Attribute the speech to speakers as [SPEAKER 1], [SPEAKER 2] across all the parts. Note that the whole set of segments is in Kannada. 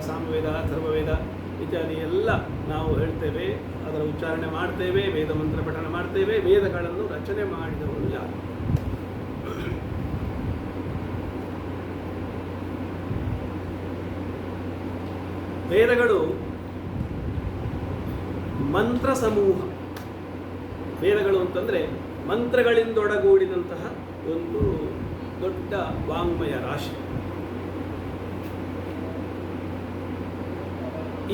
[SPEAKER 1] ಸಾಮವೇದ ಅಥರ್ವವೇದ ಇತ್ಯಾದಿ ಎಲ್ಲ ನಾವು ಹೇಳ್ತೇವೆ, ಅದರ ಉಚ್ಚಾರಣೆ ಮಾಡ್ತೇವೆ, ವೇದ ಮಂತ್ರ ಪಠಣ ಮಾಡ್ತೇವೆ. ವೇದಗಳನ್ನು ರಚನೆ ಮಾಡಿದವರು ಯಾರು? ವೇದಗಳು ಮಂತ್ರ ಸಮೂಹ. ವೇದಗಳು ಅಂತಂದರೆ ಮಂತ್ರಗಳಿಂದೊಡಗೂಡಿದಂತಹ ಒಂದು ದೊಡ್ಡ ವಾಂಗ್ಮಯ ರಾಶಿ.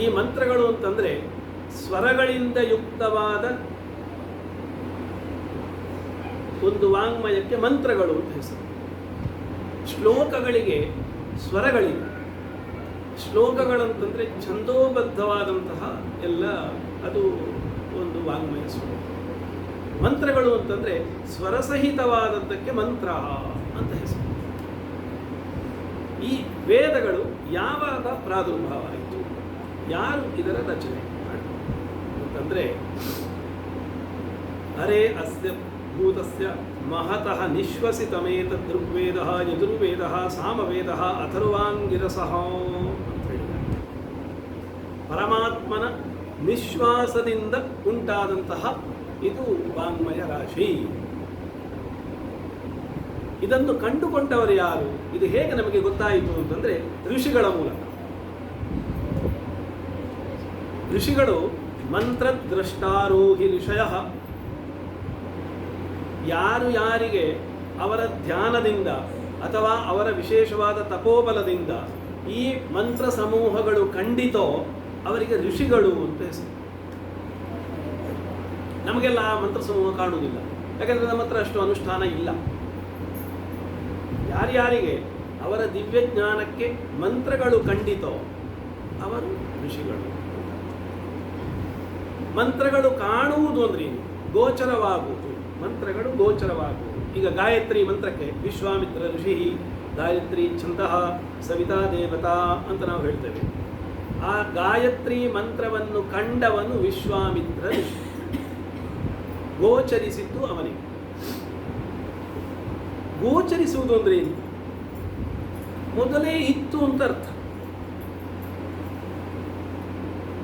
[SPEAKER 1] ಈ ಮಂತ್ರಗಳು ಅಂತಂದರೆ ಸ್ವರಗಳಿಂದ ಯುಕ್ತವಾದ ಒಂದು ವಾಂಗ್ಮಯಕ್ಕೆ ಮಂತ್ರಗಳು ಅಂತ ಹೆಸರು. ಶ್ಲೋಕಗಳಿಗೆ ಸ್ವರಗಳಿವೆ. ಶ್ಲೋಕಗಳಂತಂದರೆ ಛಂದೋಬದ್ಧವಾದಂತಹ ಎಲ್ಲ, ಅದು ಒಂದು ವಾಂಗ್ಮಯ ಶ್ಲೋಕ. ಮಂತ್ರಗಳು ಅಂತಂದರೆ ಸ್ವರಸಹಿತವಾದದ್ದಕ್ಕೆ ಮಂತ್ರ ಅಂತ ಹೆಸರು. ಈ ವೇದಗಳು ಯಾವಾಗ ಪ್ರಾದುರ್ಭಾವ ಆಯಿತು? ಯಾರು ಇದರ ರಚನೆ ಮಾಡಿದರು ಅಂತಂದರೆ, ಅರೇ ಅಸ್ಯ ಭೂತಸ್ಯ ಮಹತಃ ನಿಶ್ವಸಿತಮೇತ ಋಗ್ವೇದ ಯಜುರ್ವೇದ ಸಾಮವೇದ ಅಥರ್ವಾಂಗಿರಸಃ ಅಂತ ಹೇಳಿದ್ದಾರೆ. ಪರಮಾತ್ಮನ ನಿಶ್ವಾಸದಿಂದ ಉಂಟಾದಂತಹ ಇದು ವಾಂಗ್ಮಯ ರಾಶಿ. ಇದನ್ನು ಕಂಡುಕೊಂಡವರು ಯಾರು? ಇದು ಹೇಗೆ ನಮಗೆ ಗೊತ್ತಾಯಿತು ಅಂತಂದರೆ ಋಷಿಗಳ ಮೂಲಕ. ಋಷಿಗಳು ಮಂತ್ರದ್ರಷ್ಟಾರೋಹಿ ಋಷಯ. ಯಾರಿಗೆ ಅವರ ಧ್ಯಾನದಿಂದ ಅಥವಾ ಅವರ ವಿಶೇಷವಾದ ತಪೋಬಲದಿಂದ ಈ ಮಂತ್ರ ಸಮೂಹಗಳು ಖಂಡಿತೋ ಅವರಿಗೆ ಋಷಿಗಳು ಅಂತ ಹೆಸರು. ನಮಗೆಲ್ಲ ಆ ಮಂತ್ರ ಸಮೂಹ ಕಾಣುವುದಿಲ್ಲ, ಯಾಕಂದರೆ ನಮ್ಮ ಹತ್ರ ಅಷ್ಟು ಅನುಷ್ಠಾನ ಇಲ್ಲ. ಯಾರ್ಯಾರಿಗೆ ಅವರ ದಿವ್ಯ ಜ್ಞಾನಕ್ಕೆ ಮಂತ್ರಗಳು ಖಂಡಿತೋ ಅವರು ಋಷಿಗಳು. ಮಂತ್ರಗಳು ಕಾಣುವುದು ಅಂದ್ರೆ ಗೋಚರವಾಗುವುದು. ಮಂತ್ರಗಳು ಗೋಚರವಾಗುವುದು. ಈಗ ಗಾಯತ್ರಿ ಮಂತ್ರಕ್ಕೆ ವಿಶ್ವಾಮಿತ್ರ ಋಷಿ, ಗಾಯತ್ರಿ ಛಂದಃ ಸವಿತಾ ದೇವತಾ ಅಂತ ನಾವು ಹೇಳ್ತೇವೆ. ಆ ಗಾಯತ್ರಿ ಮಂತ್ರವನ್ನು ಕಂಡವನು ವಿಶ್ವಾಮಿತ್ರ ಋಷಿ. ಗೋಚರಿಸಿದ್ದು ಅವನಿಗೆ. ಗೋಚರಿಸುವುದು ಅಂದ್ರೆ ಏನು? ಮೊದಲೇ ಇತ್ತು ಅಂತ ಅರ್ಥ.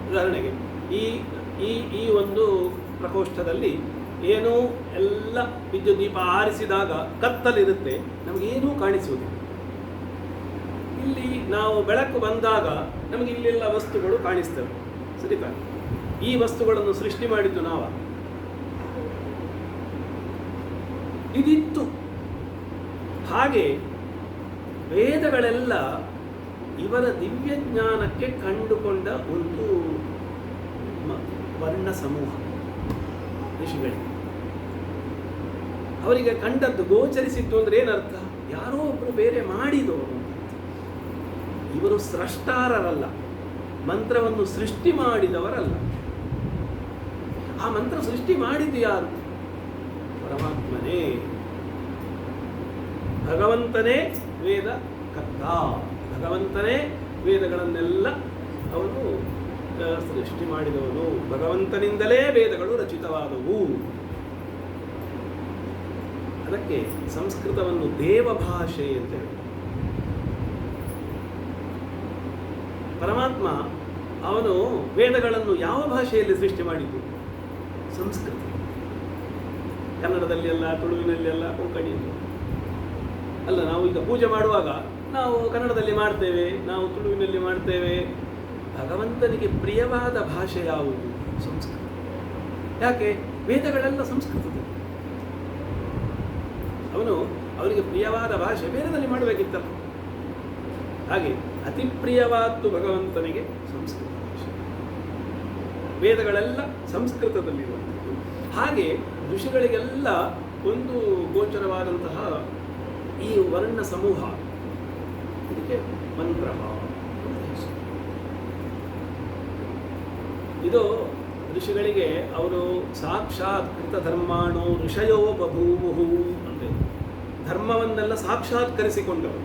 [SPEAKER 1] ಉದಾಹರಣೆಗೆ ಈ ಒಂದು ಪ್ರಕೋಷ್ಠದಲ್ಲಿ ಏನೋ ಎಲ್ಲ ವಿದ್ಯುತ್ ದೀಪ ಆರಿಸಿದಾಗ ಕತ್ತಲಿರುತ್ತೆ, ನಮಗೇನೂ ಕಾಣಿಸುವುದಿಲ್ಲ. ಇಲ್ಲಿ ನಾವು ಬೆಳಕು ಬಂದಾಗ ನಮಗೆ ಇಲ್ಲೆಲ್ಲ ವಸ್ತುಗಳು ಕಾಣಿಸ್ತವೆ, ಸರಿ ತಾನೆ? ಈ ವಸ್ತುಗಳನ್ನು ಸೃಷ್ಟಿ ಮಾಡಿದ್ದು ನಾವ? ಇದಿತ್ತು. ಹಾಗೆ ವೇದಗಳೆಲ್ಲ ಇವರ ದಿವ್ಯ ಜ್ಞಾನಕ್ಕೆ ಕಂಡುಕೊಂಡ ಒಂದು ವರ್ಣ ಸಮೂಹ ಋಷಿಗಳಿಗೆ. ಅವರಿಗೆ ಕಂಡದ್ದು, ಗೋಚರಿಸಿದ್ದು ಅಂದ್ರೆ ಏನರ್ಥ? ಯಾರೋ ಒಬ್ಬರು ಬೇರೆ ಮಾಡಿದವರು. ಇವರು ಸ್ರಷ್ಟಾರರಲ್ಲ, ಮಂತ್ರವನ್ನು ಸೃಷ್ಟಿ ಮಾಡಿದವರಲ್ಲ. ಆ ಮಂತ್ರ ಸೃಷ್ಟಿ ಮಾಡಿದ್ದು ಯಾರು? ಪರಮಾತ್ಮನೇ, ಭಗವಂತನೇ ವೇದ ಕರ್ತ. ಭಗವಂತನೇ ವೇದಗಳನ್ನೆಲ್ಲ ಅವನು ಸೃಷ್ಟಿ ಮಾಡಿದವನು. ಭಗವಂತನಿಂದಲೇ ವೇದಗಳು ರಚಿತವಾದವು. ಅದಕ್ಕೆ ಸಂಸ್ಕೃತವನ್ನು ದೇವಭಾಷೆ ಅಂತ ಹೇಳಿ. ಪರಮಾತ್ಮ ಅವನು ವೇದಗಳನ್ನು ಯಾವ ಭಾಷೆಯಲ್ಲಿ ಸೃಷ್ಟಿ ಮಾಡಿದ್ದು? ಸಂಸ್ಕೃತ. ಕನ್ನಡದಲ್ಲಿ ಅಲ್ಲ, ತುಳುವಿನಲ್ಲಿ ಅಲ್ಲ, ಕೊಂಕಣಿಯಲ್ಲಿ ಅಲ್ಲ. ನಾವು ಈಗ ಪೂಜೆ ಮಾಡುವಾಗ ನಾವು ಕನ್ನಡದಲ್ಲಿ ಮಾಡ್ತೇವೆ, ನಾವು ತುಳುವಿನಲ್ಲಿ ಮಾಡ್ತೇವೆ. ಭಗವಂತನಿಗೆ ಪ್ರಿಯವಾದ ಭಾಷೆ ಯಾವುದು? ಸಂಸ್ಕೃತ. ಯಾಕೆ? ವೇದಗಳೆಲ್ಲ ಸಂಸ್ಕೃತದಲ್ಲಿ. ಅವನಿಗೆ ಪ್ರಿಯವಾದ ಭಾಷೆ ಬೇರೆದಲ್ಲಿ ಮಾಡಬೇಕಿತ್ತಲ್ಲ. ಹಾಗೆ ಅತಿ ಪ್ರಿಯವಾದ್ದು ಭಗವಂತನಿಗೆ ಸಂಸ್ಕೃತ ಭಾಷೆ. ವೇದಗಳೆಲ್ಲ ಸಂಸ್ಕೃತದಲ್ಲಿರುವಂಥದ್ದು. ಹಾಗೆ ಋಷಿಗಳಿಗೆಲ್ಲ ಒಂದು ಗೋಚರವಾದಂತಹ ಈ ವರ್ಣ ಸಮೂಹ, ಇದಕ್ಕೆ ಮಂತ್ರ. ಇದು ಋಷಿಗಳಿಗೆ ಅವರು ಸಾಕ್ಷಾತ್ ಕೃತ ಧರ್ಮಾಣೋ ಋಷಯೋ ಬಭೂವು ಅಂತ. ಧರ್ಮವನ್ನೆಲ್ಲ ಸಾಕ್ಷಾತ್ಕರಿಸಿಕೊಂಡವರು,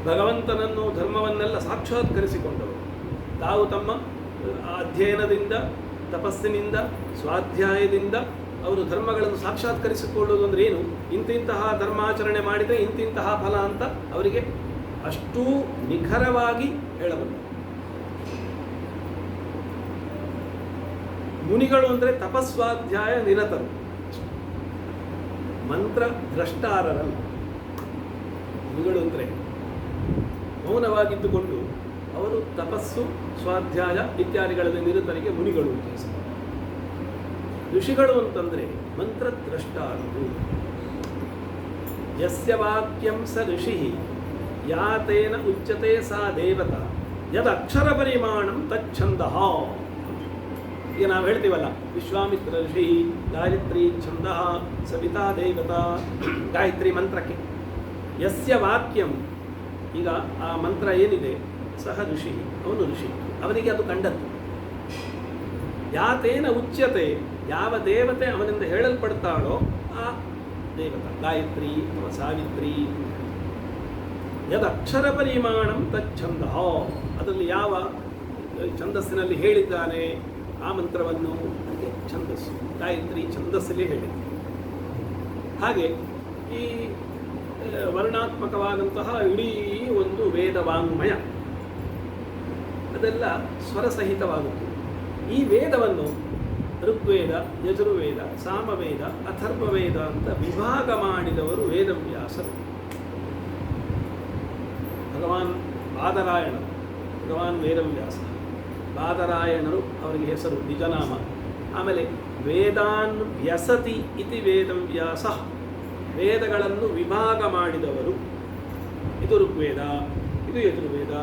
[SPEAKER 1] ಭಗವಂತನನ್ನು ಧರ್ಮವನ್ನೆಲ್ಲ ಸಾಕ್ಷಾತ್ಕರಿಸಿಕೊಂಡವರು. ತಾವು ತಮ್ಮ ಅಧ್ಯಯನದಿಂದ, ತಪಸ್ಸಿನಿಂದ, ಸ್ವಾಧ್ಯಾಯದಿಂದ ಅವರು ಧರ್ಮಗಳನ್ನು ಸಾಕ್ಷಾತ್ಕರಿಸಿಕೊಳ್ಳುವುದು ಅಂದರೆ ಏನು? ಇಂತಿಂತಹ ಧರ್ಮಾಚರಣೆ ಮಾಡಿದರೆ ಇಂತಿಂತಹ ಫಲ ಅಂತ ಅವರಿಗೆ ಅಷ್ಟೂ ನಿಖರವಾಗಿ ಹೇಳಬಹುದು. ಮುನಿಗಳು ಅಂದರೆ ತಪಸ್ವಾಧ್ಯಾಯ ನಿರತರು, ಮಂತ್ರ ದ್ರಷ್ಟಾರರಲ್ಲ. ಮುನಿಗಳು ಅಂದರೆ ಮೌನವಾಗಿದ್ದುಕೊಂಡು ಅವರು ತಪಸ್ಸು ಸ್ವಾಧ್ಯಾಯ ಇತ್ಯಾದಿಗಳಲ್ಲಿ ನಿರತರಿಗೆ ಮುನಿಗಳು ಅಂತ ಹೆಸರು. ಋಷಿಗಳು ಅಂತಂದರೆ ಮಂತ್ರದ್ರಷ್ಟಾರರು. ಯಸ್ಯ ವಾಕ್ಯಂ ಸ ಋಷಿ ಯಾತೇನ ಉಚ್ಯತೆ ಸಾ ದೇವತಾ ಯದ ಅಕ್ಷರ ಪರಿಮಾಣಂ ತಚ್ಛಂದಃ. ಈಗ ನಾವು ಹೇಳ್ತೀವಲ್ಲ, ವಿಶ್ವಾಮಿತ್ರ ಋಷಿ, ಗಾಯತ್ರಿ ಛಂದಃ, ಸವಿತಾ ದೇವತಾ. ಗಾಯತ್ರಿ ಮಂತ್ರಕ್ಕೆ ಯಸ್ಯ ವಾಕ್ಯಂ, ಈಗ ಆ ಮಂತ್ರ ಏನಿದೆ, ಸಹ ಋಷಿ, ಅವನು ಋಷಿ, ಅವನಿಗೆ ಅದು ಕಂಡದ್ದು. ಯಾತೇನ ಉಚ್ಯತೆ, ಯಾವ ದೇವತೆ ಅವನಿಂದ ಹೇಳಲ್ಪಡ್ತಾಳೋ ಆ ದೇವತಾ ಗಾಯತ್ರಿ ಅಥವಾ ಸಾವಿತ್ರಿ. ಯದ ಅಕ್ಷರ ಪರಿಮಾಣಂ ತಚ್ಛಂದಃ, ಅದರಲ್ಲಿ ಯಾವ ಛಂದಸ್ಸಿನಲ್ಲಿ ಹೇಳಿದ್ದಾನೆ ಆ ಮಂತ್ರವನ್ನು, ಅದಕ್ಕೆ ಛಂದಸ್ಸು, ಗಾಯತ್ರಿ ಛಂದಸ್ಸಲ್ಲಿ ಹೇಳಿದೆ. ಹಾಗೆ ಈ ವರ್ಣಾತ್ಮಕವಾದಂತಹ ಇಡೀ ಒಂದು ವೇದವಾಂಗ್ಮಯ ಅದೆಲ್ಲ ಸ್ವರಸಹಿತವಾಗುತ್ತದೆ. ಈ ವೇದವನ್ನು ಋಗ್ವೇದ, ಯಜುರ್ವೇದ, ಸಾಮವೇದ, ಅಥರ್ವವೇದ ಅಂತ ವಿಭಾಗ ಮಾಡಿದವರು ವೇದವ್ಯಾಸರು. ಭಗವಾನ್ ಬಾದರಾಯಣರು, ಭಗವಾನ್ ವೇದವ್ಯಾಸ, ಬಾದರಾಯಣರು ಅವರಿಗೆ ಹೆಸರು, ನಿಜನಾಮ. ಆಮೇಲೆ ವೇದಾನ್ ವ್ಯಸತಿ ಇತಿ ವೇದವ್ಯಾಸ, ವೇದಗಳನ್ನು ವಿಭಾಗ ಮಾಡಿದವರು. ಇದು ಋಗ್ವೇದ, ಇದು ಯಜುರ್ವೇದ,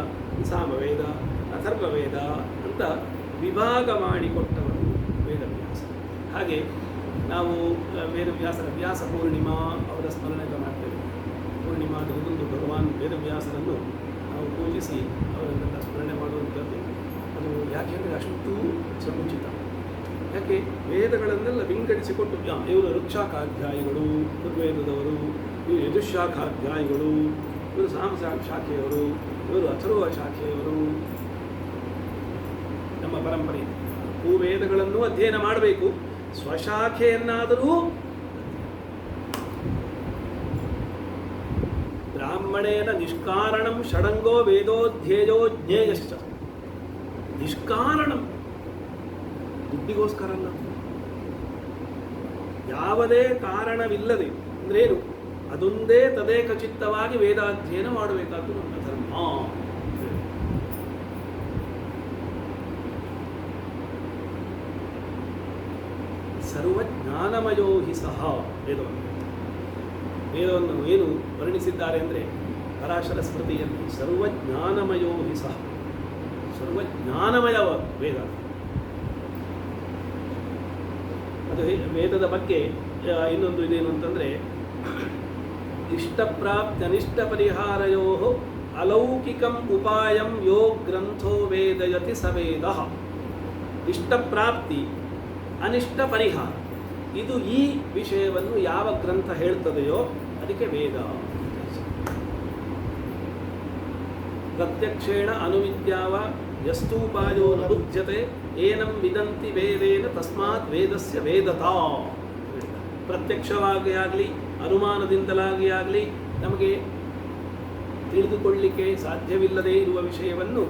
[SPEAKER 1] ಸಾಮವೇದ, ಅಥರ್ವವೇದ ಅಂತ ವಿಭಾಗ ಮಾಡಿಕೊಟ್ಟವರು ವೇದವ್ಯಾಸ. ಹಾಗೆ ನಾವು ವೇದವ್ಯಾಸರ ವ್ಯಾಸ ಪೂರ್ಣಿಮಾ ಅವರ ಸ್ಮರಣೆ ಮಾಡ್ತೇವೆ. ಪೂರ್ಣಿಮಾ ದಿನದಂದು ಭಗವಾನ್ ವೇದವ್ಯಾಸರನ್ನು ನಾವು ಪೂಜಿಸಿ ಅವರನ್ನೆಲ್ಲ ಸ್ಮರಣೆ ಮಾಡುವಂಥದ್ದು. ಅದು ಯಾಕೆಂದರೆ ಅಷ್ಟು ಸಮುಚಿತ. ಯಾಕೆ ವೇದಗಳನ್ನೆಲ್ಲ ವಿಂಗಡಿಸಿಕೊಟ್ಟು, ಇವರು ಋಕ್ಷಾಖಾಧ್ಯಾಯಿಗಳು ಋಗ್ವೇದದವರು, ಇವರು ಯಜುಶಾಖಾಧ್ಯಾಯಿಗಳು, ಇವರು ಸಾಮ ಶಾಖೆಯವರು, ಇವರು ಅಥರ್ವ ಶಾಖೆಯವರು. ನಮ್ಮ ಪರಂಪರೆ ವೇದಗಳನ್ನು ಅಧ್ಯಯನ ಮಾಡಬೇಕು, ಸ್ವಶಾಖೆಯನ್ನಾದರೂ. ಬ್ರಾಹ್ಮಣೇನ ನಿಷ್ಕಾರಣಂ ಷಡಂಗೋ ವೇದೋಧ್ಯೇಯೋ ಜ್ಞೇಯಶ್ಚ. ನಿಷ್ಕಾರಣಂ, ದುಡ್ಡಿಗೋಸ್ಕರ ಅಲ್ಲ, ಯಾವುದೇ ಕಾರಣವಿಲ್ಲದೆ ಅಂದ್ರೇನು, ಅದೊಂದೇ ತದೇಕಚಿತ್ತವಾಗಿ ವೇದಾಧ್ಯಯನ ಮಾಡಬೇಕಾದ್ದು ನಮ್ಮ ಧರ್ಮ. ಸರ್ವಜ್ಞಾನಮಯೋ ಹಿ ಸಹ. ವೇದವನ್ನು ಏನು ವರ್ಣಿಸಿದ್ದಾರೆ ಅಂದರೆ ಪರಾಶರ ಸ್ಮೃತಿಯಲ್ಲಿ ಸರ್ವಜ್ಞಾನಮಯೋ ಹಿ ಸಹ, ಸರ್ವಜ್ಞಾನಮಯ ವೇದ. ಅದು ವೇದದ ಬಗ್ಗೆ ಇನ್ನೊಂದು ಇದೇನು ಅಂತಂದರೆ, ಇಷ್ಟಪ್ರಾಪ್ತಿ ಅನಿಷ್ಟ ಪರಿಹಾರಯೋ ಅಲೌಕಿಕಂ ಉಪಾಯಂ ಯೋ ಗ್ರಂಥೋ ವೇದಯತಿ ಸ ವೇದ. ಇಷ್ಟಪ್ರಾಪ್ತಿ ಅನಿಷ್ಟ ಪರಿಹಾರ, ಇದು ಈ ವಿಷಯವನ್ನು ಯಾವ ಗ್ರಂಥ ಹೇಳ್ತದೆಯೋ ಅದಕ್ಕೆ ವೇದ. ಪ್ರತ್ಯಕ್ಷೇಣ ಅನುವಿದ್ಯಾವ ಯಸ್ತೂಪಾಯೋ ನ ಬುಧ್ಯತೆ ಏನಂ ವಿದಂತಿ ವೇದೇನ ತಸ್ಮಾತ್ ವೇದಸ್ಯ ವೇದತಾ. ಪ್ರತ್ಯಕ್ಷವಾಗಿ ಆಗಲಿ ಅನುಮಾನದಿಂದಲಾಗಿ ಆಗಲಿ ನಮಗೆ ತಿಳಿದುಕೊಳ್ಳಲಿಕ್ಕೆ ಸಾಧ್ಯವಿಲ್ಲದೇ ಇರುವ ವಿಷಯವನ್ನು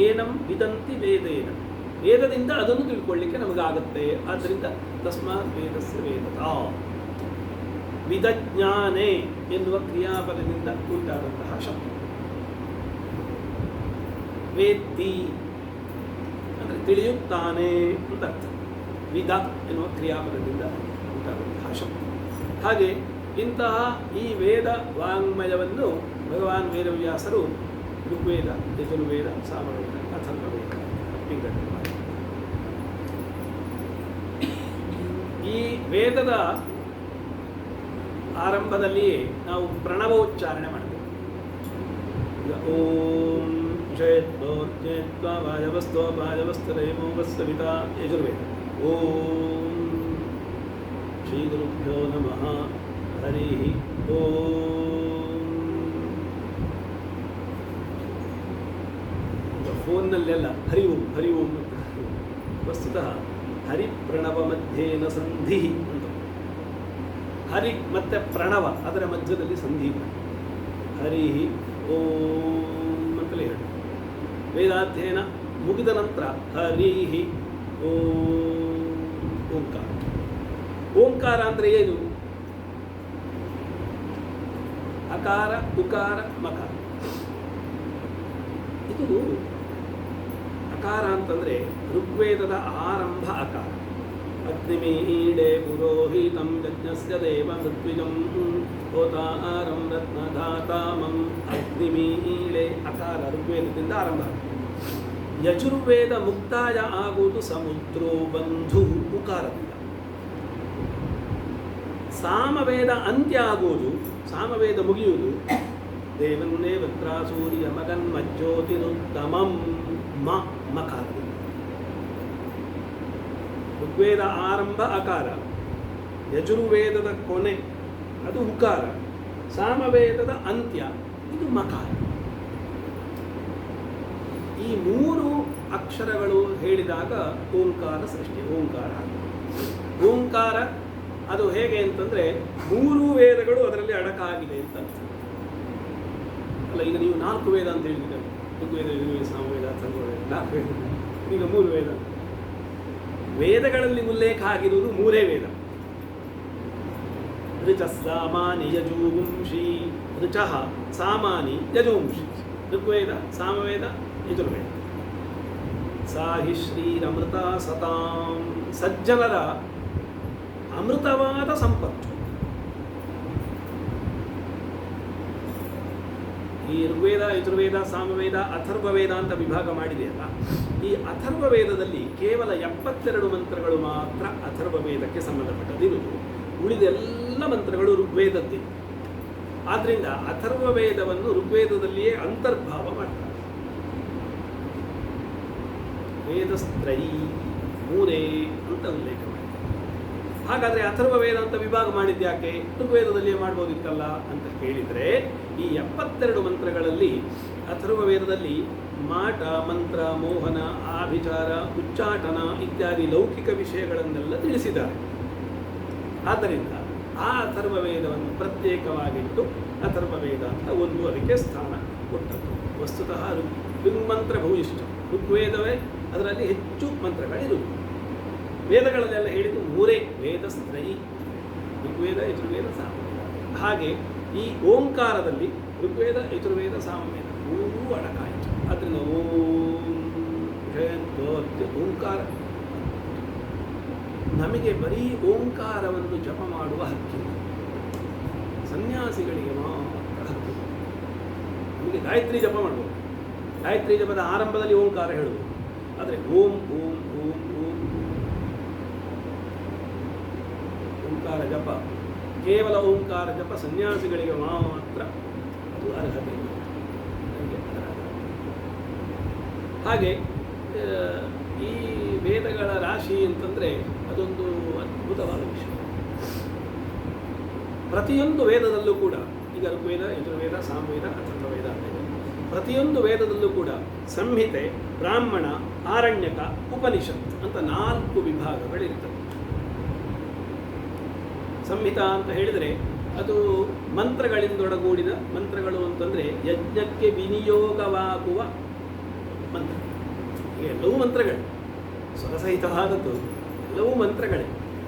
[SPEAKER 1] ಏನಂ ವಿದಂತಿ ವೇದೇನ, ವೇದದಿಂದ ಅದನ್ನು ತಿಳ್ಕೊಳ್ಳಿಕ್ಕೆ ನಮಗಾಗುತ್ತೆ. ಆದ್ದರಿಂದ ತಸ್ಮಾತ್ ವೇದಸ್ಯ ವೇದತಾ. ವಿದಜ್ಞಾನೆ ಎನ್ನುವ ಕ್ರಿಯಾಪದದಿಂದ ಉಂಟಾದಂತಹ ಶಬ್ದ. ವೇತ್ತಿ ಅಂದರೆ ತಿಳಿಯುತ್ತಾನೆ ಅಂತ ಅರ್ಥ. ವಿದ ಎನ್ನುವ ಕ್ರಿಯಾಪದದಿಂದ ಉಂಟಾದಂತಹ ಶಬ್ದ. ಹಾಗೆ ಇಂತಹ ಈ ವೇದ ವಾಂಗ್ಮಯವನ್ನು ಭಗವಾನ್ ವೇದವ್ಯಾಸರು ಋಗ್ವೇದ, ಯಜುರ್ವೇದ, ಸಾಮವೇದ, ಅಥರ್ವವೇದ ವಿಂಗಡಣೆ ಮಾಡಿ ಈ ವೇದದ ಆರಂಭದಲ್ಲಿಯೇ ನಾವು ಪ್ರಣವೋಚ್ಚಾರಣೆ ಮಾಡಬೇಕು. ಓಂ ಜಯತ್ವಾ ವಾಯವಸ್ತೋ ವಾಯವಸ್ತರೇಮೋ ವಸ್ತವಿತಾ ಯಜುರ್ವೇದ. ಓಂ ಶ್ರೀ ಗುರುಭ್ಯೋ ನಮಃ. ಹರಿ ಓಂ. ಫೋನ್ನಲ್ಲೆಲ್ಲ ಹರಿ ಓಂ ಹರಿ ಓಂ ಅಂತ. ವಸ್ತುತಃ ಹರಿಪ್ರಣವ ಮಧ್ಯೇನ ಸಂಧಿ ಅಂತ. ಹರಿ ಮತ್ತು ಪ್ರಣವ ಅದರ ಮಧ್ಯದಲ್ಲಿ ಸಂಧಿ. ಹರಿ ಓಂ ಅಂತಲೇ ಹೇಳಿ. ವೇದಾಧ್ಯಯನ ಮುಗಿದ ನಂತರ ಹರಿಹಿ ಓಂಕಾರ. ಓಂಕಾರ ಅಂದರೆ ಏನು? ಅಕಾರ, ಉಕಾರ, ಮಕಾರ. ಇದು ಅಕಾರ ಅಂತಂದರೆ ಋಗ್ವೇದದ ಆರಂಭ ಅಕಾರ. ಅಗ್ನಿಮೀಡೆ ಪುರೋಹಿತಂ ಯಜ್ಞಸ್ಯ ದೇವ ಮೃತ್ವಿಜಂ ಹೋತಾರಂ ರತ್ನಧಾತಾಮಂ. ಅಗ್ನಿಮೀಳೆ ಅಕಾರ ಋಗ್ವೇದದಿಂದ ಆರಂಭ. ಯಜುರ್ವೇದ ಮುಕ್ತಾಯ ಆಗುವುದು ಸಮುದ್ರೋ ಬಂಧು ಉಕಾರದಿಂದ. ಸಾಮವೇದ ಅಂತ್ಯ ಆಗುವುದು, ಸಾಮವೇದ ಮುಗಿಯುವುದು ದೇವನ್ನೇ ವಕ್ರ ಸೂರ್ಯ ಮಗನ್ಮಜ್ಯೋತಿರುತ್ತಮಂ ಮಕಾರದಿಂದ. ಋಗ್ವೇದ ಆರಂಭ ಅಕಾರ, ಯಜುರ್ವೇದದ ಕೊನೆ ಅದು ಉಕಾರ, ಸಾಮವೇದದ ಅಂತ್ಯ ಇದು ಮಕಾರ. ಈ ಮೂರು ಅಕ್ಷರಗಳು ಹೇಳಿದಾಗ ಓಂಕಾರ ಸೃಷ್ಟಿ, ಓಂಕಾರ. ಓಂಕಾರ ಅದು ಹೇಗೆ ಅಂತಂದರೆ ಮೂರು ವೇದಗಳು ಅದರಲ್ಲಿ ಅಡಕಾಗಿದೆ ಅಂತ ಅಲ್ಲ. ಈಗ ನೀವು 4 ವೇದ ಅಂತ ಹೇಳಿದ್ದೀರಿ, ಋಗ್ವೇದ, ಯಜುರ್ವೇದ, ಸಾಮವೇದ, ಅಥರ್ವವೇದ, 4 ವೇದ. ಈಗ 3 ವೇದ. ವೇದಗಳಲ್ಲಿ ಉಲ್ಲೇಖ ಆಗಿರುವುದು 3 ವೇದ. ಋಚಃ ಸಾಮಾನಿ ಯಜುಗುಂಷಿ. ಋಚಃ ಸಾಮಾನಿ ಯಜುಗುಂಷಿ. ಋಗ್ವೇದ, ಸಾಮವೇದ, ಯಜುರ್ವೇದ. ಸಾಹಿ ಶ್ರೀರಮೃತ ಸತಾಂ. ಸಜ್ಜನರ ಅಮೃತವಾದ ಸಂಪತ್ತು. ಈ ಋಗ್ವೇದ, ಯಜುರ್ವೇದ, ಸಾಮವೇದ, ಅಥರ್ವವೇದ ಅಂತ ವಿಭಾಗ ಮಾಡಿದೆಯಲ್ಲ, ಈ ಅಥರ್ವವೇದದಲ್ಲಿ ಕೇವಲ 72 ಮಂತ್ರಗಳು ಮಾತ್ರ ಅಥರ್ವವೇದಕ್ಕೆ ಸಂಬಂಧಪಟ್ಟದಿರುವುದು. ಉಳಿದೆಲ್ಲ ಮಂತ್ರಗಳು ಋಗ್ವೇದದ್ದೇ. ಆದ್ದರಿಂದ ಅಥರ್ವವೇದವನ್ನು ಋಗ್ವೇದದಲ್ಲಿಯೇ ಅಂತರ್ಭಾವ ಮಾಡ್ತಾರೆ. ವೇದಸ್ತ್ರೈ 3 ಅಂತ ಉಲ್ಲೇಖ ಮಾಡಿ. ಹಾಗಾದರೆ ಅಥರ್ವವೇದ ಅಂತ ವಿಭಾಗ ಮಾಡಿದ್ಯಾಕೆ? ಋಗ್ವೇದದಲ್ಲಿಯೇ ಮಾಡ್ಬೋದಿತ್ತಲ್ಲ ಅಂತ ಕೇಳಿದರೆ, ಈ 72 ಮಂತ್ರಗಳಲ್ಲಿ ಅಥರ್ವವೇದದಲ್ಲಿ ಮಾಟ, ಮಂತ್ರ, ಮೋಹನ, ಆಭಿಚಾರ, ಉಚ್ಚಾಟನ ಇತ್ಯಾದಿ ಲೌಕಿಕ ವಿಷಯಗಳನ್ನೆಲ್ಲ ತಿಳಿಸಿದ್ದಾರೆ. ಆದ್ದರಿಂದ ಆ ಅಥರ್ವವೇದವನ್ನು ಪ್ರತ್ಯೇಕವಾಗಿಟ್ಟು ಅಥರ್ವವೇದ ಅಂತ ಒಂದು ಅದಕ್ಕೆ ಸ್ಥಾನ ಕೊಟ್ಟದ್ದು. ವಸ್ತುತಃ ಋಗ್ಮಂತ್ರ ಭೂಯಿಷ್ಠ. ಋಗ್ವೇದವೇ ಅದರಲ್ಲಿ ಹೆಚ್ಚು ಮಂತ್ರಗಳಿರುವುದು. ವೇದಗಳಲ್ಲೆಲ್ಲ ಹೇಳಿದ್ದು 3 ವೇದಸ್ತ್ರೈ, ಋಗ್ವೇದ, ಯಜುರ್ವೇದ, ಸಾಮವೇದ. ಹಾಗೆ ಈ ಓಂಕಾರದಲ್ಲಿ ಋಗ್ವೇದ, ಯಜುರ್ವೇದ, ಸಾಮವೇದ 3 ಅಡಕಾಯಿತು. ಅದರಿಂದ ಓಂಕಾರ. ನಮಗೆ ಬರೀ ಓಂಕಾರವನ್ನು ಜಪ ಮಾಡುವ ಹಕ್ಕಿಲ್ಲ, ಸನ್ಯಾಸಿಗಳಿಗೆ ಮಾತ್ರ ಹಕ್ಕು. ನಮಗೆ ಗಾಯತ್ರಿ ಜಪ ಮಾಡ್ಬೋದು. ಗಾಯತ್ರಿ ಜಪದ ಆರಂಭದಲ್ಲಿ ಓಂಕಾರ ಹೇಳುವುದು. ಆದರೆ ಓಂ ಓಂ ಓಂ ಓಂ ಓಂಕಾರ ಜಪ, ಕೇವಲ ಓಂಕಾರ ಜಪ ಸನ್ಯಾಸಿಗಳಿಗೆ ಮಾತ್ರ ಅದು ಅರ್ಹತೆ. ಹಾಗೆ ಈ ವೇದಗಳ ರಾಶಿ ಅಂತಂದರೆ ಅದೊಂದು ಅದ್ಭುತವಾದ ವಿಷಯ. ಪ್ರತಿಯೊಂದು ವೇದದಲ್ಲೂ ಕೂಡ, ಈಗ ಋಗ್ವೇದ, ಯಜುರ್ವೇದ, ಸಾಮವೇದ, ಅಥರ್ವವೇದ ಅಂತ ಇದೆ. ಪ್ರತಿಯೊಂದು ವೇದದಲ್ಲೂ ಕೂಡ ಸಂಹಿತೆ, ಬ್ರಾಹ್ಮಣ, ಆರಣ್ಯಕ, ಉಪನಿಷತ್ ಅಂತ 4 ವಿಭಾಗಗಳಿರ್ತವೆ. ಸಂಹಿತಾ ಅಂತ ಹೇಳಿದರೆ ಅದು ಮಂತ್ರಗಳಿಂದೊಡಗೂಡಿದ ಮಂತ್ರಗಳು ಅಂತಂದರೆ ಯಜ್ಞಕ್ಕೆ ವಿನಿಯೋಗವಾಗುವ ಮಂತ್ರ. ಎಲ್ಲವೂ ಮಂತ್ರಗಳೇ, ಸ್ವರಸಹಿತವಾದದ್ದು ಎಲ್ಲವೂ ಮಂತ್ರಗಳೇ.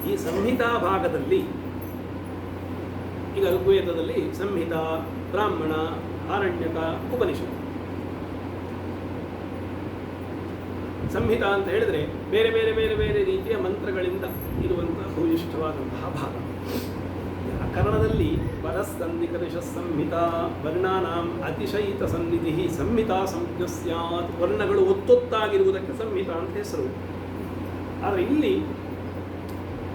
[SPEAKER 1] ಈ ಸಂಹಿತಾ ಭಾಗದಲ್ಲಿ ಈಗ ಋಗ್ವೇದದಲ್ಲಿ ಸಂಹಿತಾ, ಬ್ರಾಹ್ಮಣ, ಆರಣ್ಯಕ, ಉಪನಿಷತ್. ಸಂಹಿತಾ ಅಂತ ಹೇಳಿದರೆ ಬೇರೆ ಬೇರೆ ಬೇರೆ ಬೇರೆ ರೀತಿಯ ಮಂತ್ರಗಳಿಂದ ಇರುವಂತಹ ಭೂಯಿಷ್ಠವಾದಂತಹ ಭಾಗ. ವ್ಯಾಕರಣದಲ್ಲಿ ಪರಸ್ಸಂಧಿಕರಿಷ ಸಂಹಿತಾ ವರ್ಣಾನಾಂ ಅತಿಶಯಿತ ಸನ್ನಿಧಿ ಸಂಹಿತಾ ಸಂಜ್ಞ ಸ್ಯಾತ್. ವರ್ಣಗಳು ಒತ್ತೊತ್ತಾಗಿರುವುದಕ್ಕೆ ಸಂಹಿತಾ ಅಂತ ಹೆಸರು. ಆದರೆ ಇಲ್ಲಿ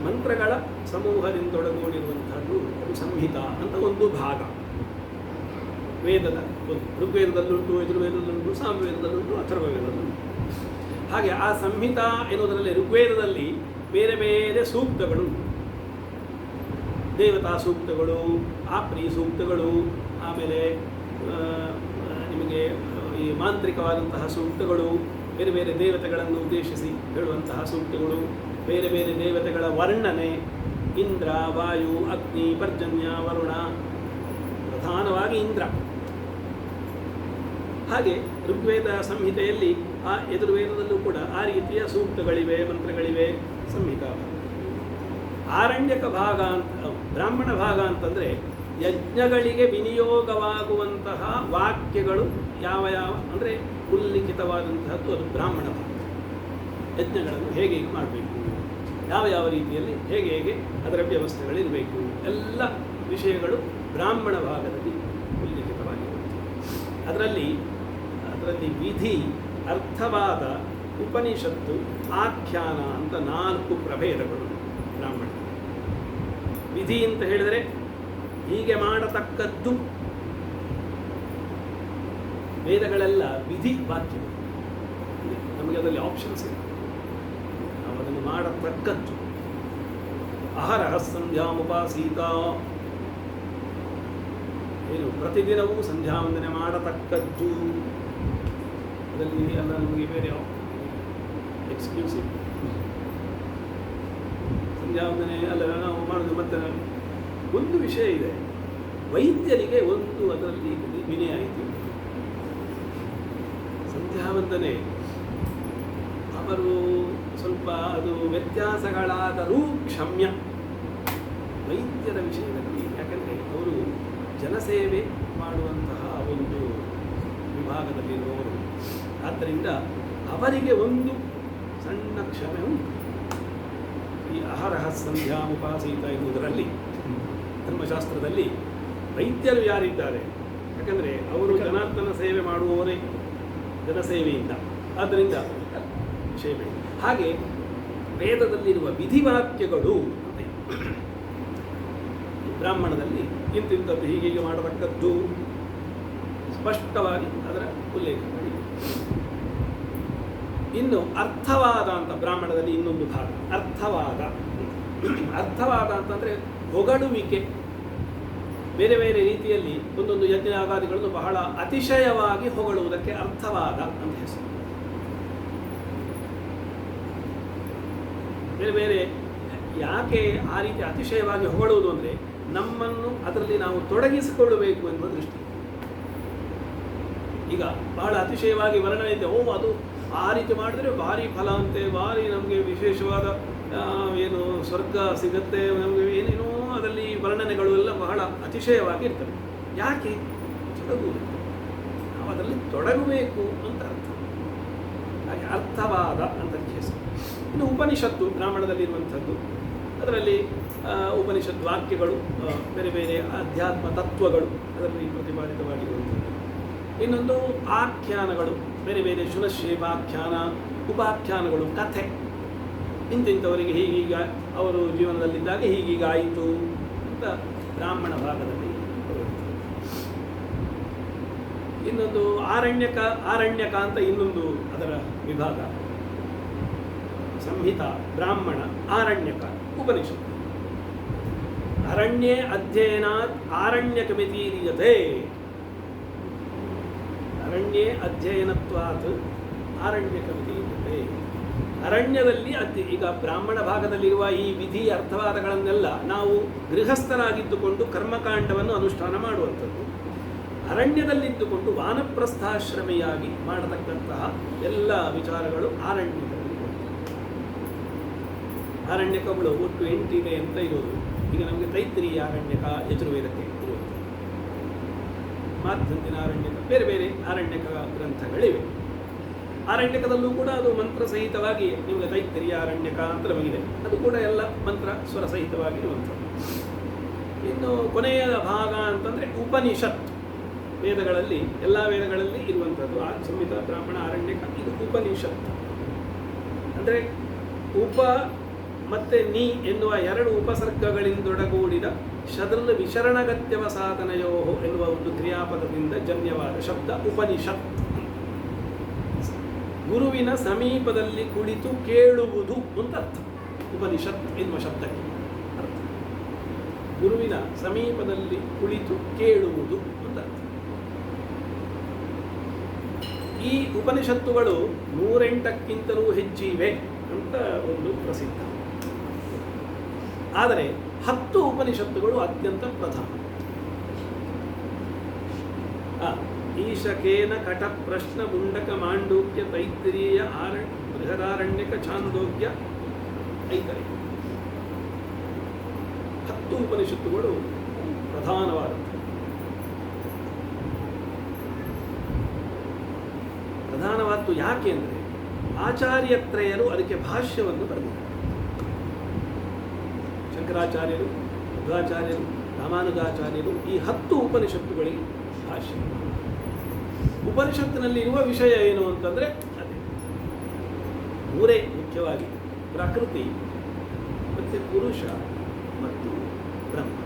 [SPEAKER 1] ಮಂತ್ರಗಳ ಸಮೂಹದಿಂದೊಡಗೂಡಿರುವಂಥದ್ದು ಅದು ಸಂಹಿತಾ ಅಂತ ಒಂದು ಭಾಗ. ವೇದದ ಋಗ್ವೇದದಲ್ಲುಂಟು, ಯಜುರ್ವೇದದಲ್ಲುಂಟು, ಸಾಮವೇದದಲ್ಲುಂಟು, ಅಥರ್ವವೇದದಲ್ಲುಂಟು. ಹಾಗೆ ಆ ಸಂಹಿತಾ ಎನ್ನುವುದರಲ್ಲಿ ಋಗ್ವೇದದಲ್ಲಿ ಬೇರೆ ಬೇರೆ ಸೂಕ್ತಗಳು, ದೇವತಾ ಸೂಕ್ತಗಳು, ಆಪ್ರಿ ಸೂಕ್ತಗಳು, ಆಮೇಲೆ ನಿಮಗೆ ಈ ಮಾಂತ್ರಿಕವಾದಂತಹ ಸೂಕ್ತಗಳು, ಬೇರೆ ಬೇರೆ ದೇವತೆಗಳನ್ನು ಉದ್ದೇಶಿಸಿ ಹೇಳುವಂತಹ ಸೂಕ್ತಗಳು, ಬೇರೆ ಬೇರೆ ದೇವತೆಗಳ ವರ್ಣನೆ, ಇಂದ್ರ, ವಾಯು, ಅಗ್ನಿ, ಪರ್ಜನ್ಯ, ವರುಣ. ಪ್ರಧಾನವಾಗಿ ಇಂದ್ರ. ಹಾಗೆ ಋಗ್ವೇದ ಸಂಹಿತೆಯಲ್ಲಿ ಆ ಯಜುರ್ವೇದದಲ್ಲೂ ಕೂಡ ಆ ರೀತಿಯ ಸೂಕ್ತಗಳಿವೆ, ಮಂತ್ರಗಳಿವೆ, ಸಂಹಿತಾ ಭಾಗ. ಆರಣ್ಯಕ ಭಾಗ ಅಂತ, ಬ್ರಾಹ್ಮಣ ಭಾಗ ಅಂತಂದರೆ ಯಜ್ಞಗಳಿಗೆ ವಿನಿಯೋಗವಾಗುವಂತಹ ವಾಕ್ಯಗಳು ಯಾವ ಯಾವ ಅಂದರೆ ಉಲ್ಲಿಖಿತವಾದಂತಹದ್ದು, ಅದು ಬ್ರಾಹ್ಮಣ ಭಾಗ. ಯಜ್ಞಗಳನ್ನು ಹೇಗೆ ಮಾಡಬೇಕು, ಯಾವ ಯಾವ ರೀತಿಯಲ್ಲಿ ಹೇಗೆ ಅದರ ವ್ಯವಸ್ಥೆಗಳಿರಬೇಕು, ಎಲ್ಲ ವಿಷಯಗಳು ಬ್ರಾಹ್ಮಣ ಭಾಗದಲ್ಲಿ ಉಲ್ಲೇಖಿತವಾಗಿರುತ್ತೆ. ಅದರಲ್ಲಿ ವಿಧಿ, ಅರ್ಥವಾದ, ಉಪನಿಷತ್ತು, ಆಖ್ಯಾನ ಅಂತ 4 ಪ್ರಭೇದಗಳು ಬ್ರಾಹ್ಮಣ. ವಿಧಿ ಅಂತ ಹೇಳಿದರೆ ಹೀಗೆ ಮಾಡತಕ್ಕದ್ದು. ವೇದಗಳೆಲ್ಲ ವಿಧಿ ವಾಕ್ಯಗಳು, ನಮಗೆ ಅದರಲ್ಲಿ ಆಪ್ಷನ್ಸ್ ಇದೆ, ನಾವು ಅದನ್ನು ಮಾಡತಕ್ಕದ್ದು. ಅಹರಹ ಸಂಧ್ಯಾಮುಪಾಸೀತ, ಏನು ಪ್ರತಿದಿನವೂ ಸಂಧ್ಯಾ ವಂದನೆ ಮಾಡತಕ್ಕದ್ದು. ಅದರಲ್ಲಿ ಎಲ್ಲ ನಮಗೆ ಬೇರೆ ಎಕ್ಸ್ಕ್ಲೂಸಿವ್ ಸಂಧ್ಯಾ ವಂದನೆ ಅಲ್ಲ ನಾವು ಮಾಡೋದು. ಮತ್ತೆ ಒಂದು ವಿಷಯ ಇದೆ, ವೈದ್ಯರಿಗೆ ಒಂದು ಅದರಲ್ಲಿ ವಿನಾಯಿತಿ. ಸಂಧ್ಯಾ ವಂದನೆ ಅವರು ಸ್ವಲ್ಪ ಅದು ವ್ಯತ್ಯಾಸಗಳಾದರೂ ಕ್ಷಮ್ಯ ವೈದ್ಯರ ವಿಷಯದಲ್ಲಿ. ಯಾಕಂದರೆ ಅವರು ಜನಸೇವೆ ಮಾಡುವಂತಹ ಒಂದು ವಿಭಾಗದಲ್ಲಿರುವವರು. ಆದ್ದರಿಂದ ಅವರಿಗೆ ಒಂದು ಸಣ್ಣ ಕ್ಷಮೆ ಉಂಟು. ಈ ಅಹರಹ ಸಂಧ್ಯಾಮುಪಾಸೀತ ಎನ್ನುವುದರಲ್ಲಿ ಧರ್ಮಶಾಸ್ತ್ರದಲ್ಲಿ ವೈದ್ಯರು ಯಾರಿದ್ದಾರೆ, ಯಾಕಂದರೆ ಅವರು ಜನಾರ್ದನ ಸೇವೆ ಮಾಡುವವರೇ ಜನಸೇವೆಯಿಂದ. ಆದ್ದರಿಂದ ವಿಷಯವೇ ಹಾಗೆ ವೇದದಲ್ಲಿರುವ ವಿಧಿವಾಕ್ಯಗಳು ಅಂತೆ ಬ್ರಾಹ್ಮಣದಲ್ಲಿ ಇಂತಿಂಥದ್ದು ಹೀಗೆ ಮಾಡತಕ್ಕದ್ದು ಸ್ಪಷ್ಟವಾಗಿ ಅದರ ಉಲ್ಲೇಖ ಮಾಡಿ. ಇನ್ನು ಅರ್ಥವಾದ ಅಂತ ಬ್ರಾಹ್ಮಣದಲ್ಲಿ ಇನ್ನೊಂದು ಭಾಗ ಅರ್ಥವಾದ. ಅರ್ಥವಾದ ಅಂತಂದರೆ ಹೊಗಳುವಿಕೆ. ಬೇರೆ ಬೇರೆ ರೀತಿಯಲ್ಲಿ ಒಂದೊಂದು ಯಜ್ಞಯಾಗಾದಿಗಳನ್ನು ಬಹಳ ಅತಿಶಯವಾಗಿ ಹೊಗಳುವುದಕ್ಕೆ ಅರ್ಥವಾದ ಅಂತ ಹೆಸರು. ಬೇರೆ ಬೇರೆ ಯಾಕೆ ಆ ರೀತಿ ಅತಿಶಯವಾಗಿ ಹೊಗಳುವುದು ಅಂದರೆ ನಮ್ಮನ್ನು ಅದರಲ್ಲಿ ನಾವು ತೊಡಗಿಸಿಕೊಳ್ಳಬೇಕು ಎನ್ನುವ ದೃಷ್ಟಿ. ಈಗ ಬಹಳ ಅತಿಶಯವಾಗಿ ವರ್ಣನೆ ಇದೆ, ಅದು ಆ ರೀತಿ ಮಾಡಿದ್ರೆ ಭಾರಿ ಫಲ ಅಂತೆ, ಭಾರಿ ನಮಗೆ ವಿಶೇಷವಾದ ಏನು ಸ್ವರ್ಗ ಸಿಗತ್ತೆ, ನಮಗೆ ಏನೇನೋ ಅದರಲ್ಲಿ ವರ್ಣನೆಗಳು ಎಲ್ಲ ಬಹಳ ಅತಿಶಯವಾಗಿ ಇರ್ತವೆ. ಯಾಕೆ ತೊಡಗುವುದು, ನಾವು ಅದರಲ್ಲಿ ತೊಡಗಬೇಕು ಅಂತ ಅರ್ಥ. ಹಾಗೆ ಅರ್ಥವಾದ ಅಂತ ಹೆಸರು. ಇನ್ನು ಉಪನಿಷತ್ತು ಬ್ರಾಹ್ಮಣದಲ್ಲಿರುವಂಥದ್ದು, ಅದರಲ್ಲಿ ಉಪನಿಷತ್ ವಾಕ್ಯಗಳು, ಬೇರೆ ಬೇರೆ ಅಧ್ಯಾತ್ಮ ತತ್ವಗಳು ಅದರಲ್ಲಿ ಪ್ರತಿಪಾದಿತವಾಗಿರುವಂಥದ್ದು. ಇನ್ನೊಂದು ಆಖ್ಯಾನಗಳು, ಬೇರೆ ಬೇರೆ ಶುನಶೇಪಾಖ್ಯಾನ, ಉಪಾಖ್ಯಾನಗಳು, ಕಥೆ. ಇಂತಿಂಥವರಿಗೆ ಹೀಗೀಗ ಅವರು ಜೀವನದಲ್ಲಿದ್ದಾಗ ಹೀಗೀಗ ಆಯಿತು ಅಂತ ಬ್ರಾಹ್ಮಣ ಭಾಗದಲ್ಲಿ ಬರುತ್ತೆ. ಇನ್ನೊಂದು ಆರಣ್ಯಕ ಅಂತ ಇನ್ನೊಂದು ಅದರ ವಿಭಾಗ. ಸಂಹಿತ, ಬ್ರಾಹ್ಮಣ, ಆರಣ್ಯಕ, ಉಪನಿಷತ್ತು. ಅರಣ್ಯೇ ಅಧ್ಯಯನಾತ್ ಆರಣ್ಯಕಮಿತೀರಿಯತೆ. ಅರಣ್ಯೇ ಅಧ್ಯಯನತ್ವಾತ್ ಆರಣ್ಯಕಮಿತೀರಿಯತೆ. ಅರಣ್ಯದಲ್ಲಿ ಈಗ ಬ್ರಾಹ್ಮಣ ಭಾಗದಲ್ಲಿರುವ ಈ ವಿಧಿ ಅರ್ಥವಾದಗಳನ್ನೆಲ್ಲ ನಾವು ಗೃಹಸ್ಥರಾಗಿದ್ದುಕೊಂಡು ಕರ್ಮಕಾಂಡವನ್ನು ಅನುಷ್ಠಾನ ಮಾಡುವಂಥದ್ದು. ಅರಣ್ಯದಲ್ಲಿದ್ದುಕೊಂಡು ವಾನಪ್ರಸ್ಥಾಶ್ರಮಿಯಾಗಿ ಮಾಡತಕ್ಕಂತಹ ಎಲ್ಲ ವಿಚಾರಗಳು ಆರಣ್ಯದಲ್ಲಿ. ಆರಣ್ಯಕಗಳು ಒಟ್ಟು 8 ಇದೆ ಅಂತ ಇರೋದು. ಈಗ ನಮಗೆ ತೈತ್ರಿಯ ಆರಣ್ಯಕ ಯಜುರ್ವೇದಕ್ಕೆ ಇರುವುದು, ಮಾರ್ಧಂದಿನ ಆರಣ್ಯಕ, ಬೇರೆ ಬೇರೆ ಆರಣ್ಯಕ ಗ್ರಂಥಗಳಿವೆ. ಆರಣ್ಯಕದಲ್ಲೂ ಕೂಡ ಅದು ಮಂತ್ರ ಸಹಿತವಾಗಿ ನಿಮಗೆ ತೈತ್ರಿಯ ಆರಣ್ಯಕ ಅಂತ ನಮಗಿದೆ, ಅದು ಕೂಡ ಎಲ್ಲ ಮಂತ್ರ ಸ್ವರ ಸಹಿತವಾಗಿರುವಂಥದ್ದು. ಇನ್ನು ಕೊನೆಯ ಭಾಗ ಅಂತಂದರೆ ಉಪನಿಷತ್. ವೇದಗಳಲ್ಲಿ ಎಲ್ಲ ವೇದಗಳಲ್ಲಿ ಇರುವಂಥದ್ದು ಸಂಹಿತ, ಬ್ರಾಹ್ಮಣ, ಆರಣ್ಯಕ, ಇದು ಉಪನಿಷತ್. ಅಂದರೆ ಉಪ ಮತ್ತು ನಿ ಎನ್ನುವ 2 ಉಪಸರ್ಗಗಳಿಂದೊಡಗೂಡಿದ ಶದೃಲ್ ವಿಶರಣಗತ್ಯವ ಸಾಧನಯೋ ಎನ್ನುವ ಒಂದು ಕ್ರಿಯಾಪದದಿಂದ ಜನ್ಯವಾದ ಶಬ್ದ ಉಪನಿಷತ್. ಗುರುವಿನ ಸಮೀಪದಲ್ಲಿ ಕುಳಿತು ಕೇಳುವುದು ಅಂತ ಅರ್ಥ. ಉಪನಿಷತ್ ಎನ್ನುವ ಶಬ್ದಕ್ಕೆ ಅರ್ಥ ಗುರುವಿನ ಸಮೀಪದಲ್ಲಿ ಕುಳಿತು ಕೇಳುವುದು ಅಂತ ಅರ್ಥ. ಈ ಉಪನಿಷತ್ತುಗಳು 108ಕ್ಕಿಂತಲೂ ಹೆಚ್ಚಿವೆ ಅಂತ ಒಂದು ಪ್ರಸಿದ್ಧ. ಆದರೆ 10 ಉಪನಿಷತ್ತುಗಳು ಅತ್ಯಂತ ಪ್ರಧಾನ. ಈಶಕೇನ ಕಟ ಪ್ರಶ್ನ ಮುಂಡಕ ಮಾಂಡೂಕ್ಯ ತೈತ್ತಿರೀಯ ಬೃಹದಾರಣ್ಯಕ ಛಾಂದೋಗ್ಯ ಐತರೆ 10 ಉಪನಿಷತ್ತುಗಳು ಪ್ರಧಾನವಾದದ್ದು. ಪ್ರಧಾನವಾದ್ದು ಯಾಕೆ ಅಂದರೆ ಆಚಾರ್ಯತ್ರಯರು ಅದಕ್ಕೆ ಭಾಷ್ಯವನ್ನು ಬರೆದಿದ್ದಾರೆ. ಶಂಕರಾಚಾರ್ಯರು, ಮಧ್ವಾಚಾರ್ಯರು, ರಾಮಾನುಜಾಚಾರ್ಯರು ಈ 10 ಉಪನಿಷತ್ತುಗಳಿಗೆ ಭಾಷ್ಯ. ಉಪನಿಷತ್ತಿನಲ್ಲಿ ಇರುವ ವಿಷಯ ಏನು ಅಂತಂದರೆ ಅದೇ 3 ಮುಖ್ಯವಾಗಿ: ಪ್ರಕೃತಿ ಮತ್ತು ಪುರುಷ ಮತ್ತು ಬ್ರಹ್ಮ.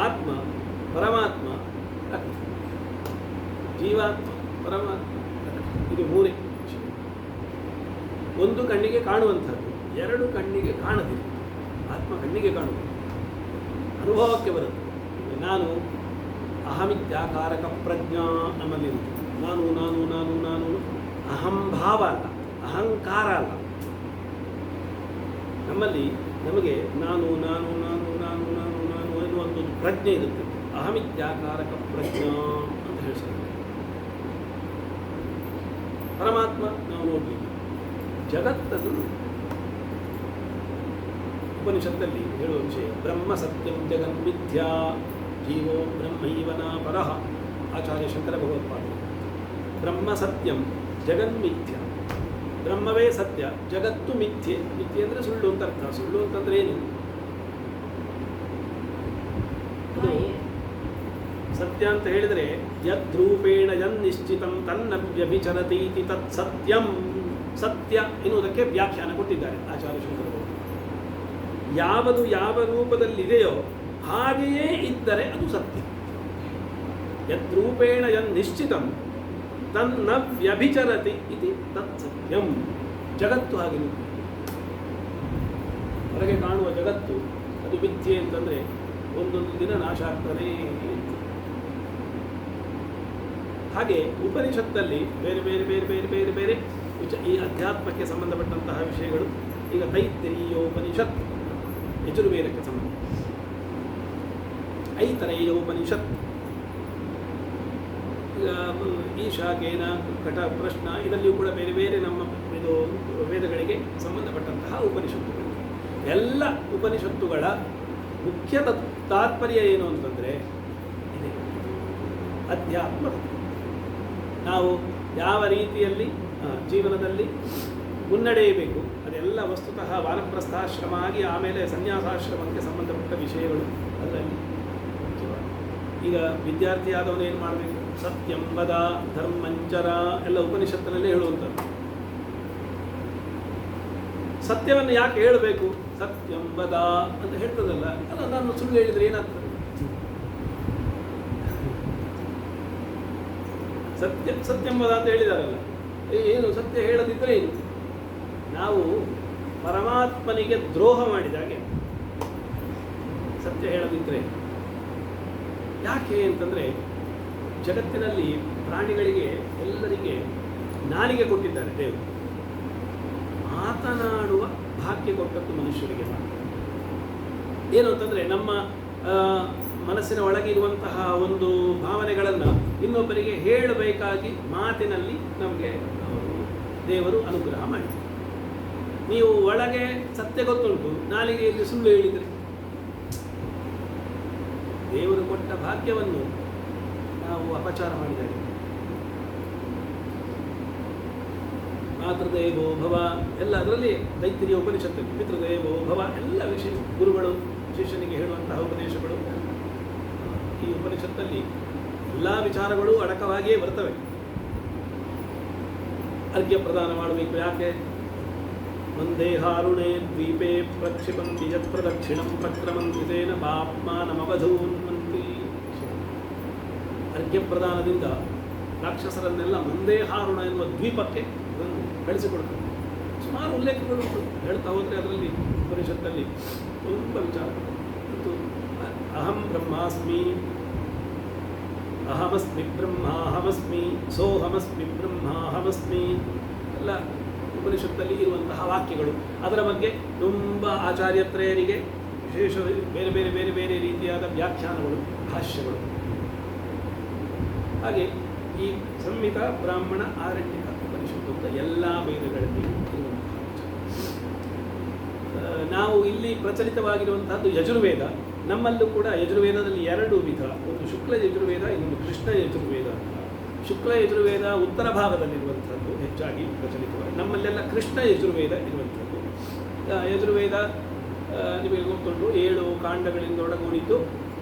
[SPEAKER 1] ಆತ್ಮ, ಪರಮಾತ್ಮ, ಪ್ರಕೃತಿ. ಜೀವಾತ್ಮ, ಪರಮಾತ್ಮ, ಪ್ರಕೃತಿ. ಇದು 3 ವಿಷಯ. ಒಂದು ಕಣ್ಣಿಗೆ ಕಾಣುವಂಥದ್ದು, 2 ಕಣ್ಣಿಗೆ ಕಾಣದಿದೆ. ಆತ್ಮ ಕಣ್ಣಿಗೆ ಕಾಣುವುದು, ಅನುಭವಕ್ಕೆ ಬರುತ್ತೆ. ನಾನು ಅಹಮಿತ್ಯಾಕಾರಕ ಪ್ರಜ್ಞಾ ನಮ್ಮಲ್ಲಿ ನಾನು ನಾನು ನಾನು ನಾನು ಅಹಂಭಾವ ಅಲ್ಲ, ಅಹಂಕಾರ ಅಲ್ಲ. ನಮ್ಮಲ್ಲಿ ನಮಗೆ ನಾನು ನಾನು ನಾನು ನಾನು ನಾನು ನಾನು ಎನ್ನುವಂಥದ್ದು ಪ್ರಜ್ಞೆ ಇರುತ್ತೆ. ಅಹಮಿತ್ಯಾಕಾರಕ ಪ್ರಜ್ಞಾ ಅಂತ ಹೇಳ್ತಾರೆ. ಪರಮಾತ್ಮ ನಾವು ನೋಡ್ತೀವಿ. ಜಗತ್ತನ್ನು ಉಪನಿಷತ್ತಲ್ಲಿ ಹೇಳುವ ವಿಷಯ ಬ್ರಹ್ಮ ಸತ್ಯಂ ಜಗನ್ಮಿಥ್ಯಾ ಜೀವೋ ಬ್ರಹ್ಮೈವನ ಪರಃ. ಆಚಾರ್ಯ ಶಂಕರ ಭಗವತ್ಪಾದ. ಬ್ರಹ್ಮ ಸತ್ಯಂ ಜಗನ್ಮಿಥ್ಯ, ಬ್ರಹ್ಮವೇ ಸತ್ಯ, ಜಗತ್ತು ಮಿಥ್ಯೆ. ಮಿಥ್ಯೆ ಅಂದರೆ ಸುಳ್ಳು ಅಂತ ಅರ್ಥ. ಸುಳ್ಳು ಅಂತಂದ್ರೆ ಏನು? ಅದು ಸತ್ಯ ಅಂತ ಹೇಳಿದರೆ ಯದ್ರೂಪೇಣ ಯನ್ನಿಶ್ಚಿತಂ ತನ್ನ ವ್ಯಭಿಚರತೀತಿ ತತ್ ಸತ್ಯಂ. ಸತ್ಯ ಎನ್ನುವುದಕ್ಕೆ ವ್ಯಾಖ್ಯಾನ ಕೊಟ್ಟಿದ್ದಾರೆ ಆಚಾರ್ಯ ಶಂಕರ ಭಗವತ್ಪಾದ. ಯಾವುದು ಯಾವ ರೂಪದಲ್ಲಿದೆಯೋ ಹಾಗೆಯೇ ಇದ್ದರೆ ಅದು ಸತ್ಯ. ಯದ್ರೂಪೇಣ ಯನ್ನಿಶ್ಚಿತಂ ತನ್ನ ವ್ಯಭಿಚರತಿ ಇತಿ ತತ್ ಸತ್ಯಂ. ಜಗತ್ತು ಹಾಗೆ ಹೊರಗೆ ಕಾಣುವ ಜಗತ್ತು ಅದು ಮಿಥ್ಯೆ ಅಂತಂದರೆ ಒಂದೊಂದು ದಿನ ನಾಶ ಆಗ್ತದೆ. ಹಾಗೆ ಉಪನಿಷತ್ತಲ್ಲಿ ಬೇರೆ ಬೇರೆ ಬೇರೆ ಬೇರೆ ಬೇರೆ ಬೇರೆ ಈ ಅಧ್ಯಾತ್ಮಕ್ಕೆ ಸಂಬಂಧಪಟ್ಟಂತಹ ವಿಷಯಗಳು. ಈಗ ತೈತ್ತಿರೀಯೋಪನಿಷತ್ ಯಜುರ್ವೇದಕ್ಕೆ ಸಂಬಂಧ, ಐತರೇಯೋಪನಿಷತ್, ಈಶಾಕೇನ ಕಟ ಪ್ರಶ್ನ, ಇದಲ್ಲಿಯೂ ಕೂಡ ಬೇರೆ ಬೇರೆ ನಮ್ಮ ಇದು ವೇದಗಳಿಗೆ ಸಂಬಂಧಪಟ್ಟಂತಹ ಉಪನಿಷತ್ತುಗಳು. ಎಲ್ಲ ಉಪನಿಷತ್ತುಗಳ ಮುಖ್ಯ ತಾತ್ಪರ್ಯ ಏನು ಅಂತಂದರೆ ಇದೆ ಅಧ್ಯಾತ್ಮ. ನಾವು ಯಾವ ರೀತಿಯಲ್ಲಿ ಜೀವನದಲ್ಲಿ ಮುನ್ನಡೆಯಬೇಕು ಅದೆಲ್ಲ ವಸ್ತುತಃ ವಾನಪ್ರಸ್ಥಾಶ್ರಮ ಆಗಿ ಆಮೇಲೆ ಸನ್ಯಾಸಾಶ್ರಮಕ್ಕೆ ಸಂಬಂಧಪಟ್ಟ ವಿಷಯಗಳು ಅದರಲ್ಲಿ ಮುಖ್ಯವಾಗಿ. ಈಗ ವಿದ್ಯಾರ್ಥಿ ಆದವನು ಏನು ಮಾಡಬೇಕು? ಸತ್ಯಂ ವದ ಧರ್ಮಂಚರ ಎಲ್ಲ ಉಪನಿಷತ್ತಿನಲ್ಲೇ ಹೇಳುವಂಥದ್ದು. ಸತ್ಯವನ್ನು ಯಾಕೆ ಹೇಳಬೇಕು? ಸತ್ಯಂ ವದ ಅಂತ ಹೇಳ್ತದಲ್ಲ, ಅಲ್ಲ ನಾನು ಸುಳ್ಳು ಹೇಳಿದರೆ ಏನಾಗ್ತದೆ? ಸತ್ಯಂ ವದ ಅಂತ ಹೇಳಿದಾರಲ್ಲ, ಏನು ಸತ್ಯ ಹೇಳದಿದ್ದರೆ ಏನು? ನಾವು ಪರಮಾತ್ಮನಿಗೆ ದ್ರೋಹ ಮಾಡಿದಾಗೆ ಸತ್ಯ ಹೇಳದಿದ್ದರೆ. ಯಾಕೆ ಅಂತಂದರೆ ಜಗತ್ತಿನಲ್ಲಿ ಪ್ರಾಣಿಗಳಿಗೆ ಎಲ್ಲರಿಗೆ ನಾಲಿಗೆ ಕೊಟ್ಟಿದ್ದಾರೆ ದೇವರು. ಮಾತನಾಡುವ ಭಾಗ್ಯ ಕೊಟ್ಟದ್ದು ಮನುಷ್ಯರಿಗೆ ಮಾತ್ರ. ಏನು ಅಂತಂದರೆ ನಮ್ಮ ಮನಸ್ಸಿನ ಒಳಗೆ ಇರುವಂತಹ ಒಂದು ಭಾವನೆಗಳನ್ನು ಇನ್ನೊಬ್ಬರಿಗೆ ಹೇಳಬೇಕಾಗಿ ಮಾತಿನಲ್ಲಿ ನಮಗೆ ದೇವರು ಅನುಗ್ರಹ ಮಾಡಿ. ನೀವು ಒಳಗೆ ಸತ್ಯ ಗೊತ್ತುಂಟು, ನಾಲಿಗೆಯಲ್ಲಿ ಸುಳ್ಳು ಹೇಳಿದರೆ ದೇವರು ಕೊಟ್ಟ ಭಾಗ್ಯವನ್ನು ನಾವು ಅಪಚಾರ ಮಾಡಿದಾಗ. ಮಾತೃದೇವೋ ಭವ ಎಲ್ಲ ಅದರಲ್ಲಿ ತೈತ್ತಿರೀಯ ಉಪನಿಷತ್ತಲ್ಲಿ ಪಿತೃದೇವೋ ಭವ ಎಲ್ಲ ವಿಷಯ ಗುರುಗಳು ಶಿಷ್ಯನಿಗೆ ಹೇಳುವಂತಹ ಉಪದೇಶಗಳು ಈ ಉಪನಿಷತ್ತಲ್ಲಿ ಎಲ್ಲ ವಿಚಾರಗಳು ಅಡಕವಾಗಿಯೇ ಬರ್ತವೆ. ಅರ್ಘ್ಯ ಪ್ರದಾನ ಮಾಡಬೇಕು. ಯಾಕೆ? ಮಂದೇಹಾರುಣೇ ದ್ವೀಪೇ ಪ್ರಕ್ಷಿಪಂತಿ ಯತ್ ಪ್ರದಕ್ಷಿಣಂ ಪ್ರಕ್ರಮಂತಿ ತೇನ ಪಾಪ್ಮಾನಮವಧೂನ್ವಂತಿ. ಅರ್ಘ್ಯ ಪ್ರದಾನದಿಂದ ರಾಕ್ಷಸರನ್ನೆಲ್ಲ ಮಂದೇಹಾರುಣ ಎನ್ನುವ ದ್ವೀಪಕ್ಕೆ ಕಳಿಸಿಕೊಡ್ತಾರೆ. ಸುಮಾರು ಉಲ್ಲೇಖಗಳು ಹೇಳ್ತಾ ಹೋದರೆ ಅದರಲ್ಲಿ ಉಪನಿಷತ್ತಲ್ಲಿ ತುಂಬ ವಿಚಾರ. ಮತ್ತು ಅಹಂ ಬ್ರಹ್ಮಾಸ್ಮಿ, ಅಹಮಸ್ಮಿ ಬ್ರಹ್ಮ ಅಹಮಸ್ಮಿ, ಸೋಹಮಸ್ಮಿ ಬ್ರಹ್ಮ ಅಹಮಸ್ಮಿ ಎಲ್ಲ ಉಪನಿಷತ್ತಲ್ಲಿ ಇರುವಂತಹ ವಾಕ್ಯಗಳು. ಅದರ ಬಗ್ಗೆ ತುಂಬ ಆಚಾರ್ಯತ್ರಯರಿಗೆ ವಿಶೇಷ ಬೇರೆ ಬೇರೆ ಬೇರೆ ಬೇರೆ ರೀತಿಯಾದ ವ್ಯಾಖ್ಯಾನಗಳು, ಭಾಷ್ಯಗಳು. ಹಾಗೆ ಈ ಸಂಹಿತ, ಬ್ರಾಹ್ಮಣ, ಆರಣ್ಯಕ, ಉಪನಿಷತ್ತು ಅಂತ ಎಲ್ಲ ವೇದಗಳಲ್ಲಿ ಇರುವಂತಹ ವಿಚಾರ. ನಾವು ಇಲ್ಲಿ ಪ್ರಚಲಿತವಾಗಿರುವಂತಹದ್ದು ಯಜುರ್ವೇದ. ನಮ್ಮಲ್ಲೂ ಕೂಡ ಯಜುರ್ವೇದದಲ್ಲಿ ಎರಡು ವಿಧ, ಒಂದು ಶುಕ್ಲ ಯಜುರ್ವೇದ, ಇನ್ನೊಂದು ಕೃಷ್ಣ ಯಜುರ್ವೇದ ಅಂತ. ಶುಕ್ಲ ಯಜುರ್ವೇದ ಉತ್ತರ ಭಾಗದಲ್ಲಿರುವಂಥದ್ದು ಹೆಚ್ಚಾಗಿ ಪ್ರಚಲಿತವಾಗಿ, ನಮ್ಮಲ್ಲೆಲ್ಲ ಕೃಷ್ಣ ಯಜುರ್ವೇದ ಇರುವಂಥದ್ದು. ಯಜುರ್ವೇದ ನಿಮಗೆ ಗೊತ್ತುಂಟು, 7 ಕಾಂಡಗಳಿಂದ ಒಳಗೂಡಿದ್ದು.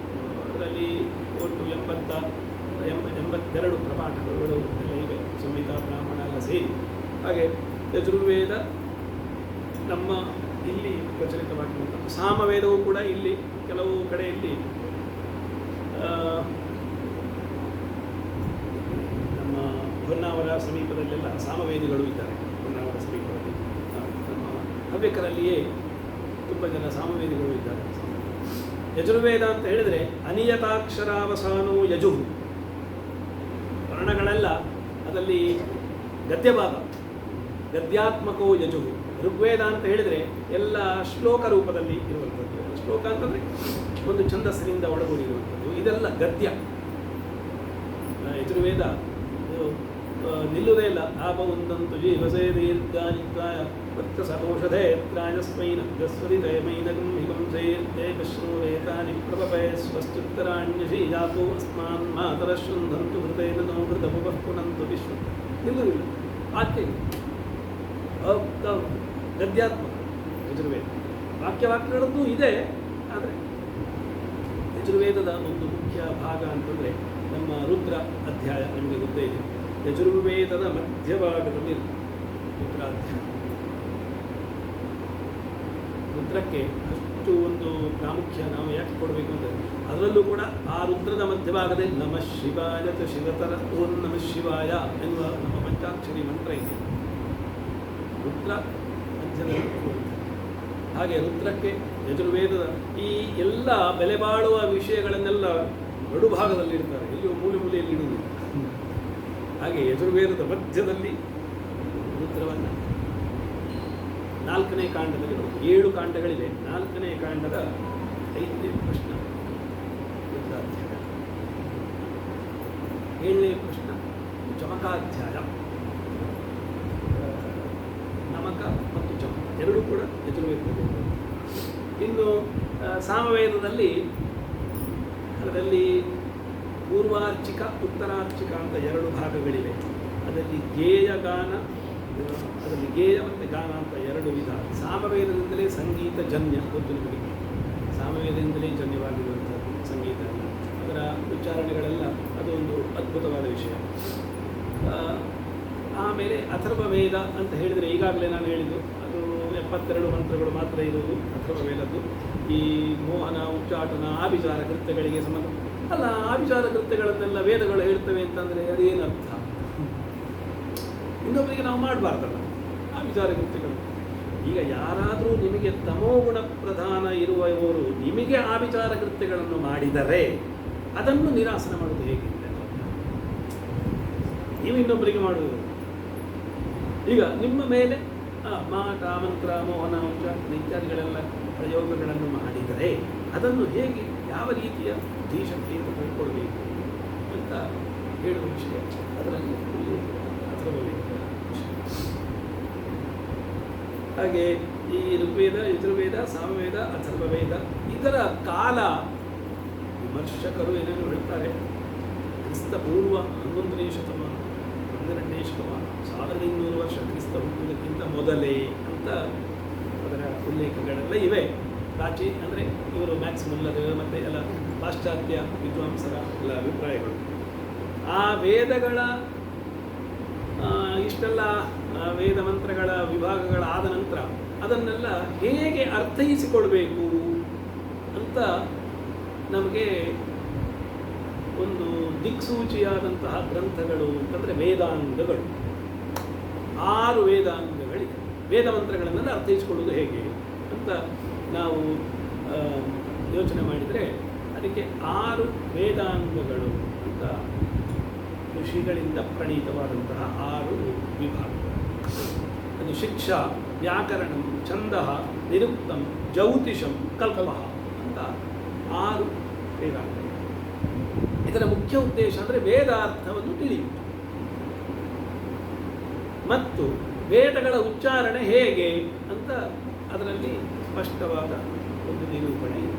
[SPEAKER 1] ಅದರಲ್ಲಿ ಒಟ್ಟು 82 ಪ್ರಪಾಠಗಳು ಎಲ್ಲ ಇವೆ, ಸಂಹಿತ, ಬ್ರಾಹ್ಮಣ ಎಲ್ಲ ಸೇರಿ. ಹಾಗೆ ಯಜುರ್ವೇದ ನಮ್ಮ ಇಲ್ಲಿ ಪ್ರಚಲಿತವಾಗಿರುವಂಥದ್ದು. ಸಾಮವೇದವೂ ಕೂಡ ಇಲ್ಲಿ ಕೆಲವು ಕಡೆಯಲ್ಲಿ ನಮ್ಮ ಹೊನ್ನಾವರ ಸಮೀಪದಲ್ಲೆಲ್ಲ ಸಾಮವೇದಿಗಳು ಇದ್ದಾರೆ. ಹೊನ್ನಾವರ ಸಮೀಪದಲ್ಲಿ ನಮ್ಮ ಹವ್ಯಕರಲ್ಲಿಯೇ ತುಂಬ ಜನ ಸಾಮವೇದಿಗಳು ಇದ್ದಾರೆ. ಯಜುರ್ವೇದ ಅಂತ ಹೇಳಿದರೆ ಅನಿಯತಾಕ್ಷರಾವಸಾನೋ ಯಜು, ವರ್ಣಗಳೆಲ್ಲ ಅದರಲ್ಲಿ ಗದ್ಯಭಾಗ, ಗದ್ಯಾತ್ಮಕೋ ಯಜು. ಋಗ್ವೇದ ಅಂತ ಹೇಳಿದರೆ ಎಲ್ಲ ಶ್ಲೋಕ ರೂಪದಲ್ಲಿ ಇರುವಂಥದ್ದು. ಶ್ಲೋಕ ಅಂತಂದರೆ ಒಂದು ಛಂದಸ್ಸಿನಿಂದ ಒಳಗೂಡಿರುವಂಥದ್ದು, ಇದೆಲ್ಲ ಗದ್ಯ. ಯಜುರ್ವೇದ ನಿಲ್ಲುವುದೇ ಇಲ್ಲ. ಆಪ ಒಂದಂತು ಜೀವಸೇ ದೀರ್ಘಾನಿಕಾಯ ವೃತ್ತ ಸದೋಷಧೇ ತ್ರಾಯಸ್ಮೈನ ಗಸ್ವರಿತಯಮೈನಗಂ ಹಿಗಂಸೇರ್ದೇಕಶ್ರೂರೇತಾನಿ ಪ್ರಪಪೇ ಸ್ವಸ್ತ್ಯುತ್ತರಾಣ್ಯಶೀ ಜಾತೋ ಅಸ್ಮಾನ್ ಮಾತರ ಶೃಂಧಂತು ಹೃದಯನ ಹೃದಪುಪಃ ಪುನಂತು ವಿಶ್ವ. ನಿಲ್ಲುವುದಿಲ್ಲ, ವಾಕ್ಯ ಗದ್ಯಾತ್ಮಕ ಯಜುರ್ವೇದ. ವಾಕ್ಯಗಳದ್ದು ಇದೆ, ಆದರೆ ಯಜುರ್ವೇದದ ಒಂದು ಮುಖ್ಯ ಭಾಗ ಅಂತಂದರೆ ನಮ್ಮ ರುದ್ರ ಅಧ್ಯಾಯ ನಿಮಗೆ ಗೊತ್ತೇ ಇದೆ. ಯಜುರ್ವೇದದ ಮಧ್ಯಭಾಗದಲ್ಲಿ ರುದ್ರಾಧ್ಯಾಯ. ರುದ್ರಕ್ಕೆ ಅಷ್ಟು ಒಂದು ಪ್ರಾಮುಖ್ಯ ನಾವು ಯಾಕೆ ಕೊಡಬೇಕು ಅಂದರೆ, ಅದರಲ್ಲೂ ಕೂಡ ಆ ರುದ್ರದ ಮಧ್ಯಭಾಗದಲ್ಲಿ ನಮಃ ಶಿವಾಯ ಶಿವತರ ಓಂ ನಮಃ ಶಿವಾಯ ಎನ್ನುವ ನಮ್ಮ ಪಂಚಾಕ್ಷರಿ ಮಂತ್ರ ಇದೆ. ರುದ್ರ ಮಧ್ಯದಲ್ಲಿ. ಹಾಗೆ ರುದ್ರಕ್ಕೆ ಯಜುರ್ವೇದದ ಈ ಎಲ್ಲ ಬೆಲೆ ಬಾಳುವ ವಿಷಯಗಳನ್ನೆಲ್ಲ ನಡುಭಾಗದಲ್ಲಿರ್ತಾರೆ, ಎಲ್ಲಿಯೋ ಮೂಲೆಯಲ್ಲಿ ಇಡುವುದಿಲ್ಲ. ಹಾಗೆ ಯಜುರ್ವೇದದ ಮಧ್ಯದಲ್ಲಿ ರುದ್ರವನ್ನು 4ನೇ ಕಾಂಡದಲ್ಲಿ 7 ಕಾಂಡಗಳಿವೆ. 4ನೇ ಕಾಂಡದ 5ನೇ ಪ್ರಶ್ನ ರುದ್ರಾಧ್ಯಾಯ, 7ನೇ ಪ್ರಶ್ನ ಚಮಕಾಧ್ಯಾಯ. ನಮಕ ಮತ್ತು ಚಮ ಎರಡೂ ಕೂಡ ಯಜುರ್ವೇದದಲ್ಲಿ. ಇನ್ನು ಸಾಮವೇದದಲ್ಲಿ ಅದರಲ್ಲಿ ಪೂರ್ವಾರ್ಚಿಕ, ಉತ್ತರಾರ್ಚಿಕ ಅಂತ 2 ಭಾಗಗಳಿವೆ. ಅದರಲ್ಲಿ ಗೇಯಗಾನ, ಅದರಲ್ಲಿ ಗೇಯ ಮತ್ತು ಗಾನ ಅಂತ 2 ವಿಧ. ಸಾಮವೇದದಿಂದಲೇ ಸಂಗೀತ ಜನ್ಯ, ಗೊತ್ತು ನಿಮಗೆ. ಸಾಮವೇದದಿಂದಲೇ ಜನ್ಯವಾಗಿರುವಂಥದ್ದು ಸಂಗೀತ, ಅದರ ಉಚ್ಚಾರಣೆಗಳೆಲ್ಲ ಅದು ಒಂದು ಅದ್ಭುತವಾದ ವಿಷಯ. ಆಮೇಲೆ ಅಥರ್ವವೇದ ಅಂತ ಹೇಳಿದರೆ, ಈಗಾಗಲೇ ನಾನು ಹೇಳಿದ್ದು, ಅದು 72 ಮಂತ್ರಗಳು ಮಾತ್ರ ಇರುವುದು ಅಥರ್ವವೇದದ್ದು. ಈ ಮೋಹನ, ಉಚ್ಚಾಟನ, ಆಭಿಚಾರ ಕೃತ್ಯಗಳಿಗೆ ಸಂಬಂಧ ಅಲ್ಲ. ಆಭಿಚಾರ ಕೃತ್ಯಗಳನ್ನೆಲ್ಲ ವೇದಗಳು ಹೇಳ್ತವೆ ಅಂತಂದರೆ ಅದೇನರ್ಥ? ಇನ್ನೊಬ್ಬರಿಗೆ ನಾವು ಮಾಡಬಾರ್ದಲ್ಲ ಆಭಿಚಾರ ಕೃತ್ಯಗಳು. ಈಗ ಯಾರಾದರೂ ನಿಮಗೆ ತಮೋಗುಣ ಪ್ರಧಾನ ಇರುವವರು ನಿಮಗೆ ಆಭಿಚಾರ ಕೃತ್ಯಗಳನ್ನು ಮಾಡಿದರೆ ಅದನ್ನು ನಿರಾಸನ ಮಾಡುವುದು ಹೇಗೆ? ನೀವು ಇನ್ನೊಬ್ಬರಿಗೆ ಮಾಡುವುದು. ಈಗ ನಿಮ್ಮ ಮೇಲೆ ಮಾಟ, ಮಂತ್ರ, ಮೋಹನ, ಉಚ್ಚಾಟನ ಇತ್ಯಾದಿಗಳೆಲ್ಲ ಪ್ರಯೋಗಗಳನ್ನು ಮಾಡಿದರೆ ಅದನ್ನು ಹೇಗೆ, ಯಾವ ರೀತಿಯ ಧೀಶಕ್ತಿಯನ್ನು ಕಳ್ಕೊಳ್ಬೇಕು ಅಂತ ಹೇಳುವ ವಿಷಯ ಅದರಲ್ಲಿ ಅಥರ್ವವೇದ. ಹಾಗೆ ಈ ಋಗ್ವೇದ, ಯಜುರ್ವೇದ, ಸಾಮವೇದ, ಅಥರ್ವವೇದ ಇದರ ಕಾಲ ವಿಮರ್ಶಕರು ಏನೇನು ಹೇಳ್ತಾರೆ, ಕ್ರಿಸ್ತ ಪೂರ್ವ 11ನೇ ಶತಮಾನ, 12ನೇ ಶತಮಾನ, 1200 ವರ್ಷ ಕ್ರಿಸ್ತ ಹುಟ್ಟುವುದಕ್ಕಿಂತ ಮೊದಲೇ ಅಂತ ಅದರ ಉಲ್ಲೇಖಗಳೆಲ್ಲ ಇವೆ. ಪ್ರಾಚೀನ ಅಂದರೆ ಇವರು ಮ್ಯಾಕ್ಸ್ ಮುಲ್ಲರ್ ಮತ್ತು ಎಲ್ಲ ಪಾಶ್ಚಾತ್ಯ ವಿದ್ವಾಂಸರ ಎಲ್ಲ ಅಭಿಪ್ರಾಯಗಳು. ಆ ವೇದಗಳ ಇಷ್ಟೆಲ್ಲ ವೇದ ಮಂತ್ರಗಳ ವಿಭಾಗಗಳಾದ ನಂತರ ಅದನ್ನೆಲ್ಲ ಹೇಗೆ ಅರ್ಥೈಸಿಕೊಳ್ಬೇಕು ಅಂತ ನಮಗೆ ಒಂದು ದಿಕ್ಸೂಚಿಯಾದಂತಹ ಗ್ರಂಥಗಳು ಅಂತಂದರೆ ವೇದಾಂಗಗಳು. 6 ವೇದಾಂಗಗಳಿವೆ. ವೇದ ಮಂತ್ರಗಳನ್ನೆಲ್ಲ ಅರ್ಥೈಸಿಕೊಳ್ಳುವುದು ಹೇಗೆ ಅಂತ ನಾವು ಯೋಚನೆ ಮಾಡಿದರೆ ಅದಕ್ಕೆ 6 ವೇದಾಂಗಗಳು ಅಂತ ಋಷಿಗಳಿಂದ ಪ್ರಣೀತವಾದಂತಹ 6 ವಿಭಾಗಗಳು. ಅದು ಶಿಕ್ಷಾ, ವ್ಯಾಕರಣಂ, ಛಂದಃ, ನಿರುಕ್ತಂ, ಜ್ಯೋತಿಷಂ, ಕಲ್ಪಃ ಅಂತ 6 ವೇದಾಂಗಗಳು. ಇದರ ಮುಖ್ಯ ಉದ್ದೇಶ ಅಂದರೆ ವೇದಾರ್ಥವನ್ನು ತಿಳಿಯುವುದು ಮತ್ತು ವೇದಗಳ ಉಚ್ಚಾರಣೆ ಹೇಗೆ ಅಂತ ಅದರಲ್ಲಿ ಸ್ಪಷ್ಟವಾದ ಒಂದು ನಿರೂಪಣೆ ಇದೆ.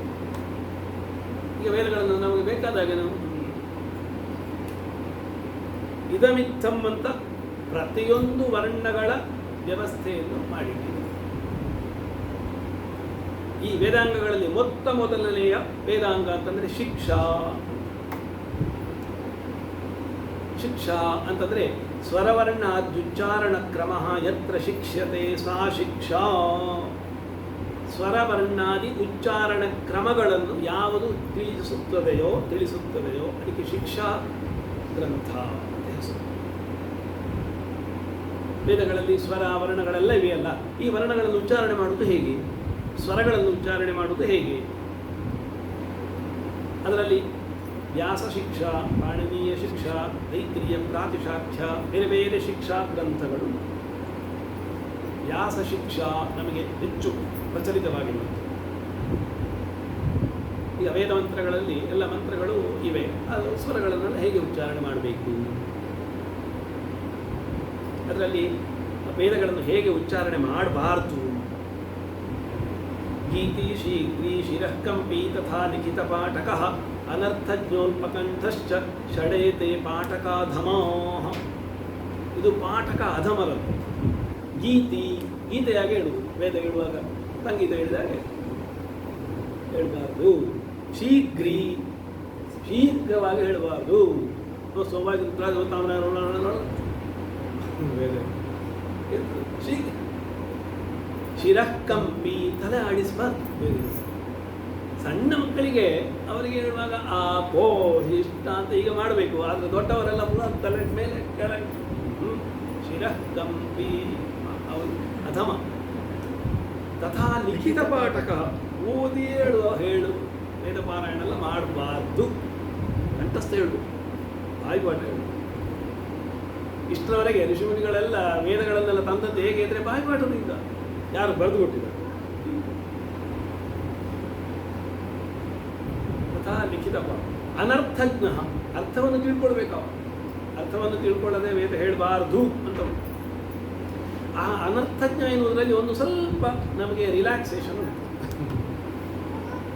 [SPEAKER 1] ಈಗ ವೇದಗಳನ್ನು ನಮಗೆ ಬೇಕಾದಾಗ ನಾವು ಇದಮಿತ್ತಂ ಅಂತ ಪ್ರತಿಯೊಂದು ವರ್ಣಗಳ ವ್ಯವಸ್ಥೆಯನ್ನು ಮಾಡಿದ್ದೀವಿ. ಈ ವೇದಾಂಗಗಳಲ್ಲಿ ಮೊದಲನೆಯ ವೇದಾಂಗ ಅಂತಂದರೆ ಶಿಕ್ಷಾ. ಶಿಕ್ಷಾ ಅಂತಂದರೆ ಸ್ವರವರ್ಣಾದ್ಯುಚ್ಚಾರಣ ಕ್ರಮ ಯತ್ರ ಶಿಕ್ಷ್ಯತೆ ಸಾ ಶಿಕ್ಷಾ. ಸ್ವರವರ್ಣಾದಿ ಉಚ್ಚಾರಣ ಕ್ರಮಗಳನ್ನು ಯಾವುದು ತಿಳಿಸುತ್ತದೆಯೋ ಅದಕ್ಕೆ ಶಿಕ್ಷಾ ಗ್ರಂಥ ಅಂತ ಹೆಸರು. ವೇದಗಳಲ್ಲಿ ಸ್ವರ ವರ್ಣಗಳೆಲ್ಲ ಇವೆಯಲ್ಲ, ಈ ವರ್ಣಗಳನ್ನು ಉಚ್ಚಾರಣೆ ಮಾಡುವುದು ಹೇಗೆ, ಸ್ವರಗಳನ್ನು ಉಚ್ಚಾರಣೆ ಮಾಡುವುದು ಹೇಗೆ, ಅದರಲ್ಲಿ ವ್ಯಾಸ ಶಿಕ್ಷಾ, ಪಾಣಿನೀಯ ಶಿಕ್ಷಾ, ತೈತ್ರಿಯ ಪ್ರಾತಿಶಾಖ್ಯ, ಬೇರೆ ಬೇರೆ ಶಿಕ್ಷಾ ಗ್ರಂಥಗಳು. ವ್ಯಾಸ ಶಿಕ್ಷಾ ನಮಗೆ ಹೆಚ್ಚು ಪ್ರಚಲಿತವಾಗಿರುವುದು. ಈಗ ವೇದ ಮಂತ್ರಗಳಲ್ಲಿ ಎಲ್ಲ ಮಂತ್ರಗಳು ಇವೆ, ಅದು ಸ್ವರಗಳನ್ನೆಲ್ಲ ಹೇಗೆ ಉಚ್ಚಾರಣೆ ಮಾಡಬೇಕು, ಅದರಲ್ಲಿ ವೇದಗಳನ್ನು ಹೇಗೆ ಉಚ್ಚಾರಣೆ ಮಾಡಬಾರ್ದು. ಗೀತಿ ಶೀಘ್ರೀ ಶಿರಃ ಕಂಪಿ ತಥಾ ಲಿಖಿತ ಪಾಠಕಃ ಅನರ್ಥಜ್ಞೋಲ್ಪಕಂಠಶ್ಚ ಷಡೇತೆ ಪಾಠಕಾಧಮಾಃ. ಇದು ಪಾಠಕ ಅಧಮರದ್ದು. ಗೀತೆಯಾಗಿ ಹೇಳುವುದು, ವೇದ ಹೇಳುವಾಗ ಸಂಗೀತ ಹೇಳಿದಾಗ ಹೇಳಬಾರ್ದು. ಶೀಘ್ರವಾಗಿ ಹೇಳಬಾರ್ದು. ಸೋಮವಾಗಿ ಶಿರಃ ಕಂಪಿ, ತಲೆ ಆಡಿಸಬಾರ್ದು. ಸಣ್ಣ ಮಕ್ಕಳಿಗೆ ಅವರಿಗೆ ಹೇಳುವಾಗ ಆ ಪೋ ಇಷ್ಟ ಅಂತ ಈಗ ಮಾಡಬೇಕು, ಆದರೆ ದೊಡ್ಡವರೆಲ್ಲ ಪುನಃ ತಲೆ ಮೇಲೆ ಕೆಳಗೆ. ಶಿರಃ ಕಂಪಿ ಅವರು ಅಧಮ. ತಥಾ ಲಿಖಿತ ಪಾಠಕ, ಓದಿ ಹೇಳು ವೇದ ಪಾರಾಯಣ ಎಲ್ಲ ಮಾಡಬಾರ್ದು. ಕಂಠಸ್ಥ ಹೇಳು, ಬಾಯಿಪಾಠ ಹೇಳು. ಇಷ್ಟರವರೆಗೆ ಋಷಿಮುನಿಗಳೆಲ್ಲ ವೇದಗಳನ್ನೆಲ್ಲ ತಂದದ್ದು ಹೇಗೆ ಅಂದರೆ ಬಾಯಿಪಾಠದಿಂದ. ಯಾರು ಬರೆದು ಕೊಟ್ಟಿದ್ದಾರೆ? ತಥಾ ಲಿಖಿತ ಪಾಠ. ಅನರ್ಥಜ್ಞ, ಅರ್ಥವನ್ನು ತಿಳ್ಕೊಳ್ಬೇಕು. ಅರ್ಥವನ್ನು ತಿಳ್ಕೊಳ್ಳದೆ ವೇದ ಹೇಳಬಾರ್ದು ಅಂತ. ಆ ಅನರ್ಥಜ್ಞ ಎನ್ನುವುದರಲ್ಲಿ ಒಂದು ಸ್ವಲ್ಪ ನಮಗೆ ರಿಲ್ಯಾಕ್ಸೇಷನ್ ಉಂಟು.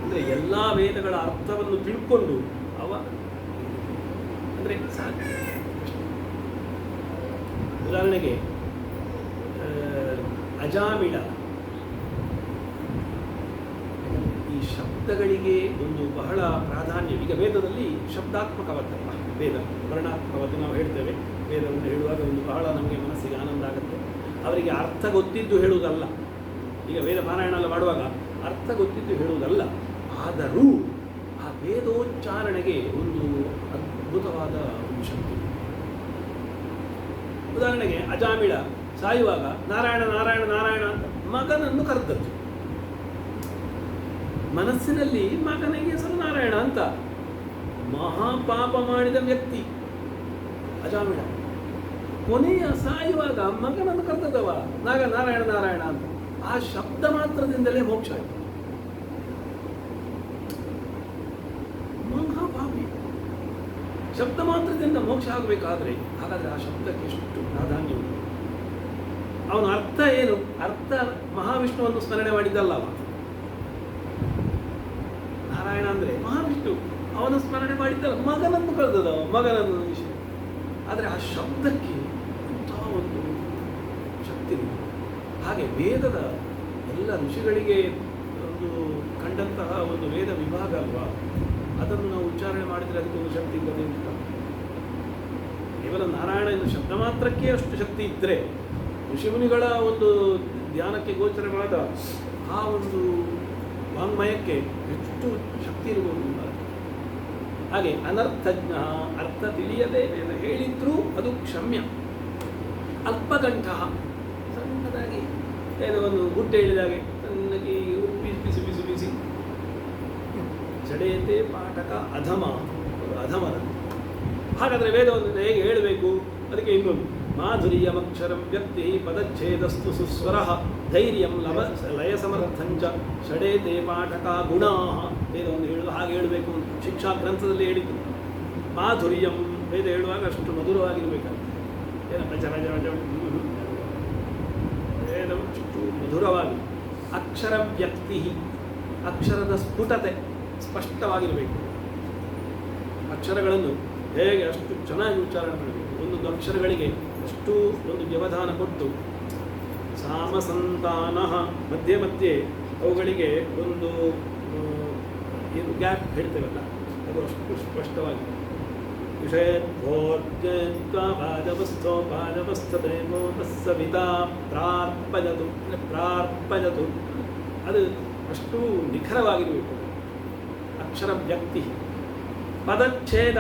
[SPEAKER 1] ಅಂದರೆ ಎಲ್ಲ ವೇದಗಳ ಅರ್ಥವನ್ನು ತಿಳ್ಕೊಂಡು ಅಂದರೆ ಸಾಧ್ಯ. ಉದಾಹರಣೆಗೆ ಅಜಾಮಿಳ, ಈ ಶಬ್ದಗಳಿಗೆ ಒಂದು ಬಹಳ ಪ್ರಾಧಾನ್ಯ. ಈಗ ವೇದದಲ್ಲಿ ಶಬ್ದಾತ್ಮಕವತ್ತಲ್ಲ, ವೇದ ವರ್ಣಾತ್ಮಕವತ್ತು ನಾವು ಹೇಳ್ತೇವೆ. ವೇದವನ್ನು ಹೇಳುವಾಗ ಒಂದು ಬಹಳ ನಮಗೆ ಮನಸ್ಸಿಗೆ ಆನಂದ ಆಗುತ್ತೆ. ಅವರಿಗೆ ಅರ್ಥ ಗೊತ್ತಿದ್ದು ಹೇಳುವುದಲ್ಲ. ಈಗ ವೇದ ಪಾರಾಯಣ ಎಲ್ಲ ಮಾಡುವಾಗ ಅರ್ಥ ಗೊತ್ತಿದ್ದು ಹೇಳುವುದಲ್ಲ. ಆದರೂ ಆ ವೇದೋಚ್ಚಾರಣೆಗೆ ಒಂದು ಅದ್ಭುತವಾದ ಒಂದು ಶಕ್ತಿ. ಉದಾಹರಣೆಗೆ ಅಜಾಮಿಳ ಸಾಯುವಾಗ ನಾರಾಯಣ ನಾರಾಯಣ ನಾರಾಯಣ ಅಂತ ಮಗನನ್ನು ಕರೆದದ್ದು. ಮನಸ್ಸಿನಲ್ಲಿ ಮಗನಿಗೆ ಹೆಸರು ನಾರಾಯಣ ಅಂತ. ಮಹಾಪಾಪ ಮಾಡಿದ ವ್ಯಕ್ತಿ ಅಜಾಮಿಳ. ಕೊನೆಯ ಸಾಯುವಾಗ ಮಗನನ್ನು ಕರೆದವ ನಾರಾಯಣ ನಾರಾಯಣ ಅಂತ. ಆ ಶಬ್ದ ಮಾತ್ರದಿಂದಲೇ ಮೋಕ್ಷ ಆಯಿತು. ಮಹಾಪಾಪಿ. ಶಬ್ದ ಮಾತ್ರದಿಂದ ಮೋಕ್ಷ ಆಗಬೇಕಾದ್ರೆ ಹಾಗಾದರೆ ಆ ಶಬ್ದಕ್ಕೆ ಎಷ್ಟು ಪ್ರಾಧಾನ್ಯ ಉಂಟು. ಅವನ ಅರ್ಥ ಏನು? ಅರ್ಥ ಮಹಾವಿಷ್ಣುವನ್ನು ಸ್ಮರಣೆ ಮಾಡಿದ್ದಲ್ಲ. ಅವ ನಾರಾಯಣ ಅಂದರೆ ಮಹಾವಿಷ್ಣು, ಅವನ ಸ್ಮರಣೆ ಮಾಡಿದ್ದಲ್ಲ. ಮಗನನ್ನು ಕರೆದವ, ಮಗನನ್ನು ವಿಷಯ. ಆದರೆ ಆ ಶಬ್ದಕ್ಕೆ ಅಂತಹ ಒಂದು ಶಕ್ತಿ. ಹಾಗೆ ವೇದದ ಎಲ್ಲ ಋಷಿಗಳಿಗೆ ಒಂದು ಕಂಡಂತಹ ಒಂದು ವೇದ ವಿಭಾಗ ಅಲ್ವಾ, ಅದನ್ನು ನಾವು ಉಚ್ಚಾರಣೆ ಮಾಡಿದರೆ ಅದಕ್ಕೆ ಒಂದು ಶಕ್ತಿ ಇಲ್ಲದೆ ಉಂಟ. ಕೇವಲ ನಾರಾಯಣ ಎಂದು ಶಬ್ದ ಮಾತ್ರಕ್ಕೆ ಅಷ್ಟು ಶಕ್ತಿ ಇದ್ದರೆ ಋಷಿಮುನಿಗಳ ಒಂದು ಧ್ಯಾನಕ್ಕೆ ಗೋಚರವಾದ ಆ ಒಂದು ವಾಂಗ್ಮಯಕ್ಕೆ ಎಷ್ಟು ಶಕ್ತಿ ಇರಬಹುದು. ಹಾಗೆ ಅನರ್ಥಜ್ಞ, ಅರ್ಥ ತಿಳಿಯದೆ ವೇದ ಹೇಳಿದ್ರೂ ಅದು ಕ್ಷಮ್ಯ. ಅಲ್ಪಕಂಠ, ಸಣ್ಣದಾಗಿ ವೇದವನ್ನು ಗುಡ್ಡೆ ಹೇಳಿದಾಗೆ ಸಣ್ಣಗೆ ಬಿಸಿ ಬಿಸಿ ಬಿಸಿ. ಜಡೇತೆ ಪಾಠಕ ಅಧಮ, ಅಧಮರ. ಹಾಗಾದರೆ ವೇದವನ್ನು ಹೇಗೆ ಹೇಳಬೇಕು? ಅದಕ್ಕೆ ಇನ್ನೊಂದು ಮಾಧುರ್ಯಮಕ್ಷರಂ ವ್ಯಕ್ತಿ ಪದಚ್ಛೇದಸ್ತು ಸುಸ್ವರ ಧೈರ್ಯಂ ಲಯ ಸಮರ್ಥಂಚ ಷಡೇತೆ ಪಾಠಕ ಗುಣಾ. ವೇದವನ್ನು ಹೇಳುವುದು ಹಾಗೆ ಹೇಳಬೇಕು. ಶಿಕ್ಷಾ ಗ್ರಂಥದಲ್ಲಿ ಹೇಳಿದ್ದು ಮಾಧುರ್ಯಂ, ವೇದ ಹೇಳುವಾಗ ಅಷ್ಟು ಮಧುರವಾಗಿರಬೇಕಾಗುತ್ತೆ. ಏನಪ್ಪ ವೇದ ಅಷ್ಟು ಮಧುರವಾಗಿ. ಅಕ್ಷರ ವ್ಯಕ್ತಿ, ಅಕ್ಷರದ ಸ್ಫುಟತೆ ಸ್ಪಷ್ಟವಾಗಿರಬೇಕು. ಅಕ್ಷರಗಳನ್ನು ಹೇಗೆ ಅಷ್ಟು ಚೆನ್ನಾಗಿ ಉಚ್ಚಾರಣೆ ಮಾಡಬೇಕು. ಒಂದೊಂದು ಅಕ್ಷರಗಳಿಗೆ ಅಷ್ಟು ಒಂದು ವ್ಯವಧಾನ ಕೊಟ್ಟು, ಸಾಮಸಂತಾನ ಮಧ್ಯೆ ಮಧ್ಯೆ ಅವುಗಳಿಗೆ ಒಂದು ಏನು ಗ್ಯಾಪ್ ಹೇಳ್ತೇವಲ್ಲ, ಅದು ಅಷ್ಟು ಸ್ಪಷ್ಟವಾಗಿ. ಸವಿತಾ ಪ್ರಾರ್ಪಯತು ಪ್ರಾರ್ಪಯತು, ಅದು ಅಷ್ಟು ನಿಖರವಾಗಿರಬೇಕು ಅಕ್ಷರ ವ್ಯಕ್ತಿ. ಪದಚ್ಛೇದ,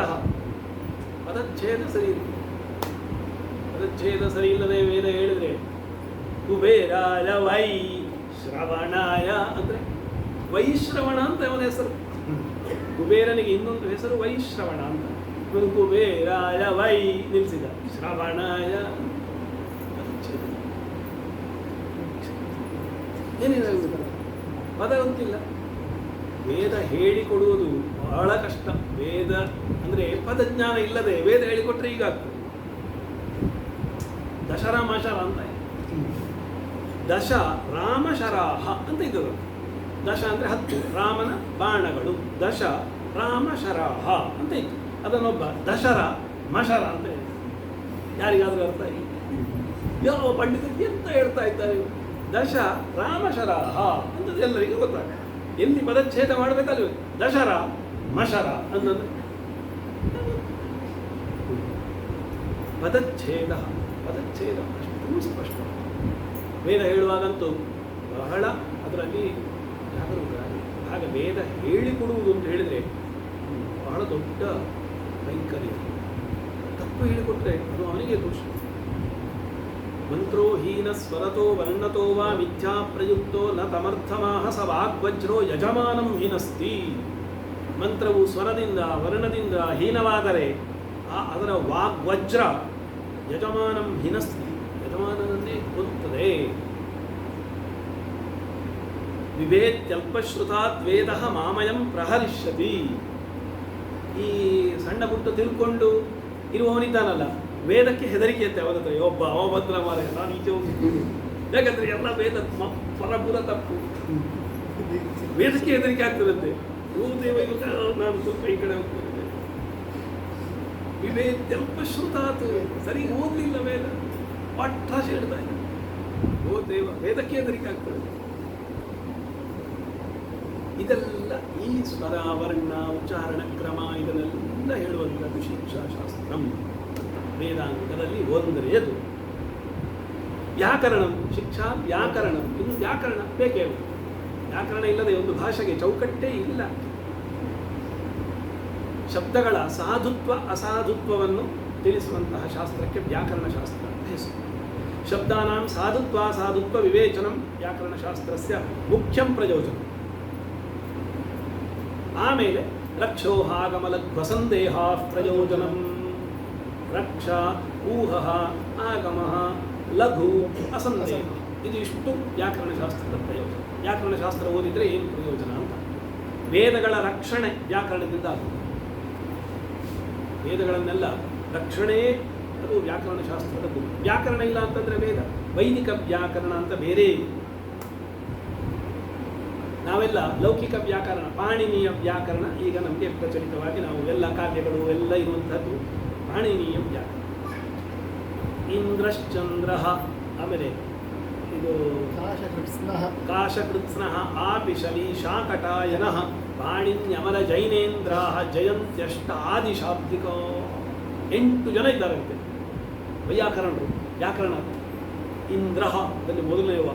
[SPEAKER 1] ಪದಚ್ಛೇದ ಸರಿ ಇಲ್ಲ. ಪದಚ್ಛೇದ ಸರಿ ಇಲ್ಲದೆ ವೇದ ಹೇಳಿದ್ರೆ ಕುಬೇರಾಯ ವೈ ಶ್ರವಣಾಯ ಅಂದರೆ ವೈಶ್ರವಣ ಅಂತ ಅವನ ಹೆಸರು. ಕುಬೇರನಿಗೆ ಇನ್ನೊಂದು ಹೆಸರು ವೈಶ್ರವಣ ಅಂತ. ಇವನು ಕುಬೇರಾಯ ವೈ ನಿಲ್ಲಿಸಿದ, ಶ್ರವಣಾಯ ಏನೇನಾಗುತ್ತೆ ಪದ ಗೊತ್ತಿಲ್ಲ. ವೇದ ಹೇಳಿಕೊಡುವುದು ಬಹಳ ಕಷ್ಟ. ವೇದ ಅಂದರೆ ಪದಜ್ಞಾನ ಇಲ್ಲದೆ ವೇದ ಹೇಳಿಕೊಟ್ರೆ ಈಗ ಆಗ್ತದೆ. ದಶರಾಮಶರ ಅಂತ, ದಶ ರಾಮಶರಾಹ ಅಂತ ಇದ್ದದು. ದಶ ಅಂದರೆ 10, ರಾಮನ ಬಾಣಗಳು. ದಶ ರಾಮಶರಾಹ ಅಂತ ಇತ್ತು. ಅದನ್ನೊಬ್ಬ ದಶರ ಮಶರ ಅಂತ ಹೇಳಿ, ಯಾರಿಗಾದ್ರೂ ಅರ್ಥ ಇಲ್ಲ. ಯಾವ ಪಂಡಿತರು ಎಂತ ಹೇಳ್ತಾ ಇದ್ದಾರೆ? ದಶ ರಾಮಶರಾಹ ಅಂತ ಎಲ್ಲರಿಗೂ ಗೊತ್ತಾಗ. ಎಲ್ಲಿ ಪದಚ್ಛೇದ ಮಾಡಬೇಕಲ್ವ? ದಶರ ಮಶರ ಅಂತಂದ್ರೆ ಪದಚ್ಛೇದ, ಪದಚ್ಛೇದ ಅಷ್ಟು ಸ್ಪಷ್ಟ. ವೇದ ಹೇಳುವಾಗಂತೂ ಬಹಳ ಅದರಲ್ಲಿ ಜಾಗರೂಕ. ಆಗ ವೇದ ಹೇಳಿಕೊಡುವುದು ಅಂತ ಹೇಳಿದರೆ ಬಹಳ ದೊಡ್ಡ ವೈಖರಿ. ತಪ್ಪು ಹೇಳಿಕೊಟ್ರೆ ಅದು ಅವನಿಗೆ ದೋಷ. ಮಂತ್ರೋ ಹೀನ ಸ್ವರತೋ ವರ್ಣತೋ ವಾ ಮಿಥ್ಯಾ ಪ್ರಯುಕ್ತೋ ನ ತಮರ್ಥಮಾಹ ಸ ವಾಗ್ವಜ್ರೋ ಯಜಮಾನಂ ಹೀನಸ್ತಿ. ಮಂತ್ರವು ಸ್ವರದಿಂದ ವರ್ಣದಿಂದ ಹೀನವಾದರೆ ಅದರ ವಾಗ್ವಜ್ರ ಯಜಮಾನಂ ಹೀನಸ್ತಿ, ಯಜಮಾನನನ್ನೇ ಕೊಲ್ಲುತ್ತದೆ. ವಿಭೇತ್ಯಲ್ಪಶ್ರುತಾತ್ ವೇದ ಮಾಮಯಂ ಪ್ರಹರಿಷ್ಯತಿ. ಈ ಸಣ್ಣ ಪುಟ್ಟ ತಿಳ್ಕೊಂಡು ಇರುವವನಿದ್ದಾನಲ್ಲ, ವೇದಕ್ಕೆ ಹೆದರಿಕೆ ಇರುತ್ತೆ ಅವನ ಹತ್ರ. ಒಬ್ಬ ಅವಭದ್ರ ಮಾರ, ನಾನು ಈಚೆ ಹೋಗ್ತೀನಿ. ಯಾಕಂದ್ರೆ ಎಲ್ಲ ವೇದ ಪರಪುರ ತಪ್ಪು. ವೇದಕ್ಕೆ ಹೆದರಿಕೆ ಆಗ್ತದಂತೆ. ದೇವ ನಾನು ಸ್ವಲ್ಪ ಈ ಕಡೆ ಹೋಗ್ತೇನೆ. ವಿಭೇತ್ಯಲ್ಪಶ್ರುತಾತ್, ಸರಿ ಓದಲಿಲ್ಲ ವೇದ, ಪಟ್ಟಾಶ ಹೇಳ್ತಾ ಇದ್ದ. ಓ ದೇವ, ವೇದಕ್ಕೆ ಹೆದರಿಕೆ ಆಗ್ತದೆ. ಇದೆಲ್ಲ ಈ ಸ್ವರ ವರ್ಣ ಉಚ್ಚಾರಣ ಕ್ರಮ ಇದನ್ನೆಲ್ಲ ಹೇಳುವಂಥದ್ದು ಶಿಕ್ಷಾಶಾಸ್ತ್ರ. ವೇದಾಂಗದಲ್ಲಿ ಒಂದನೆಯದು ವ್ಯಾಕರಣ. ಶಿಕ್ಷಾ ವ್ಯಾಕರಣ. ಇನ್ನು ವ್ಯಾಕರಣ ಬೇಕೇ. ವ್ಯಾಕರಣ ಇಲ್ಲದೆ ಒಂದು ಭಾಷೆಗೆ ಚೌಕಟ್ಟೇ ಇಲ್ಲ. ಶಬ್ದಗಳ ಸಾಧುತ್ವ ಅಸಾಧುತ್ವವನ್ನು ತಿಳಿಸುವಂತಹ ಶಾಸ್ತ್ರಕ್ಕೆ ವ್ಯಾಕರಣ ಶಾಸ್ತ್ರ ಅಂತ ಹೆಸರು. ಶಬ್ದಾನಾಂ ಸಾಧುತ್ವ ಅಸಾಧುತ್ವ ವಿವೇಚನಂ ವ್ಯಾಕರಣಶಾಸ್ತ್ರಸ್ಯ ಮುಖ್ಯಂ ಪ್ರಯೋಜನ. ಆಮೇಲೆ ರಕ್ಷೋಹಾಗಮಲಘ್ವಸಂದೇಹ ಪ್ರಯೋಜನಂ. ರಕ್ಷ, ಊಹ, ಆಗಮ, ಲಘು, ಅಸಂದೇಹ, ಇದು ಇಷ್ಟು ವ್ಯಾಕರಣಶಾಸ್ತ್ರದ ಪ್ರಯೋಜನ. ವ್ಯಾಕರಣಶಾಸ್ತ್ರ ಓದಿದರೆ ಏನು ಪ್ರಯೋಜನ ಅಂತ. ವೇದಗಳ ರಕ್ಷಣೆ ವ್ಯಾಕರಣದಿಂದ ಆಗುತ್ತೆ. ವೇದಗಳನ್ನೆಲ್ಲ ರಕ್ಷಣೆ ಅದು ವ್ಯಾಕರಣಶಾಸ್ತ್ರದ ಗುರಿ. ವ್ಯಾಕರಣ ಇಲ್ಲ ಅಂತಂದರೆ ವೇದ. ವೈದಿಕ ವ್ಯಾಕರಣ ಅಂತ ಬೇರೆ. ನಾವೆಲ್ಲ ಲೌಕಿಕ ವ್ಯಾಕರಣ, ಪಾಣಿನೀಯ ವ್ಯಾಕರಣ ಈಗ ನಮಗೆ ಪ್ರಚಲಿತವಾಗಿ ನಾವು ಎಲ್ಲ ಕಾವ್ಯಗಳು ಎಲ್ಲ ಇರುವಂಥದ್ದು ಪಾಣಿನೀಯ ವ್ಯಾಕರಣ. ಇಂದ್ರಶ್ಚಂದ್ರ, ಆಮೇಲೆ ಇದು ಕಾಶಕೃತ್ಸ್ನ ಆಪಿಶಲಿ ಶಾಕಟಾಯನ ಪಾಣಿನ್ಯಮಲ ಜೈನೇಂದ್ರ ಜಯಂತ್ಯಷ್ಟ ಆದಿಶಾಬ್ದಿಕ. 8 ಜನ ಇದ್ದಾರಂತೆ ವೈಯಾಕರಣರು. ವ್ಯಾಕರಣ ಇಂದ್ರ ಅದರಲ್ಲಿ ಮೊದಲನೆಯವ.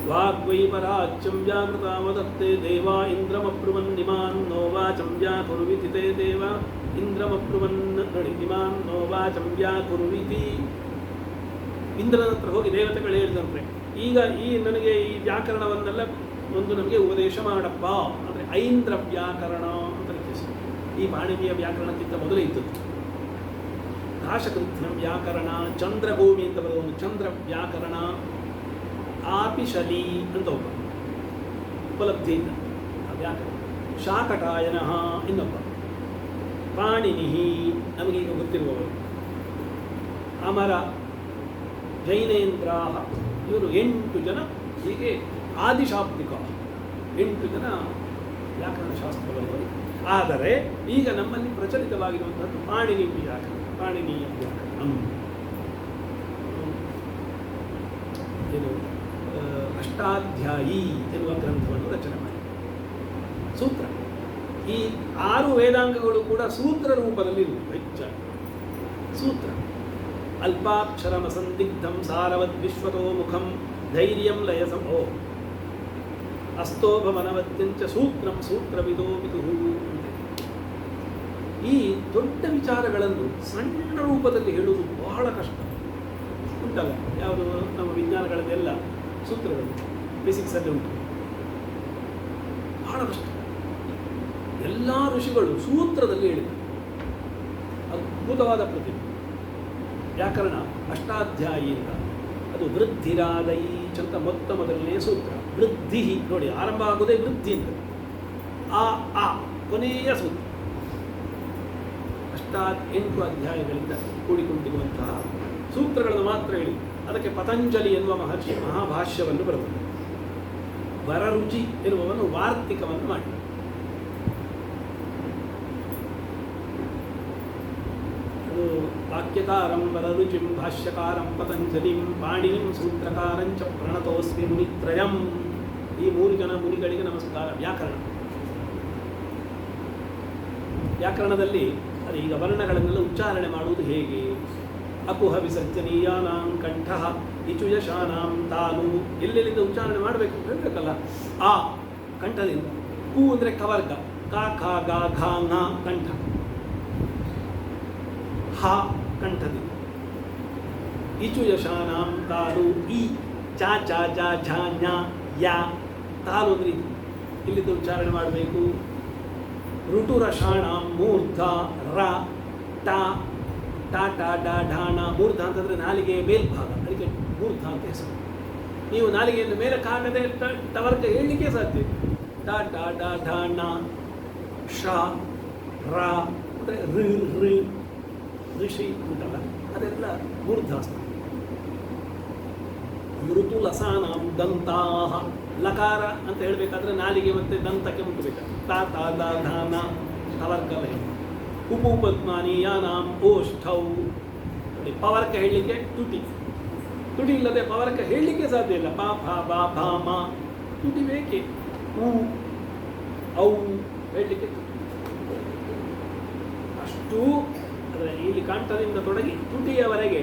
[SPEAKER 1] ವಾಗ್ವೈ ಪರಾಚ್ಯಂ ವ್ಯಾಕೃತ ವದತ್ತೆ ದೇವ ಇಂದ್ರಮಬ್ರುವನ್ ನಿಮಾನ್ ನೋ ವಾಚಂ ವ್ಯಾಕುರ್ವಿತಿ ತೇ ದೇವ ಇಂದ್ರಮಬ್ರುವನ್ ನಿಮಾನ್ ನೋ ವಾಚಂ ವ್ಯಾಕುರ್ವಿತಿ. ಇಂದ್ರನ ಹತ್ರ ಹೋಗಿ ದೇವತೆಗಳು ಹೇಳಿದಂತೆ, ಈಗ ನನಗೆ ಈ ವ್ಯಾಕರಣವನ್ನೆಲ್ಲ ಒಂದು ನಮಗೆ ಉಪದೇಶ ಮಾಡಪ್ಪ ಅಂದರೆ ಐಂದ್ರ ವ್ಯಾಕರಣ ಅಂತ ಹೆಸರು. ಈ ಪಾಣಿನಿಯ ವ್ಯಾಕರಣಕ್ಕಿಂತ ಮೊದಲೇ ಇದ್ದದ್ದು. ಕಾಶಕೃತ್ನ ವ್ಯಾಕರಣ, ಚಂದ್ರಭೂಮಿ ಅಂತ ಬರೋದು ಒಂದು ಚಂದ್ರ ವ್ಯಾಕರಣ, ಆಪಿಶಲಿ ಅಂತ ಒಬ್ಬ ಉಪಲಬ್ಧಿಯಿಂದ ಆ ವ್ಯಾಕರಣ, ಶಾಕಟಾಯನ ಇನ್ನೊಬ್ಬ. ಪಾಣಿನಿಹಿ ನಮಗೀಗ ಗೊತ್ತಿರುವವರು, ಅಮರ, ಜೈನೇಂದ್ರ, ಇವರು 8 ಜನ. ಹೀಗೆ ಆದಿಶಾಬ್ದಿಕ 8 ಜನ ವ್ಯಾಕರಣಶಾಸ್ತ್ರವನ್ನು. ಆದರೆ ಈಗ ನಮ್ಮಲ್ಲಿ ಪ್ರಚಲಿತವಾಗಿರುವಂಥದ್ದು ಪಾಣಿನಿ ವ್ಯಾಕರಣ, ಪಾಣಿನಿಯ ವ್ಯಾಕರಣ. ಇದು ಅಷ್ಟಾಧ್ಯಾಯಿ ಎನ್ನುವ ಗ್ರಂಥವನ್ನು ರಚನೆ ಮಾಡಿ ಸೂತ್ರ. ಈ 6 ವೇದಾಂಗಗಳು ಕೂಡ ಸೂತ್ರ ರೂಪದಲ್ಲಿ ಹೆಚ್ಚಾಗಿ ಸೂತ್ರ. ಅಲ್ಪಾಕ್ಷರಮ ಸಂದಿಗ್ಧಂ ಸಾರವದ್ ವಿಶ್ವತೋ ಮುಖಂ ಧೈರ್ಯಂ ಲಯಸಮೋ ಅಸ್ತೋಭವನವತ್ಯಂಚ ಸೂತ್ರಂ ಸೂತ್ರವಿದೋ ವಿದುಹು. ಈ ದೊಡ್ಡ ವಿಚಾರಗಳನ್ನು ಸಣ್ಣ ರೂಪದಲ್ಲಿ ಹೇಳುವುದು ಬಹಳ ಕಷ್ಟ ಉಂಟಲ್ಲ. ಯಾವುದು ನಮ್ಮ ವಿಜ್ಞಾನಗಳನ್ನೆಲ್ಲ ಸೂತ್ರಗಳು ಫಿಸಿಕ್ಸಲ್ಲಿ ಉಂಟು, ಬಹಳ ಕಷ್ಟ. ಎಲ್ಲ ಋಷಿಗಳು ಸೂತ್ರದಲ್ಲಿ ಹೇಳಿದರು. ಅದ್ಭುತವಾದ ಪ್ರತಿಭೆ. ವ್ಯಾಕರಣ ಅಷ್ಟಾಧ್ಯಾಯಿಯಿಂದ ಅದು ವೃದ್ಧಿರಾದೈ ಅಂತ ಮೊದಲನೇ ಸೂತ್ರ. ವೃದ್ಧಿ ನೋಡಿ, ಆರಂಭ ಆಗೋದೇ ವೃದ್ಧಿಯಿಂದ. ಆ ಕೊನೆಯ ಸೂತ್ರ. 8 ಅಧ್ಯಾಯಗಳಿಂದ ಕೂಡಿಕೊಂಡಿರುವಂತಹ ಸೂತ್ರಗಳನ್ನು ಮಾತ್ರ ಹೇಳಿ ಅದಕ್ಕೆ ಪತಂಜಲಿ ಎನ್ನುವ ಮಹರ್ಷಿ ಮಹಾಭಾಷ್ಯವನ್ನು ಬರೆದರು. ವರರುಚಿ ಎನ್ನುವವನ್ನು ವಾರ್ತಿಕವನ್ನು ಮಾಡಿ ವಾಕ್ಯಕಾರಂ ವರರುಚಿಂ ಭಾಷ್ಯಕಾರಂ ಪತಂಜಲಿಂ ಪಾಣಿನಿಂ ಸೂತ್ರಕಾರಂಚ ಪ್ರಣತೋಸ್ಮಿ ಮುನಿತ್ರಯಂ. ಈ 3 ಜನ ಮುನಿಗಳಿಗೆ ನಮಸ್ಕಾರ. ವ್ಯಾಕರಣದಲ್ಲಿ ಅದು ಈಗ ವರ್ಣಗಳನ್ನೆಲ್ಲ ಉಚ್ಚಾರಣೆ ಮಾಡುವುದು ಹೇಗೆ? ಅಕುಹ ವಿಸರ್ಜನೀಯಾನಾಂ ಕಂಠಃ ಇಚುಯಶಾನಾಂ ತಾನು. ಎಲ್ಲೆಲ್ಲಿಂದ ಉಚ್ಚಾರಣೆ ಮಾಡಬೇಕು ಹೇಳಬೇಕಲ್ಲ. ಆ ಕಂಠದಿಂದ. ಕು ಅಂದರೆ ಕವರ್ಗ, ಕ ಖ ಗ ಘ ಞ ಕಂಠ. ಹ ಕಂಠದಿಂದ. ಇಚುಯಶಾನಾಂ ತಾಲು. ಈ ಚ ಚ ಜ ಝ ಞ ಯ ತಾಲು ಅಂದರೆ ಇದು. ಇಲ್ಲಿಂದ ಉಚ್ಚಾರಣೆ ಮಾಡಬೇಕು. ಋಟುರಷಾಣ ಮೂರ್ಧ ರ ಟ ಟ ಟ ಡ ಢಾಣ. ಮೂರ್ಧ ಅಂತಂದರೆ ನಾಲಿಗೆಯ ಮೇಲ್ಭಾಗ, ಅದಕ್ಕೆ ಮೂರ್ಧ ಅಂತ ಹೆಸರು. ನೀವು ನಾಲಿಗೆಯನ್ನು ಮೇಲೆ ಕಾಗದೆ ಟವರ್ಗ ಹೇಳಲಿಕ್ಕೆ ಸಾಧ್ಯ. ಟ ಟ ಡ ಢಾಣ. ಶ ರ ಅಂದರೆ ಋಷಿ ಉಂಟಲ್ಲ, ಅದೆಲ್ಲ ಮೂರ್ಧಾಸ್ತ. ಋತು ಲಸಾನಾಂ ದಂತಾಹ. ಲಕಾರ ಅಂತ ಹೇಳಬೇಕಾದ್ರೆ ನಾಲಿಗೆ ಮತ್ತು ದಂತಕ್ಕೆ ಮುಟ್ಟಬೇಕು. ತಾ ತಾ ದ ಧಾನ ಟವರ್ಗಲ. ಉಪುಪದ್ಮಾನೀಯಾನಾಂ ಓಷ್ಠೌ. ಪವರ್ಕ ಹೇಳಲಿಕ್ಕೆ ತುಟಿ. ತುಟಿ ಇಲ್ಲದೆ ಪವರ್ಕ ಹೇಳಲಿಕ್ಕೆ ಸಾಧ್ಯ ಇಲ್ಲ. ಪಾ ಫಾ ಬಾ ಭಾ ಮಾ. ತುಟಿ ಬೇಕೆ. ಹೂ ಔ ಹೇಳಲಿಕ್ಕೆ ಅಷ್ಟು. ಅಂದರೆ ಇಲ್ಲಿ ಕಂಠದಿಂದ ತೊಡಗಿ ತುಟಿಯವರೆಗೆ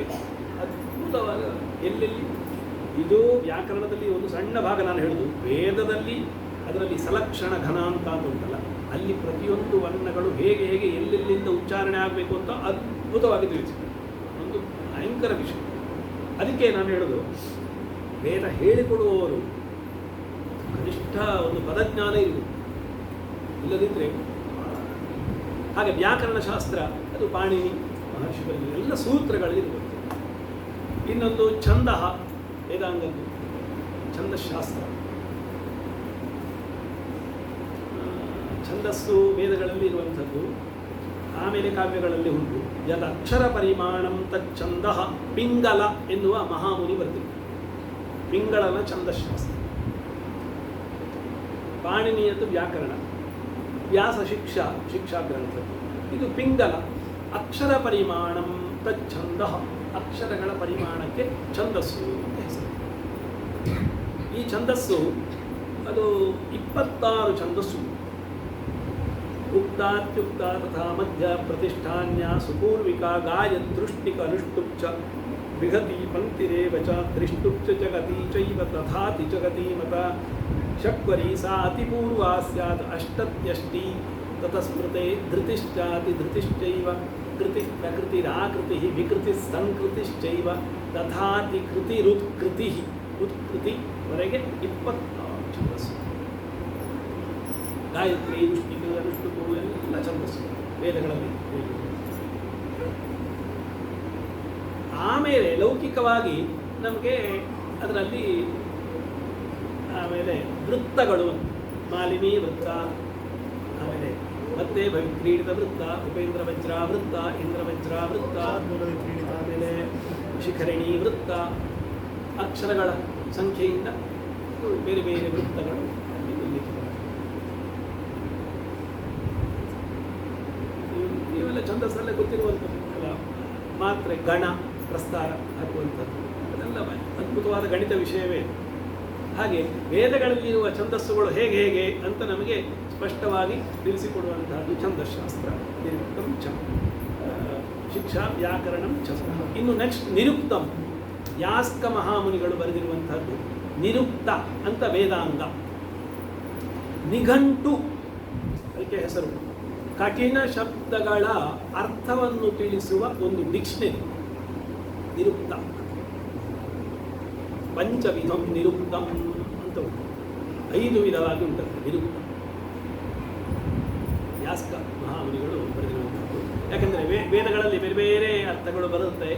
[SPEAKER 1] ಅದ್ಭುತವಾದ ಎಲ್ಲೆಲ್ಲಿ. ಇದು ವ್ಯಾಕರಣದಲ್ಲಿ ಒಂದು ಸಣ್ಣ ಭಾಗ ನಾನು ಹೇಳುದು. ವೇದದಲ್ಲಿ ಅದರಲ್ಲಿ ಸಲಕ್ಷಣ ಘನ ಅಂತ ಉಂಟಲ್ಲ, ಅಲ್ಲಿ ಪ್ರತಿಯೊಂದು ವರ್ಣಗಳು ಹೇಗೆ ಹೇಗೆ ಎಲ್ಲೆಲ್ಲಿಂದ ಉಚ್ಚಾರಣೆ ಆಗಬೇಕು ಅಂತ ಅದ್ಭುತವಾಗಿ ತಿಳಿಸಿದೆ. ಒಂದು ಭಯಂಕರ ವಿಷಯ. ಅದಕ್ಕೆ ನಾನು ಹೇಳೋದು, ವೇದ ಹೇಳಿಕೊಡುವವರು ಕನಿಷ್ಠ ಒಂದು ಪದಜ್ಞಾನ ಇರುವುದು, ಇಲ್ಲದಿದ್ದರೆ ಹಾಗೆ ವ್ಯಾಕರಣಶಾಸ್ತ್ರ ಅದು ಪಾಣಿನಿ ಮಹರ್ಷಿಗಳಲ್ಲಿ ಎಲ್ಲ ಸೂತ್ರಗಳಲ್ಲಿ ಇರುವುದು. ಇನ್ನೊಂದು ಛಂದ, ವೇದಾಂಗದ್ದು ಛಂದಶಾಸ್ತ್ರ. ಛಂದಸ್ಸು ವೇದಗಳಲ್ಲಿ ಇರುವಂಥದ್ದು, ಆಮೇಲೆ ಕಾವ್ಯಗಳಲ್ಲಿ ಉಂಟು. ಯದ ಅಕ್ಷರ ಪರಿಮಾಣಂ ತಚ್ಛಂದ ಪಿಂಗಲ ಎನ್ನುವ ಮಹಾಮುನಿ ಬರ್ತಿದ್ದ. ಪಿಂಗಳನ ಛಂದಶಾಸ್ತ್ರ. ಪಾಣಿನಿಯದ್ದು ವ್ಯಾಕರಣ, ವ್ಯಾಸ ಶಿಕ್ಷಾ ಗ್ರಂಥ. ಇದು ಪಿಂಗಲ. ಅಕ್ಷರ ಪರಿಮಾಣಂ ತಚ್ಛಂದ. ಅಕ್ಷರಗಳ ಪರಿಮಾಣಕ್ಕೆ ಛಂದಸ್ಸು ಅಂತ ಹೆಸರು. ಈ ಛಂದಸ್ಸು ಅದು 26 ಛಂದಸ್ಸು. ಉಕ್ತಾತ್ಯುಕ್ತ ತಥಾ ಮಧ್ಯ ಪ್ರತಿಷ್ಠಾನ್ಯ ಸುಪೂರ್ವಿಕ ಗಾಯದೃಷ್ಟಿಕ ಅನುಷ್ಟುಪ್ಚ ವಿಹತಿ ಪಂಕ್ತಿರೇವ ಚ ದೃಷ್ಟುಪ್ಚ ಜಗತಿ ಚೈವ ತಥಾತಿ ಜಗತಿ ಮತ ಶಕ್ವರಿ ಸಾ ಅತಿಪೂರ್ವಾ ಸ್ಯಾತ್ ಅಷ್ಟತ್ಯಷ್ಟಿ ತತಸ್ಮೃತೆ ಧೃತಿಶ್ಚಾತಿ ಧೃತಿಶ್ಚೈವ ಕೃತಿ ಪ್ರಕೃತಿರಾಕೃತಿ ವಿಕೃತಿ ಸಂಕೃತಿಶ್ಚೈವ ತಥಾತಿ ಕೃತಿರುತ್ಕೃತಿ ಉತ್ಕೃತಿವರೆಗೆ 26 ಛಂದಸ್ಸು. ಗಾಯತ್ರಿ, ದುಷ್ಟಿಕ, ಅನುಷ್ಟುಪು ಎಲ್ಲ ಛಂದಸ್ಸು ವೇದಗಳಲ್ಲಿ. ಆಮೇಲೆ ಲೌಕಿಕವಾಗಿ ನಮಗೆ ಅದರಲ್ಲಿ ಆಮೇಲೆ ವೃತ್ತಗಳು, ಮಾಲಿನಿ ವೃತ್ತ, ಆಮೇಲೆ ಮತ್ತೆ ಕ್ರೀಡಿತ ವೃತ್ತ, ಉಪೇಂದ್ರ ವಜ್ರಾವೃತ್ತ, ಇಂದ್ರ ವಜ್ರಾವೃತ್ತ, ಆಮೇಲೆ ಶಿಖರಣಿ ವೃತ್ತ, ಅಕ್ಷರಗಳ ಸಂಖ್ಯೆಯಿಂದ ಬೇರೆ ಬೇರೆ ವೃತ್ತಗಳು ಅಲ್ಲಿ ಉಲ್ಲೇಖಿತವಾಗಿವೆ. ನೀವೆಲ್ಲ ಛಂದಸ್ಸಲ್ಲೇ ಗೊತ್ತಿರುವಂಥದ್ದು ಅಲ್ಲ, ಮಾತ್ರೆ ಗಣ ಪ್ರಸ್ತಾರ ಹಾಕುವಂಥದ್ದು ಅದೆಲ್ಲ ಅದ್ಭುತವಾದ ಗಣಿತ ವಿಷಯವೇ. ಹಾಗೆ ವೇದಗಳಲ್ಲಿರುವ ಛಂದಸ್ಸುಗಳು ಹೇಗೆ ಹೇಗೆ ಅಂತ ನಮಗೆ ಸ್ಪಷ್ಟವಾಗಿ ತಿಳಿಸಿಕೊಡುವಂತಹದ್ದು ಛಂದಶಾಸ್ತ್ರ. ನಿರುಕ್ತಂ ಛ, ಶಿಕ್ಷಾ ವ್ಯಾಕರಣಂ ಛ. ಇನ್ನು ನೆಕ್ಸ್ಟ್ ನಿರುಕ್ತಂ, ಯಾಸ್ಕ ಮಹಾಮುನಿಗಳು ಬರೆದಿರುವಂತಹದ್ದು ನಿರುಕ್ತ ಅಂತ ವೇದಾಂಗ. ನಿಘಂಟು ಅದಕ್ಕೆ ಹೆಸರು. ಕಠಿಣ ಶಬ್ದಗಳ ಅರ್ಥವನ್ನು ತಿಳಿಸುವ ಒಂದು ಡಿಕ್ಷನರಿ ನಿರುಕ್ತ. ಪಂಚವಿಧಂ ನಿರುಕ್ತಂ ಅಂತ ಉಂಟು, 5 ವಿಧವಾಗಿ ಉಂಟು ನಿರುಕ್ತ. ಯಾಸ್ಕ ಮಹಾಮುನಿಗಳು ಬರೆದಿರುವಂಥದ್ದು. ಯಾಕೆಂದರೆ ವೇದಗಳಲ್ಲಿ ಬೇರೆ ಬೇರೆ ಅರ್ಥಗಳು ಬರುತ್ತೆ,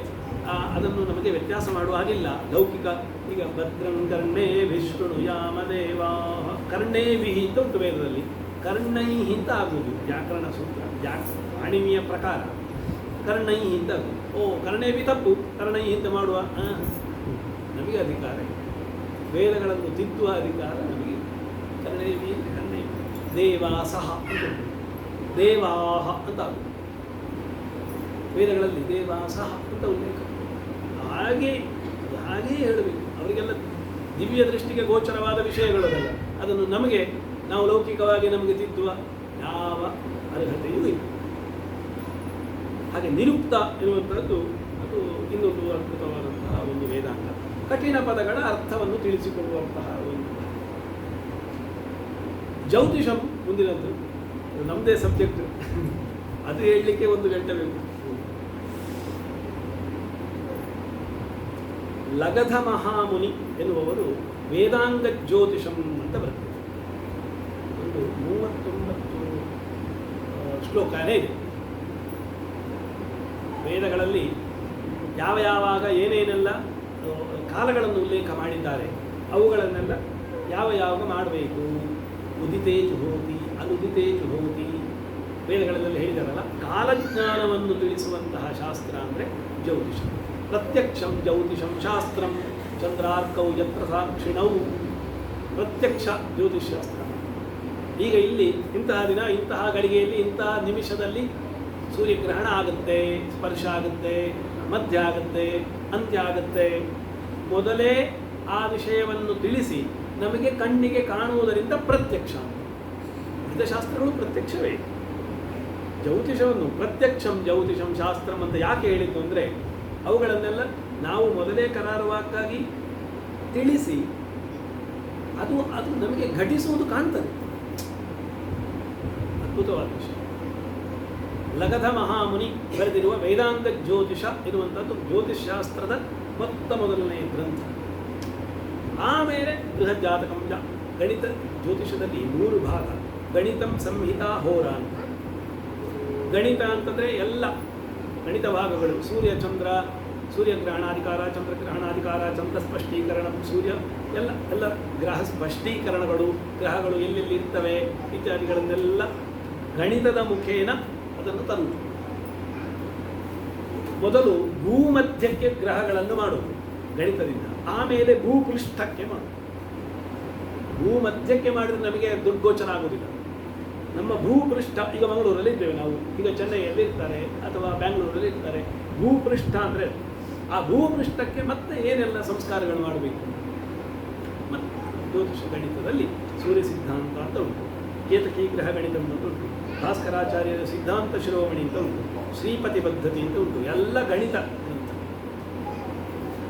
[SPEAKER 1] ಅದನ್ನು ನಮಗೆ ವ್ಯತ್ಯಾಸ ಮಾಡುವ ಹಾಗಿಲ್ಲ. ಲೌಕಿಕ ಈಗ ಭದ್ರಂ ಕರ್ಣೇ ವಿಷ್ಣು ಯಾಮದೇವಾ, ಕರ್ಣೇಭಿ ಅಂತ ಉಂಟು ವೇದದಲ್ಲಿ, ಕರ್ಣೈ ಅಂತ ಆಗುವುದು ವ್ಯಾಕರಣ ಸೂತ್ರ, ಪಾಣಿನಿಯ ಪ್ರಕಾರ ಕರ್ಣೈ ಅಂತ ಆಗುವುದು. ಓ ಕರ್ಣೇಭಿ ತಪ್ಪು, ಕರ್ಣೈ ಅಂತ ಮಾಡುವ ನಮಗೆ ಅಧಿಕಾರ ಇದೆ. ವೇದಗಳನ್ನು ತಿದ್ದುವ ಅಧಿಕಾರ ನಮಗೆ. ಕರ್ಣೇಭಿ ಕರ್ಣೇಭಿ. ದೇವಾಸಹ ಅಂತ ಉಂಟು, ದೇವಾಹ ಅಂತ ಆಗುವುದು ವೇದಗಳಲ್ಲಿ, ದೇವಾಸಹ ಅಂತ ಉಲ್ಲೇಖ. ಹಾಗೆ ಹೇಳಬೇಕು. ಅವರಿಗೆಲ್ಲ ದಿವ್ಯ ದೃಷ್ಟಿಗೆ ಗೋಚರವಾದ ವಿಷಯಗಳಲ್ಲ, ಅದನ್ನು ನಮಗೆ ನಾವು ಲೌಕಿಕವಾಗಿ ನಮಗೆ ತಿದ್ದುವ ಯಾವ ಅರ್ಹತೆಯೂ ಇಲ್ಲ. ಹಾಗೆ ನಿರುಕ್ತ ಎನ್ನುವಂಥದ್ದು ಅದು ಇನ್ನೊಂದು ಅದ್ಭುತವಾದಂತಹ ಒಂದು ವೇದಾಂಗ. ಕಠಿಣ ಪದಗಳ ಅರ್ಥವನ್ನು ತಿಳಿಸಿಕೊಡುವಂತಹ ಒಂದು ಜ್ಯೋತಿಷಂ. ಮುಂದಿನದ್ದು ನಮ್ಮದೇ ಸಬ್ಜೆಕ್ಟ್, ಅದು ಹೇಳಲಿಕ್ಕೆ 1 ಗಂಟೆ ಬೇಕು. ಲಗಧ ಮಹಾಮುನಿ ಎನ್ನುವವರು ವೇದಾಂಗ ಜ್ಯೋತಿಷಂ ಅಂತ ಬರ್ತದೆ. ಒಂದು 39 ಶ್ಲೋಕನೇ ಇದೆ. ವೇದಗಳಲ್ಲಿ ಯಾವಾಗ ಏನೇನೆಲ್ಲ ಕಾಲಗಳನ್ನು ಉಲ್ಲೇಖ ಮಾಡಿದ್ದಾರೆ ಅವುಗಳನ್ನೆಲ್ಲ ಯಾವಾಗ ಮಾಡಬೇಕು. ಉದಿತೇ ಜುಹೋತಿ, ಅನುದಿತೇ ಜುಹೋತಿ, ವೇದಗಳಲ್ಲಿ ಹೇಳಿದಾರಲ್ಲ. ಕಾಲಜ್ಞಾನವನ್ನು ತಿಳಿಸುವಂತಹ ಶಾಸ್ತ್ರ ಅಂದರೆ ಜ್ಯೋತಿಷ. ಪ್ರತ್ಯಕ್ಷಂ ಜ್ಯೋತಿಷಂ ಶಾಸ್ತ್ರಂ ಚಂದ್ರಾರ್ಕೌ ಯತ್ರ ಸಾಕ್ಷಿಣೌ. ಪ್ರತ್ಯಕ್ಷ ಜ್ಯೋತಿಷಾಸ್ತ್ರ. ಈಗ ಇಲ್ಲಿ ಇಂತಹ ದಿನ, ಇಂತಹ ಗಳಿಗೆಯಲ್ಲಿ, ಇಂತಹ ನಿಮಿಷದಲ್ಲಿ ಸೂರ್ಯಗ್ರಹಣ ಆಗುತ್ತೆ, ಸ್ಪರ್ಶ ಆಗುತ್ತೆ, ಮಧ್ಯ ಆಗುತ್ತೆ, ಅಂತ್ಯ ಆಗುತ್ತೆ. ಮೊದಲೇ ಆ ವಿಷಯವನ್ನು ತಿಳಿಸಿ ನಮಗೆ ಕಣ್ಣಿಗೆ ಕಾಣುವುದರಿಂದ ಪ್ರತ್ಯಕ್ಷ. ವೇದಶಾಸ್ತ್ರಗಳು ಪ್ರತ್ಯಕ್ಷವೇ. ಜ್ಯೋತಿಷವನ್ನು ಪ್ರತ್ಯಕ್ಷಂ ಜ್ಯೋತಿಷಂ ಶಾಸ್ತ್ರಂ ಅಂತ ಯಾಕೆ ಹೇಳಿದ್ದು ಅಂದರೆ, ಅವುಗಳನ್ನೆಲ್ಲ ನಾವು ಮೊದಲೇ ಕರಾರುವಾಕ್ಕಾಗಿ ತಿಳಿಸಿ ಅದು ನಮಗೆ ಘಟಿಸುವುದು ಕಾಣ್ತದೆ. ಅದ್ಭುತವಾದ ವಿಷಯ. ಲಗಧ ಮಹಾಮುನಿ ಬರೆದಿರುವ ವೇದಾಂಗ ಜ್ಯೋತಿಷ ಇರುವಂಥದ್ದು ಜ್ಯೋತಿಷಾಸ್ತ್ರದ ಮೊದಲನೆಯ ಗ್ರಂಥ. ಆಮೇಲೆ ಬೃಹಜ್ಜಾತಕಂ. ಗಣಿತ ಜ್ಯೋತಿಷದಲ್ಲಿ 3 ಭಾಗ. ಗಣಿತಂ ಸಂಹಿತಾ ಹೋರ ಅಂತ. ಗಣಿತ ಅಂತಂದರೆ ಎಲ್ಲ ಗಣಿತ ಭಾಗಗಳು. ಸೂರ್ಯಚಂದ್ರ, ಸೂರ್ಯಗ್ರಹಣಾಧಿಕಾರ, ಚಂದ್ರಗ್ರಹಣಾಧಿಕಾರ, ಚಂದ್ರ ಸ್ಪಷ್ಟೀಕರಣ, ಸೂರ್ಯ ಎಲ್ಲ ಗ್ರಹ ಸ್ಪಷ್ಟೀಕರಣಗಳು, ಗ್ರಹಗಳು ಎಲ್ಲೆಲ್ಲಿ ಇರ್ತವೆ ಇತ್ಯಾದಿಗಳನ್ನೆಲ್ಲ ಗಣಿತದ ಮುಖೇನ ಅದನ್ನು ತಂದು ಮೊದಲು ಭೂಮಧ್ಯಕ್ಕೆ ಗ್ರಹಗಳನ್ನು ಮಾಡುವುದು ಗಣಿತದಿಂದ, ಆಮೇಲೆ ಭೂಪೃಷ್ಠಕ್ಕೆ ಮಾಡುವುದು. ಭೂಮಧ್ಯಕ್ಕೆ ಮಾಡಿದ್ರೆ ನಮಗೆ ದುರ್ಗೋಚರ ಆಗುವುದಿಲ್ಲ. ನಮ್ಮ ಭೂಪೃಷ್ಠ, ಈಗ ಮಂಗಳೂರಲ್ಲಿ ಇದ್ದೇವೆ ನಾವು, ಈಗ ಚೆನ್ನೈಯಲ್ಲಿ ಇರ್ತಾರೆ ಅಥವಾ ಬ್ಯಾಂಗ್ಳೂರಲ್ಲಿ ಇರ್ತಾರೆ. ಭೂಪೃಷ್ಠ ಅಂದರೆ ಆ ಭೂಪೃಷ್ಠಕ್ಕೆ ಮತ್ತೆ ಏನೆಲ್ಲ ಸಂಸ್ಕಾರಗಳು ಮಾಡಬೇಕು. ಮತ್ತು ಜ್ಯೋತಿಷ ಗಣಿತದಲ್ಲಿ ಸೂರ್ಯ ಸಿದ್ಧಾಂತ ಅಂತ ಉಂಟು, ಕೇತಕಿ ಗ್ರಹ ಗಣಿತ ಅಂತ ಉಂಟು, ಭಾಸ್ಕರಾಚಾರ್ಯರ ಸಿದ್ಧಾಂತ ಶಿರೋಮಣಿ ಅಂತ ಉಂಟು, ಶ್ರೀಪತಿ ಪದ್ಧತಿ ಅಂತ ಉಂಟು. ಎಲ್ಲ ಗಣಿತ ಗ್ರಂಥ.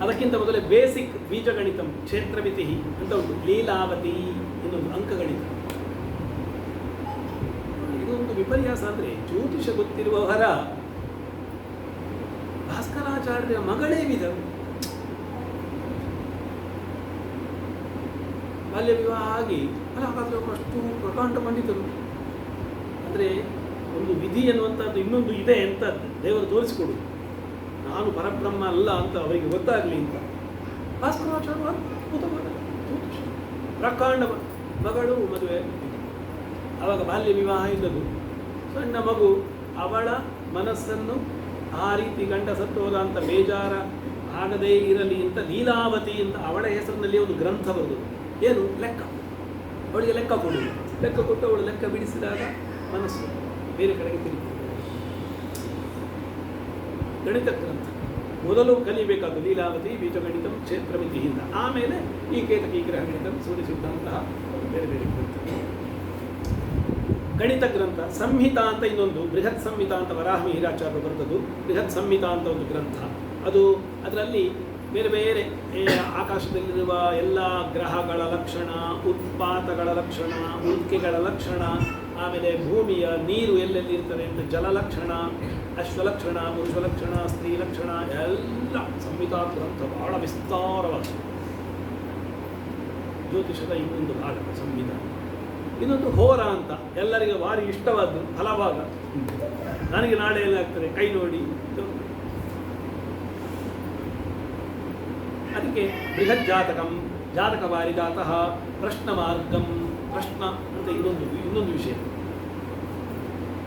[SPEAKER 1] ಅದಕ್ಕಿಂತ ಮೊದಲೇ ಬೇಸಿಕ್ ಬೀಜಗಣಿತಂ, ಕ್ಷೇತ್ರಮಿತಿ ಅಂತ ಉಂಟು, ಲೀಲಾವತಿ ಇನ್ನೊಂದು ಅಂಕಗಣಿತ. ಇದೊಂದು ವಿಪರ್ಯಾಸ ಅಂದರೆ ಜ್ಯೋತಿಷ ಗೊತ್ತಿರುವವರ ಭಾಸ್ಕರಾಚಾರ್ಯರ ಮಗಳೇ ವಿಧ. ಬಾಲ್ಯ ವಿವಾಹ ಆಗಿ ಹಾಗಾದರೆ ಅಷ್ಟು ಪ್ರಕಾಂಡ ಪಂಡಿತರು. ಅಂದರೆ ಒಂದು ವಿಧಿ ಎನ್ನುವಂಥದ್ದು ಇನ್ನೊಂದು ಇದೆ ಅಂತ ದೇವರು ತೋರಿಸಿಕೊಡು, ನಾನು ಪರಬ್ರಹ್ಮ ಅಲ್ಲ ಅಂತ ಅವರಿಗೆ ಗೊತ್ತಾಗಲಿ ಅಂತ. ಭಾಸ್ಕರಾಚಾರ್ಯ ಅದ್ಭುತವಾದ ಜ್ಯೋತಿಷ. ಪ್ರಕಾಂಡ ಮಗಳು ಮದುವೆ, ಆವಾಗ ಬಾಲ್ಯ ವಿವಾಹ ಇದ್ದದ್ದು. ಸಣ್ಣ ಮಗು, ಅವಳ ಮನಸ್ಸನ್ನು ಆ ರೀತಿ ಗಂಡ ಸತ್ತೋದ ಅಂತ ಬೇಜಾರ ಆಗದೇ ಇರಲಿ ಅಂತ ಲೀಲಾವತಿ ಅಂತ ಅವಳ ಹೆಸರಿನಲ್ಲಿ ಒಂದು ಗ್ರಂಥ ಬರೆದು, ಏನು ಲೆಕ್ಕ, ಅವಳಿಗೆ ಲೆಕ್ಕ ಕೊಡುವುದು, ಲೆಕ್ಕ ಕೊಟ್ಟು ಅವಳು ಲೆಕ್ಕ ಬಿಡಿಸಿದಾಗ ಮನಸ್ಸು ಬೇರೆ ಕಡೆಗೆ ತಿರುಗಿ. ಗಣಿತ ಗ್ರಂಥ ಮೊದಲು ಕಲಿಬೇಕಾದ ಲೀಲಾವತಿ ಬೀಜಗಣಿತ ಕ್ಷೇತ್ರಮಿತಿಯಿಂದ, ಆಮೇಲೆ ಈ ಕೇತಕಿ ಗ್ರಹ ಗಣಿತ ಸೂರ್ಯ ಸಿದ್ಧಾಂತ ಬೇರೆ ಬೇರೆ ಗ್ರಂಥ. ಗಣಿತ ಗ್ರಂಥ. ಸಂಹಿತಾ ಅಂತ ಇನ್ನೊಂದು, ಬೃಹತ್ ಸಂಹಿತಾ ಅಂತ ವರಾಹ ಮಿಹಿರಾಚಾರ್ಯರು ಬರೆದದ್ದು ಬೃಹತ್ ಸಂಹಿತಾ ಅಂತ ಒಂದು ಗ್ರಂಥ. ಅದು ಅದರಲ್ಲಿ ಬೇರೆ ಬೇರೆ ಆಕಾಶದಲ್ಲಿರುವ ಎಲ್ಲ ಗ್ರಹಗಳ ಲಕ್ಷಣ, ಉತ್ಪಾತಗಳ ಲಕ್ಷಣ, ಉಲ್ಕೆಗಳ ಲಕ್ಷಣ, ಆಮೇಲೆ ಭೂಮಿಯ ನೀರು ಎಲ್ಲೆಲ್ಲಿ ಇರ್ತದೆ ಅಂತ ಜಲಲಕ್ಷಣ, ಅಶ್ವಲಕ್ಷಣ, ಪುರುಷಲಕ್ಷಣ, ಸ್ತ್ರೀ ಲಕ್ಷಣ ಎಲ್ಲ ಸಂಹಿತಾ ಗ್ರಂಥ ಬಹಳ ವಿಸ್ತಾರವಾದ ಜ್ಯೋತಿಷದ ಇನ್ನೊಂದು ಭಾಗ ಸಂಹಿತಾ. ಇನ್ನೊಂದು ಹೋರ ಅಂತ ಎಲ್ಲರಿಗೆ ಭಾರಿ ಇಷ್ಟವಾದ್ದು ಫಲಭಾಗ. ನನಗೆ ನಾಳೆ ಏನಾಗ್ತದೆ ಕೈ ನೋಡಿ, ಅದಕ್ಕೆ ಬೃಹತ್ ಜಾತಕಂ, ಜಾತಕ ವಾರಿಜಾತಃ, ಪ್ರಶ್ನ ಮಾರ್ಗಂ, ಪ್ರಶ್ನ ಅಂತ ಇನ್ನೊಂದು ವಿಷಯ.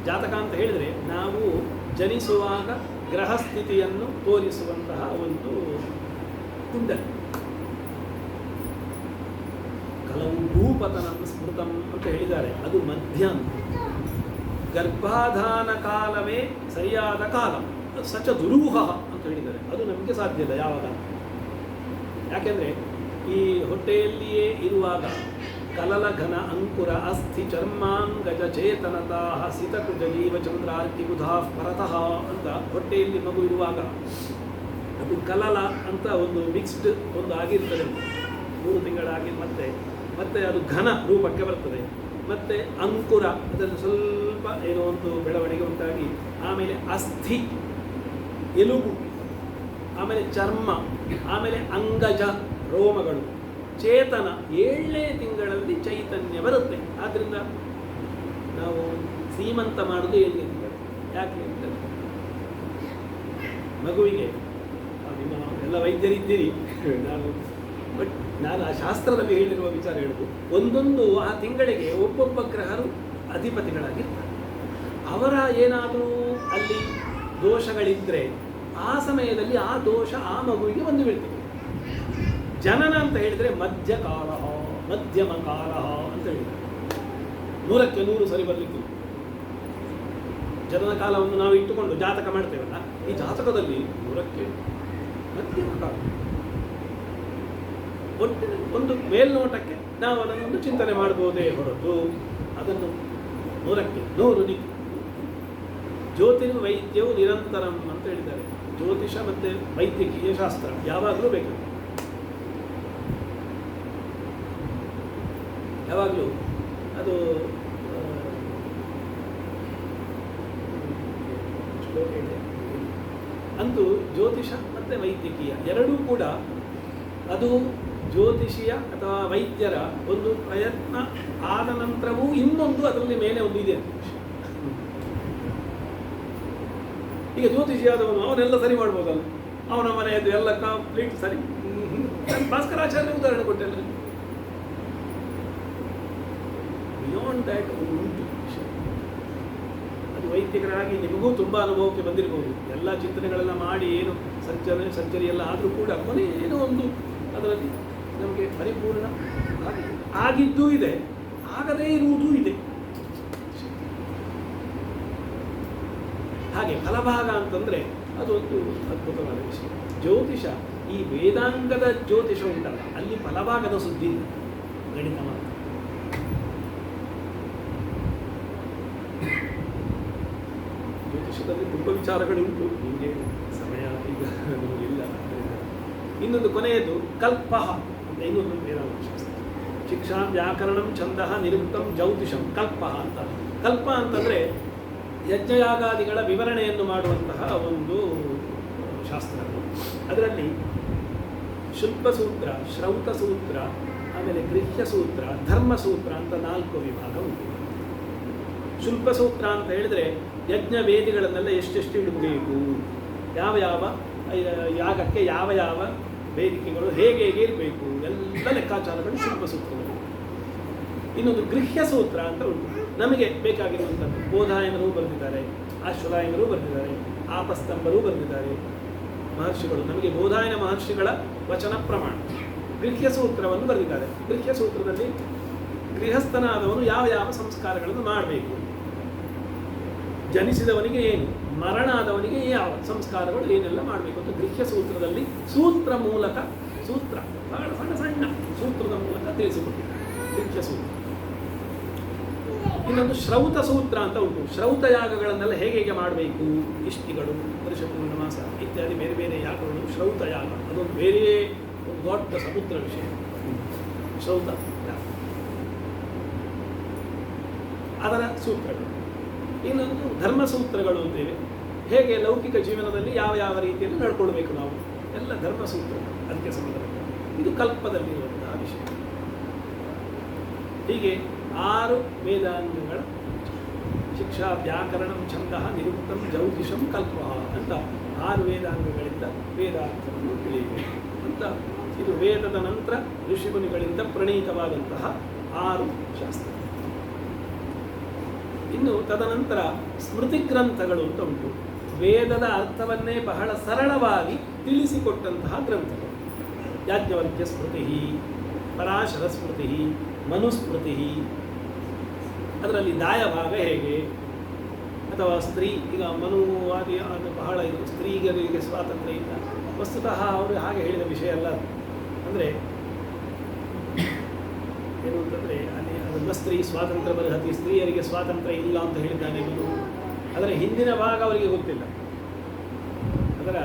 [SPEAKER 1] ಜಾತಕ ಅಂತ ಹೇಳಿದರೆ ನಾವು ಜನಿಸುವಾಗ ಗ್ರಹ ಸ್ಥಿತಿಯನ್ನು ತೋರಿಸುವಂತಹ ಒಂದು ಕುಂಡಲಿ. ಕಲವು ಭೂಪತನಂ ಸ್ಮೃತಂ ಅಂತ ಹೇಳಿದ್ದಾರೆ, ಅದು ಮಧ್ಯಾಹ್ನ. ಗರ್ಭಾಧಾನ ಕಾಲವೇ ಸರಿಯಾದ ಕಾಲ, ಸಚ ದುರೂಹ ಅಂತ ಹೇಳಿದ್ದಾರೆ. ಅದು ನಮಗೆ ಸಾಧ್ಯ ಇಲ್ಲ ಯಾವಾಗ. ಯಾಕೆಂದರೆ ಈ ಹೊಟ್ಟೆಯಲ್ಲಿಯೇ ಇರುವಾಗ ಕಲಲ ಘನ ಅಂಕುರ ಅಸ್ಥಿ ಚರ್ಮಾಂಗಜ ಚೇತನತಾ ಸಿತಕೃಜ ಜೀವ ಚಂದ್ರಾರ್ತಿ ಬುಧಾ ಪರತಃ ಅಂತ ಹೊಟ್ಟೆಯಲ್ಲಿ ಮಗು ಇರುವಾಗ ಅದು ಕಲಲ ಅಂತ ಒಂದು ಮಿಕ್ಸ್ಡ್ ಒಂದು ಆಗಿರ್ತದೆ. 3 ತಿಂಗಳಾಗಿ ಮತ್ತೆ ಅದು ಘನ ರೂಪಕ್ಕೆ ಬರ್ತದೆ. ಮತ್ತು ಅಂಕುರ, ಅದರಲ್ಲಿ ಸ್ವಲ್ಪ ಏನೋ ಒಂದು ಬೆಳವಣಿಗೆ ಉಂಟಾಗಿ, ಆಮೇಲೆ ಅಸ್ಥಿ ಎಲುಬು, ಆಮೇಲೆ ಚರ್ಮ, ಆಮೇಲೆ ಅಂಗಜ ರೋಮಗಳು, ಚೇತನ 7ನೇ ತಿಂಗಳಲ್ಲಿ ಚೈತನ್ಯ ಬರುತ್ತೆ. ಆದ್ದರಿಂದ ನಾವು ಸೀಮಂತ ಮಾಡೋದು 7ನೇ ತಿಂಗಳು. ಯಾಕೆ ಅಂತ ಮಗುವಿಗೆ ನಿಮ್ಮ ಎಲ್ಲ ವೈದ್ಯರಿದ್ದೀರಿ, ನಾನು ಆ ಶಾಸ್ತ್ರದಲ್ಲಿ ಹೇಳಿರುವ ವಿಚಾರ ಹೇಳೋದು, ಒಂದೊಂದು ಆ ತಿಂಗಳಿಗೆ ಒಬ್ಬೊಬ್ಬ ಗ್ರಹರು ಅಧಿಪತಿಗಳಾಗಿರ್ತಾರೆ. ಅವರ ಏನಾದರೂ ಅಲ್ಲಿ ದೋಷಗಳಿದ್ದರೆ ಆ ಸಮಯದಲ್ಲಿ ಆ ದೋಷ ಆ ಮಗುವಿಗೆ ಬಂದು ಬೀಳ್ತದೆ. ಜನನ ಅಂತ ಹೇಳಿದರೆ ಮಧ್ಯಕಾಲ, ಮಧ್ಯಮ ಕಾಲ ಅಂತ ಹೇಳಿದ್ದಾರೆ. 100ಕ್ಕೆ 100 ಸರಿ ಬರಲಿಕ್ಕೆ ಜನನ ಕಾಲವನ್ನು ನಾವು ಇಟ್ಟುಕೊಂಡು ಜಾತಕ ಮಾಡ್ತೇವಲ್ಲ, ಈ ಜಾತಕದಲ್ಲಿ 100ಕ್ಕೆ ಮಧ್ಯಮ ಕಾಲ. ಒಟ್ಟಿನ ಒಂದು ಮೇಲ್ನೋಟಕ್ಕೆ ನಾವು ಅದನ್ನೊಂದು ಚಿಂತನೆ ಮಾಡ್ಬೋದೇ ಹೊರತು ಅದನ್ನು 100ಕ್ಕೆ 100 ಜ್ಯೋತಿರ್ವೈದ್ಯವು ನಿರಂತರಂ ಅಂತ ಹೇಳಿದ್ದಾರೆ. ಜ್ಯೋತಿಷ ಮತ್ತು ವೈದ್ಯಕೀಯ ಶಾಸ್ತ್ರ ಯಾವಾಗಲೂ ಬೇಕು, ಯಾವಾಗಲೂ ಅದು ಅಂತೂ ಜ್ಯೋತಿಷ ಮತ್ತು ವೈದ್ಯಕೀಯ ಎರಡೂ ಕೂಡ ಅದು ಜ್ಯೋತಿಷಿಯ ಅಥವಾ ವೈದ್ಯರ ಒಂದು ಪ್ರಯತ್ನ ಆದ ನಂತರವೂ ಇನ್ನೊಂದು ಅದರಲ್ಲಿ ಮೇಲೆ ಒಂದು ಇದೆ. ಈಗ ಜ್ಯೋತಿಷಿಯಾದವನು ಅವನೆಲ್ಲ ಸರಿ ಮಾಡ್ಬೋದಲ್ಲ, ಅವನ ಮನೆಯದು ಎಲ್ಲ ಕಂಪ್ಲೀಟ್ ಸರಿ. ಭಾಸ್ಕರಾಚಾರ್ಯ ಉದಾಹರಣೆ ಕೊಟ್ಟೆಲ್ಲ. ಬಿಯಾಂಡ್ ದ್ಯಾಟ್ ಉಂಟು ವಿಷಯ. ಅದು ವೈದ್ಯಕರಾಗಿ ನಿಮಗೂ ತುಂಬ ಅನುಭವಕ್ಕೆ ಬಂದಿರಬಹುದು. ಎಲ್ಲ ಚಿಂತನೆಗಳೆಲ್ಲ ಮಾಡಿ ಏನು ಸರ್ಜರಿ ಎಲ್ಲ ಆದರೂ ಕೂಡ ಕೊನೆ ಏನೋ ಒಂದು ಅದರಲ್ಲಿ ನಮಗೆ ಪರಿಪೂರ್ಣ ಆಗಿದ್ದೂ ಇದೆ, ಆಗದೇ ಇರುವುದೂ ಇದೆ. ಹಾಗೆ ಫಲಭಾಗ ಅಂತಂದರೆ ಅದು ಒಂದು ಅದ್ಭುತವಾದ ವಿಷಯ. ಜ್ಯೋತಿಷ, ಈ ವೇದಾಂಗದ ಜ್ಯೋತಿಷ ಉಂಟಲ್ಲ, ಅಲ್ಲಿ ಫಲಭಾಗದ ಸುದ್ದಿ ಇಲ್ಲ, ಗಣಿತ ಮಾತ್ರ. ಜ್ಯೋತಿಷದಲ್ಲಿ ತುಂಬ ವಿಚಾರಗಳುಂಟು, ನಿಮಗೆ ಸಮಯ ಈಗ ಇಲ್ಲ. ಇನ್ನೊಂದು ಕೊನೆಯದು ಕಲ್ಪ ಅಂತ ಇನ್ನೊಂದು ವೇದಾಂತ ಶಾಸ್ತ್ರ. ಶಿಕ್ಷಾ ವ್ಯಾಕರಣಂ ಛಂದಃ ನಿರುಕ್ತಂ ಜ್ಯೋತಿಷಂ ಕಲ್ಪ ಅಂತ. ಕಲ್ಪ ಅಂತಂದರೆ ಯಜ್ಞಯಾಗಾದಿಗಳ ವಿವರಣೆಯನ್ನು ಮಾಡುವಂತಹ ಒಂದು ಶಾಸ್ತ್ರ. ಅದರಲ್ಲಿ ಶಿಲ್ಪಸೂತ್ರ, ಶ್ರೌತಸೂತ್ರ, ಆಮೇಲೆ ಗೃಹ್ಯಸೂತ್ರ, ಧರ್ಮಸೂತ್ರ ಅಂತ 4 ವಿಭಾಗ ಉಂಟು. ಶಿಲ್ಪಸೂತ್ರ ಅಂತ ಹೇಳಿದರೆ ಯಜ್ಞ ವೇದಿಗಳನ್ನೆಲ್ಲ ಎಷ್ಟೆಷ್ಟು ಇಡಬೇಕು, ಯಾವ ಯಾವ ಯಾಗಕ್ಕೆ ಯಾವ ಯಾವ ವೇದಿಕೆಗಳು ಹೇಗೆ ಹೇಗೆ ಇರಬೇಕು, ಎಲ್ಲ ಲೆಕ್ಕಾಚಾರಗಳು ಶಿಲ್ಪಸೂತ್ರಗಳು. ಇನ್ನೊಂದು ಗೃಹ್ಯ ಸೂತ್ರ ಅಂತ ಉಂಟು. ನಮಗೆ ಬೇಕಾಗಿರುವಂಥದ್ದು ಬೋಧಾಯನರು ಬರೆದಿದ್ದಾರೆ, ಆಶ್ವಲಾಯನರು ಬರೆದಿದ್ದಾರೆ, ಆಪಸ್ತಂಭರು ಬರೆದಿದ್ದಾರೆ ಮಹರ್ಷಿಗಳು. ನಮಗೆ ಬೋಧಾಯನ ಮಹರ್ಷಿಗಳ ವಚನ ಪ್ರಮಾಣ. ಗೃಹ್ಯ ಸೂತ್ರವನ್ನು ಬರೆದಿದ್ದಾರೆ. ಗೃಹ್ಯ ಸೂತ್ರದಲ್ಲಿ ಗೃಹಸ್ಥನಾದವನು ಯಾವ ಯಾವ ಸಂಸ್ಕಾರಗಳನ್ನು ಮಾಡಬೇಕು, ಜನಿಸಿದವನಿಗೆ ಏನು, ಮರಣ ಆದವನಿಗೆ ಯಾವ ಸಂಸ್ಕಾರಗಳು ಏನೆಲ್ಲ ಮಾಡಬೇಕು ಅಂತ ಗೃಹ್ಯ ಸೂತ್ರದಲ್ಲಿ ಸೂತ್ರ ಮೂಲಕ, ಸೂತ್ರ ಬಹಳ ಸಣ್ಣ ಸಣ್ಣ ಸೂತ್ರದ ಮೂಲಕ ತಿಳಿಸಿಕೊಟ್ಟಿದ್ದಾರೆ ಗೃಹ್ಯ ಸೂತ್ರ. ಇನ್ನೊಂದು ಶ್ರೌತ ಸೂತ್ರ ಅಂತ ಉಂಟು. ಶ್ರೌತ ಯಾಗಗಳನ್ನೆಲ್ಲ ಹೇಗೆ ಮಾಡಬೇಕು, ಇಷ್ಟಿಗಳು, ವರ್ಷ ಪೂರ್ಣಮಾಸ ಇತ್ಯಾದಿ ಬೇರೆ ಬೇರೆ ಯಾಗಗಳು. ಶ್ರೌತ ಯಾಗ ಅದೊಂದು ಬೇರೆ ಒಂದು ದೊಡ್ಡ ಸಮುದ್ರ ವಿಷಯ. ಶ್ರೌತ ಯಾಗ ಅದರ ಸೂತ್ರಗಳು. ಇನ್ನೊಂದು ಧರ್ಮಸೂತ್ರಗಳು ಅಂತೇವೆ. ಹೇಗೆ ಲೌಕಿಕ ಜೀವನದಲ್ಲಿ ಯಾವ ಯಾವ ರೀತಿಯಲ್ಲಿ ನಡ್ಕೊಳ್ಬೇಕು ನಾವು, ಎಲ್ಲ ಧರ್ಮಸೂತ್ರ ಅದಕ್ಕೆ ಸಂಬಂಧಪಟ್ಟ. ಇದು ಕಲ್ಪದಲ್ಲಿರುವಂತಹ ವಿಷಯ. ಹೀಗೆ 6 ವೇದಾಂಗಗಳ ಶಿಕ್ಷಾ, ವ್ಯಾಕರಣಂ, ಛಂದಃ, ನಿರುಕ್ತಂ, ಜ್ಯೋತಿಷಂ, ಕಲ್ಪ ಅಂತ 6 ವೇದಾಂಗಗಳಿಂದ ವೇದಾರ್ಥವನ್ನು ತಿಳಿಯಬೇಕು ಅಂತ. ಇದು ವೇದದ ನಂತರ ಋಷಿಮುನಿಗಳಿಂದ ಪ್ರಣೀತವಾದಂತಹ 6 ಶಾಸ್ತ್ರ. ಇನ್ನು ತದನಂತರ ಸ್ಮೃತಿ ಗ್ರಂಥಗಳು ಅಂತ ಉಂಟು. ವೇದದ ಅರ್ಥವನ್ನೇ ಬಹಳ ಸರಳವಾಗಿ ತಿಳಿಸಿಕೊಟ್ಟಂತಹ ಗ್ರಂಥಗಳು. ಯಾಜ್ಞವಲ್ಕ್ಯ ಸ್ಮೃತಿ, ಪರಾಶರ ಸ್ಮೃತಿ, ಮನುಸ್ಮೃತಿ. ಅದರಲ್ಲಿ ದಾಯಭಾಗ ಹೇಗೆ, ಅಥವಾ ಸ್ತ್ರೀ, ಈಗ ಮನುವಾದಿ ಅದು ಬಹಳ ಇದು, ಸ್ತ್ರೀಯರಿಗೆ ಸ್ವಾತಂತ್ರ್ಯ ಇಲ್ಲ. ವಸ್ತುತಃ ಅವರು ಹಾಗೆ ಹೇಳಿದ ವಿಷಯ ಅಲ್ಲ. ಅಂದರೆ ಏನು ಅಂತಂದರೆ ಅಲ್ಲಿ ಅದನ್ನು ಸ್ತ್ರೀ ಸ್ವಾತಂತ್ರ್ಯ ಬರಹತಿ, ಸ್ತ್ರೀಯರಿಗೆ ಸ್ವಾತಂತ್ರ್ಯ ಇಲ್ಲ ಅಂತ ಹೇಳಿದ್ದಾನೆ ಮನು. ಅದರ ಹಿಂದಿನ ಭಾಗ ಅವರಿಗೆ ಗೊತ್ತಿಲ್ಲ. ಅದರ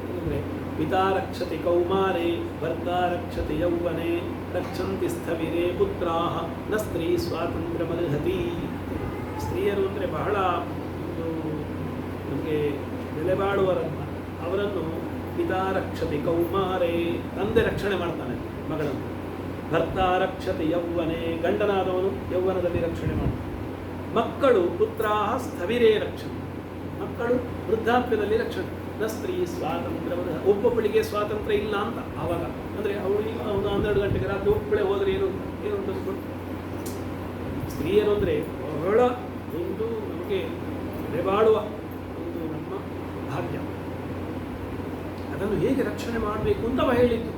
[SPEAKER 1] ಏನಂದರೆ ಪಿತಾ ರಕ್ಷತಿ ಕೌಮಾರೇ ಭರ್ತಾ ರಕ್ಷತಿ ಯೌವನೆ ರಕ್ಷಂತಿ ಸ್ಥವಿರೇ ಪುತ್ರಾಹ ನ ಸ್ತ್ರೀ ಸ್ವಾತಂತ್ರ್ಯ ಬರಹತಿ. ಸ್ತ್ರೀಯರು ಅಂದರೆ ಬಹಳ ಒಂದು ನಮಗೆ ಬೆಲೆ ಬಾಳುವರನ್ನು, ಅವರನ್ನು ಪಿತಾ ರಕ್ಷತಿ ಕೌಮಾರೇ, ತಂದೆ ರಕ್ಷಣೆ ಮಾಡ್ತಾನೆ ಮಗಳನ್ನು. ಭರ್ತಾ ರಕ್ಷತೆ ಯೌವನೆ, ಗಂಡನಾದವನು ಯೌವನದಲ್ಲಿ ರಕ್ಷಣೆ ಮಾಡ್ತಾನೆ. ಮಕ್ಕಳು ಪುತ್ರಾಹ ಸ್ಥವಿರೇ ರಕ್ಷಣೆ, ಮಕ್ಕಳು ವೃದ್ಧಾಪ್ಯದಲ್ಲಿ ರಕ್ಷಣೆ. ನ ಸ್ತ್ರೀ ಸ್ವಾತಂತ್ರ್ಯ, ಒಬ್ಬೊಬ್ಬಳಿಗೆ ಸ್ವಾತಂತ್ರ್ಯ ಇಲ್ಲ ಅಂತ ಆವಾಗ. ಅಂದರೆ ಅವಳಿಗೆ ಒಂದು 12 ಗಂಟೆಗೆ ರಾತ್ರಿ ಒಬ್ಬಳೆ ಹೋದರೆ ಏನು ಅಂತ ಸ್ತ್ರೀಯರು ಅಂದರೆ ಬಹಳ ಒಂದು ನಮಗೆ ಬೆಲೆಬಾಳುವ ಒಂದು ನಮ್ಮ ಭಾಗ್ಯ. ಅದನ್ನು ಹೇಗೆ ರಕ್ಷಣೆ ಮಾಡಬೇಕು ಅಂತ ಅವ ಹೇಳಿದ್ದು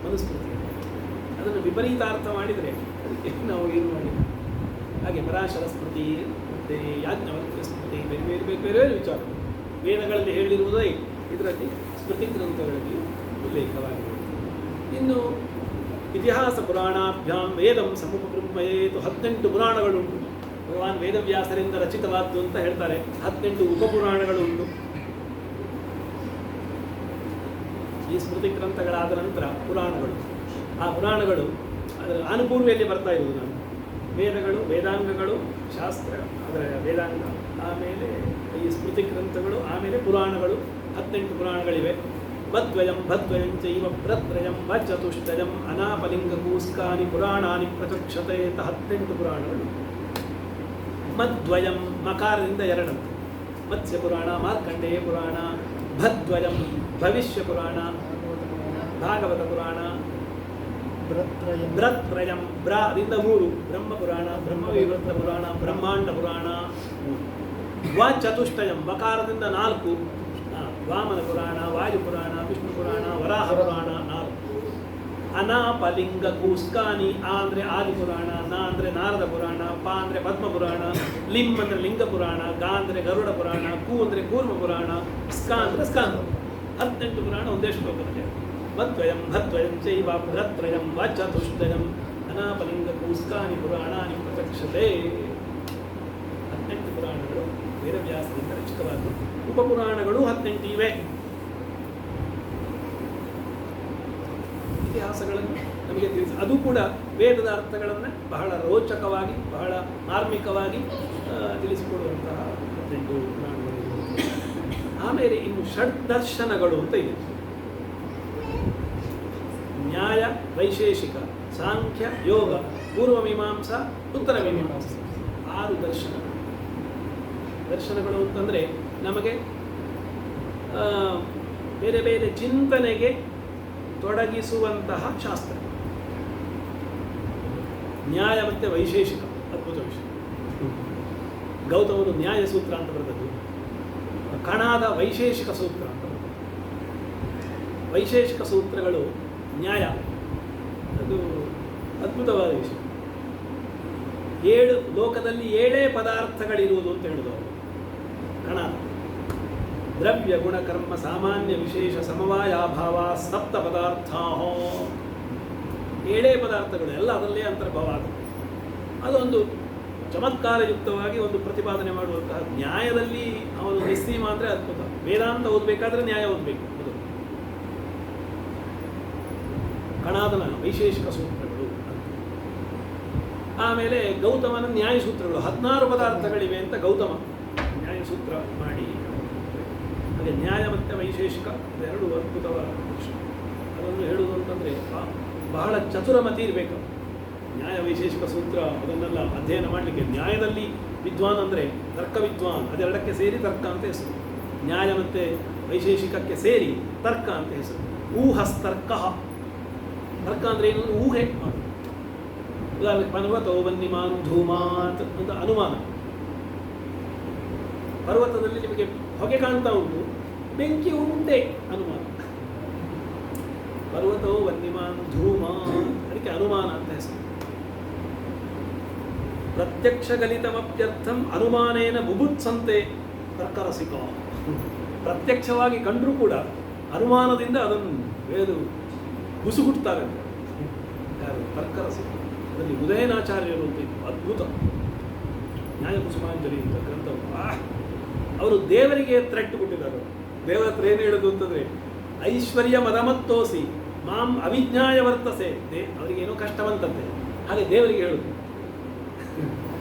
[SPEAKER 1] ಮನುಸ್ಮೃತಿ. ಅದನ್ನು ವಿಪರೀತಾರ್ಥ ಮಾಡಿದರೆ ಅದಕ್ಕೆ ನಾವು ಏನು ಮಾಡಿಲ್ಲ. ಹಾಗೆ ಪರಾಶರ ಸ್ಮೃತಿ ಮತ್ತು ಯಾಜ್ಞವಲ್ಕ್ಯ ಸ್ಮೃತಿ, ಬೇರೆ ಬೇರೆ ಬೇರೆ ಬೇರೆ ವಿಚಾರ ವೇದಗಳಲ್ಲಿ ಹೇಳಿರುವುದೇ ಇದರಲ್ಲಿ ಸ್ಮೃತಿ ಗ್ರಂಥಗಳಲ್ಲಿ ಉಲ್ಲೇಖವಾಗಿದೆ. ಇನ್ನು ಇತಿಹಾಸ ಪುರಾಣಾಭ್ಯಾಂ ವೇದಂ ಸಮುಪಬ್ರಹ್ಮಯೇತು 18 ಪುರಾಣಗಳುಂಟು. ಭಗವಾನ್ ವೇದವ್ಯಾಸರಿಂದ ರಚಿತವಾದ್ದು ಅಂತ ಹೇಳ್ತಾರೆ. 18 ಉಪಪುರಾಣಗಳುಂಟು. ಈ ಸ್ಮೃತಿ ಗ್ರಂಥಗಳಾದ ನಂತರ ಪುರಾಣಗಳು. ಆ ಪುರಾಣಗಳು ಅದರ ಅನುಪೂರ್ವಿಯಲ್ಲಿ ಬರ್ತಾ ಇರುವುದು. ನಾನು ವೇದಗಳು, ವೇದಾಂಗಗಳು, ಶಾಸ್ತ್ರ, ಅದರ ವೇದಾಂಗ, ಆಮೇಲೆ ಈ ಸ್ಮೃತಿ ಗ್ರಂಥಗಳು, ಆಮೇಲೆ ಪುರಾಣಗಳು. 18 ಪುರಾಣಗಳಿವೆ. ಭದ್ವಯಂ ಭದ್ವಯಂ ಚೈವ ಭ್ರತ್ರಯಂ ವಚತುಷ್ಟಯಂ ಅನಾಪಲಿಂಗ ಕೂಸ್ಕಾನಿ ಪುರಾಣಾನಿ ಪ್ರಚಕ್ಷತೆ ಅಂತ 18 ಪುರಾಣಗಳು. ಮದ್ವಯಂ ಮಕಾರದಿಂದ 2, ಮತ್ಸ್ಯ ಪುರಾಣ, ಮಾರ್ಕಂಡೇಯ ಪುರಾಣ. ಭದ್ವಯಂ ಭವಿಷ್ಯ ಪುರಾಣ, ಭಾಗವತ ಪುರಾಣ. ಭ್ರತ್ರಯಂ ಬ್ರಾದಿಂದ 3, ಬ್ರಹ್ಮಪುರಾಣ, ಬ್ರಹ್ಮವೈವರ್ತ ಪುರಾಣ, ಬ್ರಹ್ಮಾಂಡ ಪುರಾಣ. ಚತುಷ್ಟಯಂ ವಕಾರದಿಂದ 4, ವಾಮನ ಪುರಾಣ, ವಾಯುಪುರಾಣ, ವಿಷ್ಣು ಪುರಾಣ, ವರಾಹ ಪುರಾಣ 4. ಅನಾಪಲಿಂಗ ಕೂಸ್ಕಾನಿ, ಆ ಅಂದರೆ ಆದಿಪುರಾಣ, ನಾ ಅಂದರೆ ನಾರದ ಪುರಾಣ, ಪ ಅಂದರೆ ಪದ್ಮಪುರಾಣ, ಲಿಂ ಅಂದರೆ ಲಿಂಗ ಪುರಾಣ, ಗಾ ಅಂದರೆ ಗರುಡ ಪುರಾಣ, ಕು ಅಂದರೆ ಕೂರ್ಮ ಪುರಾಣ, ಸ್ಕ ಅಂದರೆ ಸ್ಕಾಂದ. 18 ಪುರಾಣ ಒಂದೇ ಶ್ಲೋಕದಲ್ಲಿ. ಮದ್ವಯಂ ಭದ್ವಯಂ ಚೈವ ಭ್ರತ್ರಯಂ ವಚತುಷ್ಟಯಂ ಅನಾಪಲಿಂಗ ಕೂಸ್ಕಾನಿ ಪುರಾಣಾನಿ ಪ್ರಚಕ್ಷತೆ. 18 ಪುರಾಣಗಳು ವೇದವ್ಯಾಸರಿಂದ ರಚಿತವಾದವು. ಉಪಪುರಾಣಗಳು 18 ಇವೆ. ಇತಿಹಾಸಗಳನ್ನು ನಮಗೆ ತಿಳಿಸಿ, ಅದು ಕೂಡ ವೇದದ ಅರ್ಥಗಳನ್ನು ಬಹಳ ರೋಚಕವಾಗಿ, ಬಹಳ ಮಾರ್ಮಿಕವಾಗಿ ತಿಳಿಸಿಕೊಡುವಂತಹ 18 ಪುರಾಣಗಳು. ಆಮೇಲೆ ಇನ್ನು ಷಡ್ದರ್ಶನಗಳು ಅಂತ ಇದೆ. ನ್ಯಾಯ, ವೈಶೇಷಿಕ, ಸಾಂಖ್ಯ, ಯೋಗ, ಪೂರ್ವಮೀಮಾಂಸ, ಉತ್ತರ ಮೀಮಾಂಸ. 6 ದರ್ಶನಗಳು. ದರ್ಶನಗಳು ಅಂತಂದರೆ ನಮಗೆ ಬೇರೆ ಬೇರೆ ಚಿಂತನೆಗೆ ತೊಡಗಿಸುವಂತಹ ಶಾಸ್ತ್ರ. ನ್ಯಾಯ ಮತ್ತು ವೈಶೇಷಿಕ ಅದ್ಭುತ ವಿಷಯ. ಗೌತಮನು ನ್ಯಾಯ ಸೂತ್ರ ಅಂತ ಬರೆದದ್ದು, ಕಣಾದ ವೈಶೇಷಿಕ ಸೂತ್ರ ಅಂತ ಬರೆದದ್ದು. ವೈಶೇಷಿಕ ಸೂತ್ರಗಳು ನ್ಯಾಯ, ಅದು ಅದ್ಭುತವಾದ ವಿಷಯ. 7 ಲೋಕದಲ್ಲಿ 7 ಪದಾರ್ಥಗಳಿರುವುದು ಅಂತ ಹೇಳಿದ್ರು ಅವರು. ಕಣ ದ್ರವ್ಯ ಗುಣ ಕರ್ಮ ಸಾಮಾನ್ಯ ವಿಶೇಷ ಸಮವಾಯಾಭಾವ ಸಪ್ತ ಪದಾರ್ಥ, 7 ಪದಾರ್ಥಗಳು ಎಲ್ಲ ಅದರಲ್ಲೇ ಅಂತರ್ಭಾವ ಆಗುತ್ತೆ. ಅದೊಂದು ಚಮತ್ಕಾರಯುಕ್ತವಾಗಿ ಒಂದು ಪ್ರತಿಪಾದನೆ ಮಾಡುವಂತಹ ನ್ಯಾಯದಲ್ಲಿ ಅವನು ನಿಸ್ಸೀಮ ಅಂದರೆ ಅದ್ಭುತ. ವೇದಾಂತ ಓದಬೇಕಾದ್ರೆ ನ್ಯಾಯ ಓದಬೇಕು. ಅದು ಕಣಾದನ ವೈಶೇಷಿಕ ಸೂತ್ರಗಳು. ಆಮೇಲೆ ಗೌತಮನ ನ್ಯಾಯ ಸೂತ್ರಗಳು 16 ಪದಾರ್ಥಗಳಿವೆ ಅಂತ ಗೌತಮ ನ್ಯಾಯ ಸೂತ್ರ ಮಾಡಿ. ಹಾಗೆ ನ್ಯಾಯ ಮತ್ತು ವೈಶೇಷಿಕ ಇದೆರಡು ಅದ್ಭುತವಾದ ವಿಷಯ. ಅದನ್ನು ಹೇಳುವುದು ಅಂತಂದರೆ ಬಹಳ ಚತುರಮತಿ ಇರಬೇಕು. ನ್ಯಾಯ ವೈಶೇಷಿಕ ಸೂತ್ರ ಅದನ್ನೆಲ್ಲ ಅಧ್ಯಯನ ಮಾಡಲಿಕ್ಕೆ. ನ್ಯಾಯದಲ್ಲಿ ವಿದ್ವಾನ್ ಅಂದರೆ ತರ್ಕ ವಿದ್ವಾನ್, ಅದೆರಡಕ್ಕೆ ಸೇರಿ ತರ್ಕ ಅಂತ ಹೆಸರು. ನ್ಯಾಯ ಮತ್ತು ವೈಶೇಷಿಕಕ್ಕೆ ಸೇರಿ ತರ್ಕ ಅಂತ ಹೆಸರು. ಊಹಸ್ತರ್ಕ. ತರ್ಕ ಅಂದರೆ ಏನು? ಊಹೆ ಮಾಡು. ಉದಾಹರಣೆಗೆ ಪರ್ವತೋ ವನ್ನಿಮಾನ್ ಧೂಮಾತ್ ಅಂತ ಅನುಮಾನ. ಪರ್ವತದಲ್ಲಿ ನಿಮಗೆ ಹೊಗೆ ಕಾಣ್ತಾ ಉಂಟು, ಬೆಂಕಿ ಉಂಟೆ ಅನುಮಾನ. ಪರ್ವತೋ ವನ್ನಿಮಾನ್ ಧೂಮಾನ್, ಅದಕ್ಕೆ ಅನುಮಾನ ಅಂತ ಹೆಸರು. ಪ್ರತ್ಯಕ್ಷ ಗಲಿತಮಪ್ಯರ್ಥಂ ಅನುಮಾನೇನ ಬುಭುತ್ಸಂತೆ ತರ್ಕರಸಿಕ. ಪ್ರತ್ಯಕ್ಷವಾಗಿ ಕಂಡರೂ ಕೂಡ ಅನುಮಾನದಿಂದ ಅದನ್ನು ವೇದು ಬುಸುಗುಟ್ತಾರೆ. ಯಾರು? ತರ್ಕರಸಿಕ. ಅದರಲ್ಲಿ ಉದಯನಾಚಾರ್ಯರು ಅಂತ ಇತ್ತು, ಅದ್ಭುತ ನ್ಯಾಯ ಕುಸುಮಾಂಜಲಿ ಅಂತ ಗ್ರಂಥ. ಅವರು ದೇವರಿಗೆ ಥ್ರೆಟ್ ಕೊಟ್ಟಿದ್ದಾರೆ. ದೇವರ ಹತ್ರ ಏನು ಹೇಳೋದು ಅಂತಂದರೆ, ಐಶ್ವರ್ಯ ಮದಮತ್ತೋಸಿ ಮಾಂ ಅವಿಜ್ಞಾಯ ವರ್ತಸೆ. ಅವರಿಗೇನೋ ಕಷ್ಟವಂತಂತೆ, ಹಾಗೆ ದೇವರಿಗೆ ಹೇಳುದು,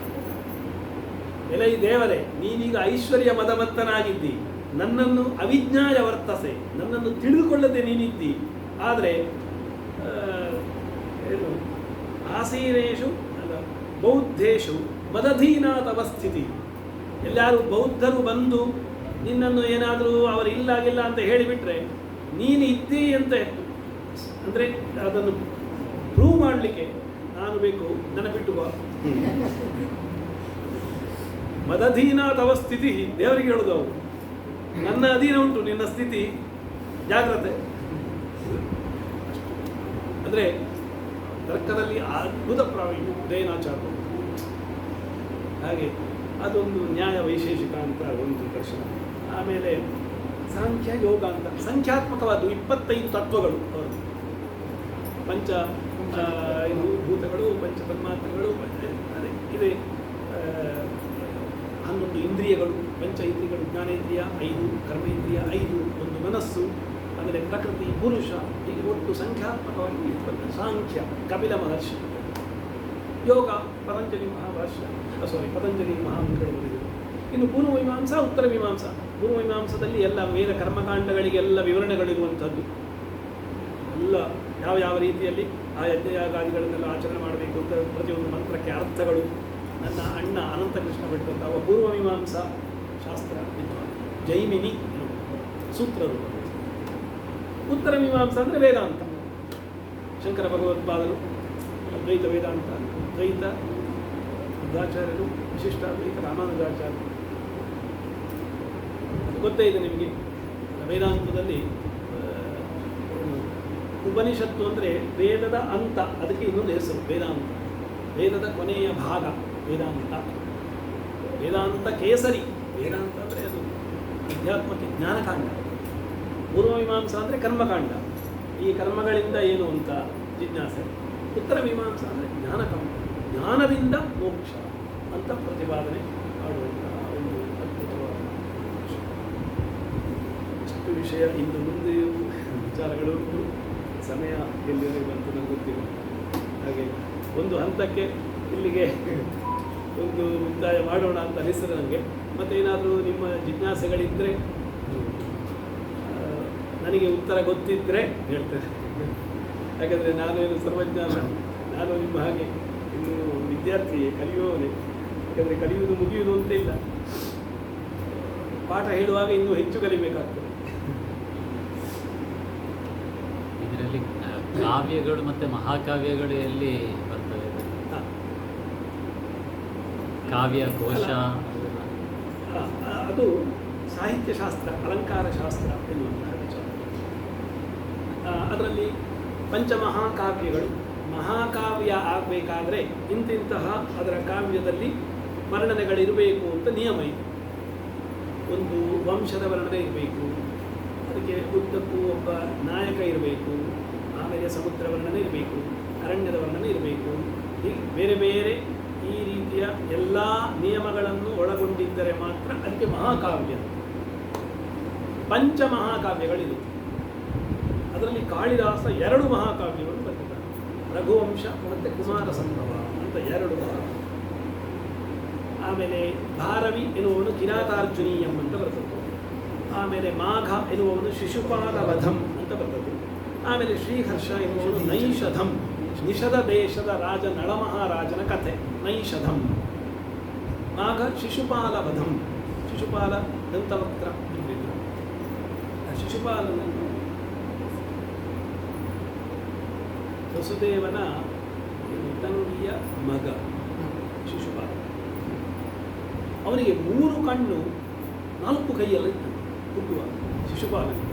[SPEAKER 1] ಎಲೈ ದೇವರೇ, ನೀನೀಗ ಐಶ್ವರ್ಯ ಮದಮತ್ತನಾಗಿದ್ದಿ, ನನ್ನನ್ನು ಅವಿಜ್ಞಾಯ ವರ್ತಸೆ, ನನ್ನನ್ನು ತಿಳಿದುಕೊಳ್ಳದೆ ನೀನಿದ್ದಿ. ಆದರೆ ಏನು ಆಸೀನೇಶು ಅಲ್ಲ ಬೌದ್ಧೇಶು ಮದಧೀನಾತ್ ಅವಸ್ಥಿತಿ. ಎಲ್ಲಾರು ಬೌದ್ಧರು ಬಂದು ನಿನ್ನನ್ನು ಏನಾದರೂ ಅವರು ಇಲ್ಲಾಗಿಲ್ಲ ಅಂತ ಹೇಳಿಬಿಟ್ರೆ ನೀನು ಇದ್ದೀ ಅಂತ, ಅಂದರೆ ಅದನ್ನು ಪ್ರೂವ್ ಮಾಡಲಿಕ್ಕೆ ನಾನು ಬೇಕು, ನನ್ನ ಬಿಟ್ಟು ಬಾ. ಮದಧೀನಾತ್ ಅವಸ್ಥಿತಿ, ದೇವರಿಗೆ ಹೇಳೋದು ಅವರು, ನನ್ನ ಅಧೀನ ಉಂಟು ನಿನ್ನ ಸ್ಥಿತಿ, ಜಾಗ್ರತೆ. ಅಂದರೆ ತರ್ಕದಲ್ಲಿ ಅದ್ಭುತ ಪ್ರಾವೀಣ್ಯ ಉದಯನಾಚಾರ್ಯ. ಹಾಗೆ ಅದೊಂದು ನ್ಯಾಯ ವೈಶೇಷಿಕ ಅಂತ ಒಂದು ದರ್ಶನ. ಆಮೇಲೆ ಸಾಂಖ್ಯ ಯೋಗ ಅಂತ ಸಂಖ್ಯಾತ್ಮಕವಾದ 25 ತತ್ವಗಳು ಅವರು. ಪಂಚ ಭೂತಗಳು, ಪಂಚ ತನ್ಮಾತ್ರಗಳು, ಅದೇ ಇದೆ 11 ಇಂದ್ರಿಯಗಳು, ಪಂಚ ಇಂದ್ರಿಯಗಳು, ಜ್ಞಾನೇಂದ್ರಿಯ 5, ಕರ್ಮೇಂದ್ರಿಯ 5, ಒಂದು ಮನಸ್ಸು, ಆಮೇಲೆ ಪ್ರಕೃತಿ, ಪುರುಷ, ಹೀಗೆ ಒಟ್ಟು ಸಂಖ್ಯಾತ್ಮಕವಾಗಿ 20. ಸಾಂಖ್ಯ ಕಪಿಲ ಮಹರ್ಷಿ, ಯೋಗ ಪತಂಜಲಿ ಮಹಾಭಾಷ್ಯ, ಪತಂಜಲಿ ಮಹಾಮಂತ್ರಗಳು ಬರೆದಿದೆ. ಇನ್ನು ಪೂರ್ವಮೀಮಾಂಸಾ, ಉತ್ತರ ಮೀಮಾಂಸಾ. ಪೂರ್ವಮೀಮಾಂಸದಲ್ಲಿ ಎಲ್ಲ ವೇದ ಕರ್ಮಕಾಂಡಗಳಿಗೆಲ್ಲ ವಿವರಣೆಗಳಿರುವಂಥದ್ದು. ಎಲ್ಲ ಯಾವ ರೀತಿಯಲ್ಲಿ ಆ ಯಜ್ಞಯಾಗಾದಿಗಳನ್ನೆಲ್ಲ ಆಚರಣೆ ಮಾಡಬೇಕು ಅಂತ ಪ್ರತಿಯೊಂದು ಮಂತ್ರಕ್ಕೆ ಅರ್ಥಗಳು. ನನ್ನ ಅಣ್ಣ ಅನಂತಕೃಷ್ಣ ಭಟ್ ಅಂತ ಅವ ಪೂರ್ವಮೀಮಾಂಸಾ ಶಾಸ್ತ್ರ ವಿದ್ವಾನ್, ಜೈಮಿನಿ ಸೂತ್ರರು. ಉತ್ತರ ಮೀಮಾಂಸಾ ಅಂದರೆ ವೇದಾಂತ. ಶಂಕರ ಭಗವತ್ಪಾದರು ಅದ್ವೈತ ವೇದಾಂತ, ದ್ವೈತ ಮಧ್ವಾಚಾರ್ಯರು, ವಿಶಿಷ್ಟಾದ್ವೈತ ರಾಮಾನುಜಾಚಾರ್ಯರು. ಗೊತ್ತೇ ಇದೆ ನಿಮಗೆ. ವೇದಾಂತದಲ್ಲಿ ಉಪನಿಷತ್ತು ಅಂದರೆ ವೇದದ ಅಂತ, ಅದಕ್ಕೆ ಇನ್ನೊಂದು ಹೆಸರು ವೇದಾಂತ. ವೇದದ ಕೊನೆಯ ಭಾಗ ವೇದಾಂತ. ವೇದಾಂತ ಕೇಸರಿ. ವೇದಾಂತ ಅಂದರೆ ಅದು ಅಧ್ಯಾತ್ಮಕ್ಕೆ ಜ್ಞಾನಕಾಂಡ. ಪೂರ್ವಮೀಮಾಂಸಾ ಅಂದರೆ ಕರ್ಮಕಾಂಡ, ಈ ಕರ್ಮಗಳಿಂದ ಏನು ಅಂತ ಜಿಜ್ಞಾಸೆ. ಉತ್ತರ ಮೀಮಾಂಸಾ ಅಂದರೆ ಜ್ಞಾನಕಾಂಡ, ಜ್ಞಾನದಿಂದ ಮೋಕ್ಷ ಅಂತ ಪ್ರತಿಪಾದನೆ ಮಾಡುವಂತಹ ಒಂದು ಅದ್ಭುತವಾದ ವಿಷಯ. ಇಷ್ಟು ವಿಷಯ ಇನ್ನು ಮುಂದೆ ವಿಚಾರಗಳು ಉಂಟು. ಸಮಯ ಎಲ್ಲಿವರೆಗೆ ಬಂತು ನನಗೆ ಗೊತ್ತಿಲ್ಲ. ಹಾಗೆ ಒಂದು ಹಂತಕ್ಕೆ ಇಲ್ಲಿಗೆ ಒಂದು ಮುಕ್ತಾಯ ಮಾಡೋಣ ಅಂತ ಅನಿಸ್ತದೆ ನನಗೆ. ಮತ್ತು ಏನಾದರೂ ನಿಮ್ಮ ಜಿಜ್ಞಾಸೆಗಳಿದ್ದರೆ, ನನಗೆ ಉತ್ತರ ಗೊತ್ತಿದ್ದರೆ ಹೇಳ್ತೇನೆ. ಯಾಕಂದರೆ ನಾನೇನು ಸರ್ವಜ್ಞ ಅಲ್ಲ, ನಾನು ನಿಮ್ಮ ಹಾಗೆ ಇನ್ನು ವಿದ್ಯಾರ್ಥಿಯೇ, ಕಲಿಯುವವನೇ. ಯಾಕಂದರೆ ಕಲಿಯುವುದು ಮುಗಿಯುವುದು ಅಂತ ಇಲ್ಲ, ಪಾಠ ಹೇಳುವಾಗ ಇನ್ನೂ ಹೆಚ್ಚು ಕಲಿಬೇಕಾಗ್ತದೆ.
[SPEAKER 2] ಇದರಲ್ಲಿ ಕಾವ್ಯಗಳು ಮತ್ತು ಮಹಾಕಾವ್ಯಗಳು ಎಲ್ಲಿ ಬರ್ತವೆ? ಕಾವ್ಯ ಕೋಶ
[SPEAKER 1] ಅದು ಸಾಹಿತ್ಯಶಾಸ್ತ್ರ, ಅಲಂಕಾರ ಶಾಸ್ತ್ರ ಎನ್ನುವಂತಹ ವಿಚಾರ. ಅದರಲ್ಲಿ ಪಂಚಮಹಾಕಾವ್ಯಗಳು, ಮಹಾಕಾವ್ಯ ಆಗಬೇಕಾದ್ರೆ ಇಂತಿಂತಹ ಅದರ ಕಾವ್ಯದಲ್ಲಿ ವರ್ಣನೆಗಳಿರಬೇಕು ಅಂತ ನಿಯಮ ಇದೆ. ಒಂದು ವಂಶದ ವರ್ಣನೆ ಇರಬೇಕು, ಅದಕ್ಕೆ ಉದ್ದಕ್ಕೂ ಒಬ್ಬ ನಾಯಕ ಇರಬೇಕು, ಆಮೇಲೆ ಸಮುದ್ರ ವರ್ಣನೆ ಇರಬೇಕು, ಅರಣ್ಯದ ವರ್ಣನೆ ಇರಬೇಕು. ಹೀಗೆ ಬೇರೆ ಬೇರೆ ಈ ರೀತಿಯ ಎಲ್ಲ ನಿಯಮಗಳನ್ನು ಒಳಗೊಂಡಿದ್ದರೆ ಮಾತ್ರ ಅದಕ್ಕೆ ಮಹಾಕಾವ್ಯ. ಪಂಚಮಹಾಕಾವ್ಯಗಳಿವೆ. ಅದರಲ್ಲಿ ಕಾಳಿದಾಸ 2 ಮಹಾಕಾವ್ಯಗಳು ಬರೆದಿದ್ದಾರೆ, ರಘುವಂಶ ಮತ್ತು ಕುಮಾರ ಸಂಭವ ಅಂತ 2 ಮಹಾಕಾವ್ಯ. ಆಮೇಲೆ ಭಾರವಿ ಎನ್ನುವವನು ಕಿರಾತಾರ್ಜುನೀಯಂ ಅಂತ ಬರ್ತದ್ದು. ಆಮೇಲೆ ಮಾಘ ಎನ್ನುವವನು ಶಿಶುಪಾಲ ವಧಂ ಅಂತ ಬರ್ತದ್ದು. ಆಮೇಲೆ ಶ್ರೀಹರ್ಷ ಎನ್ನುವವನು ನೈಷಧಂ, ನಿಷಧ ದೇಶದ ರಾಜ ನಳಮಹಾರಾಜನ ಕಥೆ ನೈಷಧಂ. ಮಾಘ ಶಿಶುಪಾಲ ವಧಂ, ಶಿಶುಪಾಲ ದಂತವಕ್ರ ಇರಲಿಲ್ಲ. ಶಿಶುಪಾಲನನ್ನು ವಸುದೇವನ ತಂಗಿಯ ಮಗ ಶಿಶುಪಾಲ. ಅವನಿಗೆ 3 ಕಣ್ಣು 4 ಕೈಯೆಲ್ಲ ಇತ್ತು ಹುಟ್ಟುವ ಶಿಶುಪಾಲನಿಗೆ.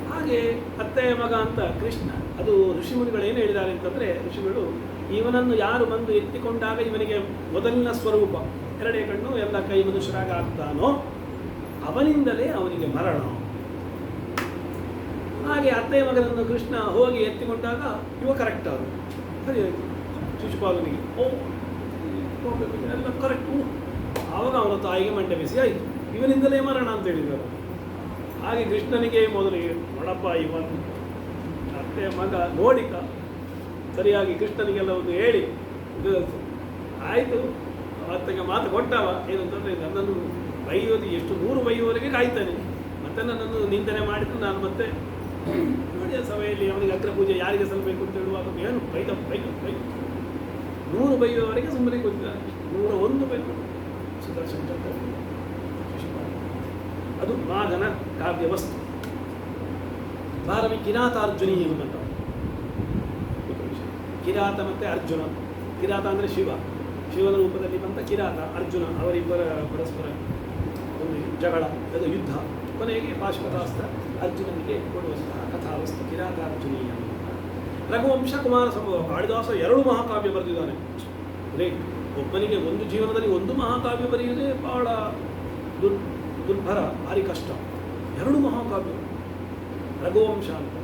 [SPEAKER 1] ಹಾಗೆ ಅತ್ತೆಯ ಮಗ ಅಂತ ಕೃಷ್ಣ. ಅದು ಋಷಿಮುನಿಗಳು ಏನು ಹೇಳಿದ್ದಾರೆ ಅಂತಂದರೆ, ಋಷಿಗಳು ಇವನನ್ನು ಯಾರು ಬಂದು ಎತ್ತಿಕೊಂಡಾಗ ಇವನಿಗೆ ಮೊದಲಿನ ಸ್ವರೂಪ 2 ಕಣ್ಣು ಎಲ್ಲ ಕೈ ಮನುಷ್ಯರಾಗ ಆಗ್ತಾನೋ ಅವನಿಂದಲೇ ಅವನಿಗೆ ಮರಣ. ಹಾಗೆ ಅತ್ತೆಯ ಮಗನನ್ನು ಕೃಷ್ಣ ಹೋಗಿ ಎತ್ತಿಕೊಂಡಾಗ ಇವ ಕರೆಕ್ಟ್ ಅವರು ಸರಿ ಆಯಿತು ಶಿಶುಪಾಲನಿಗೆ. ಎಲ್ಲ ಕರೆಕ್ಟು. ಆವಾಗ ಅವನ ತಾಯಿಗೆ ಮಂಡೆ ಬಿಸಿ ಆಯಿತು, ಇವನಿಂದಲೇ ಮರಣ ಅಂತ ಹೇಳಿದರು. ಹಾಗೆ ಕೃಷ್ಣನಿಗೆ ಮೊದಲಿಗೆ ನೋಡಪ್ಪ ಇವನ್ ಅತ್ತೆಯ ಮಗ ನೋಡಿಕ ಸರಿಯಾಗಿ ಕೃಷ್ಣನಿಗೆಲ್ಲ ಒಂದು ಹೇಳಿ ಇದು ಆಯಿತು. ಅತ್ತೆಗೆ ಮಾತು ಕೊಟ್ಟವ ಏನಂತಂದರೆ, ನನ್ನನ್ನು ಬೈಯೋದು ಎಷ್ಟು 100 ಬೈಯುವವರೆಗೆ ಕಾಯ್ತಾನೆ, ಮತ್ತೆ ನನ್ನನ್ನು ನಿಂದನೆ ಮಾಡಿದ್ರು ನಾನು ಮತ್ತೆ ನೋಡಿ ಆ ಸಭೆಯಲ್ಲಿ ಅವನಿಗೆ ಅಗ್ರ ಪೂಜೆ ಯಾರಿಗೆ ಸಲ್ಲಬೇಕು ಅಂತ ಹೇಳುವಾಗ ಏನು ಬೈಕ 100 ಬೈಯುವವರೆಗೆ ಸುಮ್ಮನೆ ಕೂತಿದ್ದಾರೆ. 101 ಬೈಕು ಸುದರ್ಶನ ಚಕ್ರ. ಅದು ಮಾಘನ ಕಾವ್ಯ ವಸ್ತು. ಭಾರವಿ ಕಿರಾತಾರ್ಜುನಿ ಎಂಬಂತ ಕಿರಾತ ಮತ್ತು ಅರ್ಜುನ. ಕಿರಾತ ಅಂದರೆ ಶಿವನ ರೂಪದಲ್ಲಿ ಬಂದ ಕಿರಾತ ಅರ್ಜುನ, ಅವರಿಬ್ಬರ ಪರಸ್ಪರ ಒಂದು ಜಗಳ, ಅದು ಯುದ್ಧ. ಕೊನೆಗೆ ಪಾಶುಪತಾಸ್ತ್ರ ಅರ್ಜುನನಿಗೆ ಕೊಡುವಂತಹ ಕಥಾವಸ್ತು ಕಿರಾತಾರ್ಜುನೀಯ. ರಘುವಂಶ ಕುಮಾರ ಸಂಭವ. ಕಾಳಿದಾಸ 2 ಮಹಾಕಾವ್ಯ ಬರೆದಿದ್ದಾನೆ. ಒಬ್ಬನಿಗೆ ಒಂದು ಜೀವನದಲ್ಲಿ 1 ಮಹಾಕಾವ್ಯ ಬರೆಯುವುದೇ ಬಹಳ ದುರ್ಭರ, ಭಾರಿ ಕಷ್ಟ. 2 ಮಹಾಕಾವ್ಯ ರಘುವಂಶ ಅಂತ.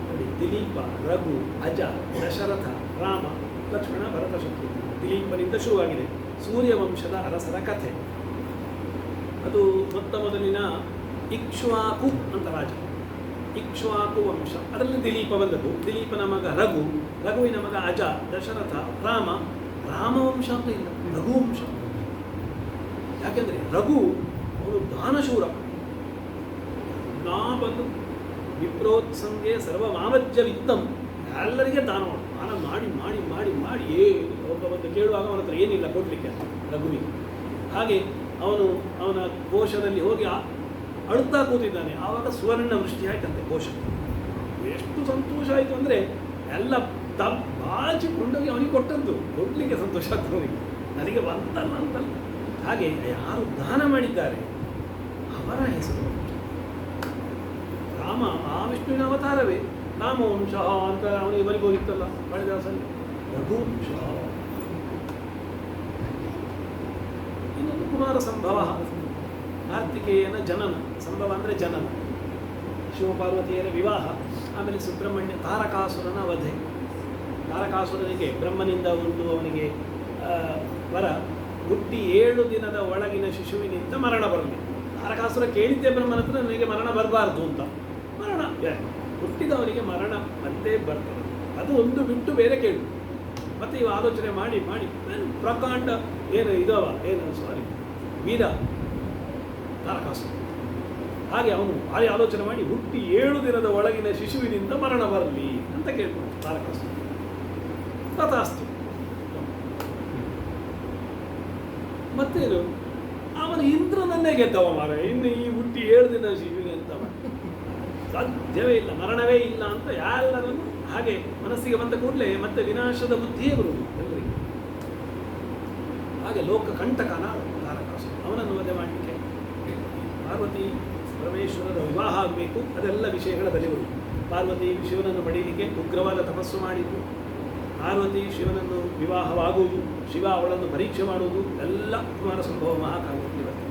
[SPEAKER 1] ನೋಡಿ, ದಿಲೀಪ, ರಘು, ಅಜ, ದಶರಥ, ರಾಮ, ಲಕ್ಷ್ಮಣ, ಭರತ, ಶತ್ರು. ದಿಲೀಪನಿಂದ ಶುರುವಾಗಿದೆ ಸೂರ್ಯವಂಶದ ಅರಸರ ಕಥೆ. ಅದು ಮೊದಲಿನ ಇಕ್ಷ್ವಾಕು ಅಂತ ರಾಜ, ಇಕ್ಷ್ವಾಕು ವಂಶ. ಅದರಲ್ಲಿ ದಿಲೀಪ ಬಂದದ್ದು. ದಿಲೀಪನ ಮಗ ರಘು, ರಘುವಿನ ಮಗ ಅಜ, ದಶರಥ, ರಾಮವಂಶ ಅಂತ ಇಲ್ಲ, ರಘುವಂಶ. ಯಾಕೆಂದರೆ ರಘು ಅವನು ದಾನಶೂರ. ನಾ ಬಂದು ವಿಪ್ರೋತ್ಸಂಗೆ ಸರ್ವಮಾವಜ್ಯವಿತ್ತಂ, ಎಲ್ಲರಿಗೆ ದಾನ ಮಾಡಿ ಮಾಡಿ ಮಾಡಿ ಮಾಡಿ ಒಬ್ಬ ಬಂದು ಕೇಳುವಾಗ ಅವನ ಹತ್ರ ಏನಿಲ್ಲ ಕೊಡಲಿಕ್ಕೆ ರಘುವಿಗೆ. ಹಾಗೆ ಅವನ ಕೋಶದಲ್ಲಿ ಹೋಗಿ ಅಳುತ್ತಾ ಕೂತಿದ್ದಾನೆ. ಆವಾಗ ಸುವರ್ಣ ವೃಷ್ಟಿ ಆಯ್ತಂತೆ ಕೋಶ. ಎಷ್ಟು ಸಂತೋಷ ಆಯಿತು ಅಂದರೆ ಎಲ್ಲ ಬಾಚಿಕೊಂಡೋಗಿ ಅವನಿಗೆ ಕೊಟ್ಟದ್ದು, ಕೊಡಲಿಕ್ಕೆ ಸಂತೋಷ ಆಗ್ತದೆ ಅವನಿಗೆ, ನನಗೆ ಬಂತಲ್ಲ ಅಂತಲ್ಲ. ಹಾಗೆ ಯಾರು ದಾನ ಮಾಡಿದ್ದಾರೆ ಅವರ ಹೆಸರು ರಾಮ. ಆ ವಿಷ್ಣುವಿನ ಅವತಾರವೇ ರಾಮವಂಶ ಅಂತ ಅವನಿಗೆ ಬರಿಬೋದಿತ್ತಲ್ಲ ಕಾಳಿದಾಸಲ್ಲಿ. ರಘುವಂಶ. ಇನ್ನೊಂದು ಕುಮಾರ ಸಂಭವ, ಕಾರ್ತಿಕೇಯನ ಜನನ. ಸಂಭವ ಅಂದರೆ ಜನನ, ಶಿವಪಾರ್ವತಿಯರ ವಿವಾಹ, ಆಮೇಲೆ ಸುಬ್ರಹ್ಮಣ್ಯ ತಾರಕಾಸುರನ ವಧೆ. ತಾರಕಾಸುರನಿಗೆ ಬ್ರಹ್ಮನಿಂದ ಒಂದು ಅವನಿಗೆ ವರ, ಹುಟ್ಟಿ 7 ದಿನದ ಒಳಗಿನ ಶಿಶುವಿನಿಂದ ಮರಣ ಬರಲಿ. ತಾರಕಾಸುರ ಕೇಳಿದ್ದೆ ಬ್ರಹ್ಮನ ಹತ್ರ, ನನಗೆ ಮರಣ ಬರಬಾರ್ದು ಅಂತ. ಮರಣ ಹುಟ್ಟಿದವನಿಗೆ ಮರಣ ಬಂದೇ ಬರ್ತದೆ, ಅದು ಒಂದು ಬಿಟ್ಟು ಬೇರೆ ಕೇಳು. ಮತ್ತು ಇವು ಆಲೋಚನೆ ಮಾಡಿ ಮಾಡಿ ಪ್ರಕಾಂಡ ವೀರ ತಾರಕಾಸುರ. ಹಾಗೆ ಅವನು ಭಾರಿ ಆಲೋಚನೆ ಮಾಡಿ ಹುಟ್ಟಿ 7 ದಿನದ ಒಳಗಿನ ಶಿಶುವಿನಿಂದ ಮರಣ ಬರಲಿ ಅಂತ ಕೇಳ್ಕೊಂಡು ತಾರಕಾಸುರ. ತಥಾಸ್ತು. ಮತ್ತೇನು, ಅವನು ಇಂದ್ರನನ್ನೇ ಗೆದ್ದವ ಮಾರ. ಇನ್ನು ಈ ಹುಟ್ಟಿ 7 ದಿನ ಶಿಶುವಿಗೆ ಅಂತ ಸಾಧ್ಯವೇ ಇಲ್ಲ, ಮರಣವೇ ಇಲ್ಲ ಅಂತ ಎಲ್ಲರನ್ನು ಹಾಗೆ ಮನಸ್ಸಿಗೆ ಬಂದ ಕೂಡಲೇ ಮತ್ತೆ ವಿನಾಶದ ಬುದ್ಧಿಯೇ ಬರುವುದು ಎಲ್ಲರಿಗೆ. ಹಾಗೆ ಲೋಕ ಕಂಟಕನ ತಾರಕಾಸುರ, ಅವನನ್ನು ವಧೆ ಮಾಡಲಿಕ್ಕೆ ಪಾರ್ವತಿ ಪರಮೇಶ್ವರರ ವಿವಾಹ ಆಗಬೇಕು, ಅದೆಲ್ಲ ವಿಷಯಗಳ ಬಲಿಗಳು. ಪಾರ್ವತಿ ಶಿವನನ್ನು ಪಡೆಯಲಿಕ್ಕೆ ಉಗ್ರವಾದ ತಪಸ್ಸು ಮಾಡಿದ್ದು, ಪಾರ್ವತಿ ಶಿವನನ್ನು ವಿವಾಹವಾಗುವುದು, ಶಿವ ಅವಳನ್ನು ಪರೀಕ್ಷೆ ಮಾಡುವುದು, ಎಲ್ಲ ಕುಮಾರ ಸಂಭವ ಮಹಾಕಾವ್ಯದಲ್ಲಿ ಬರ್ತದೆ.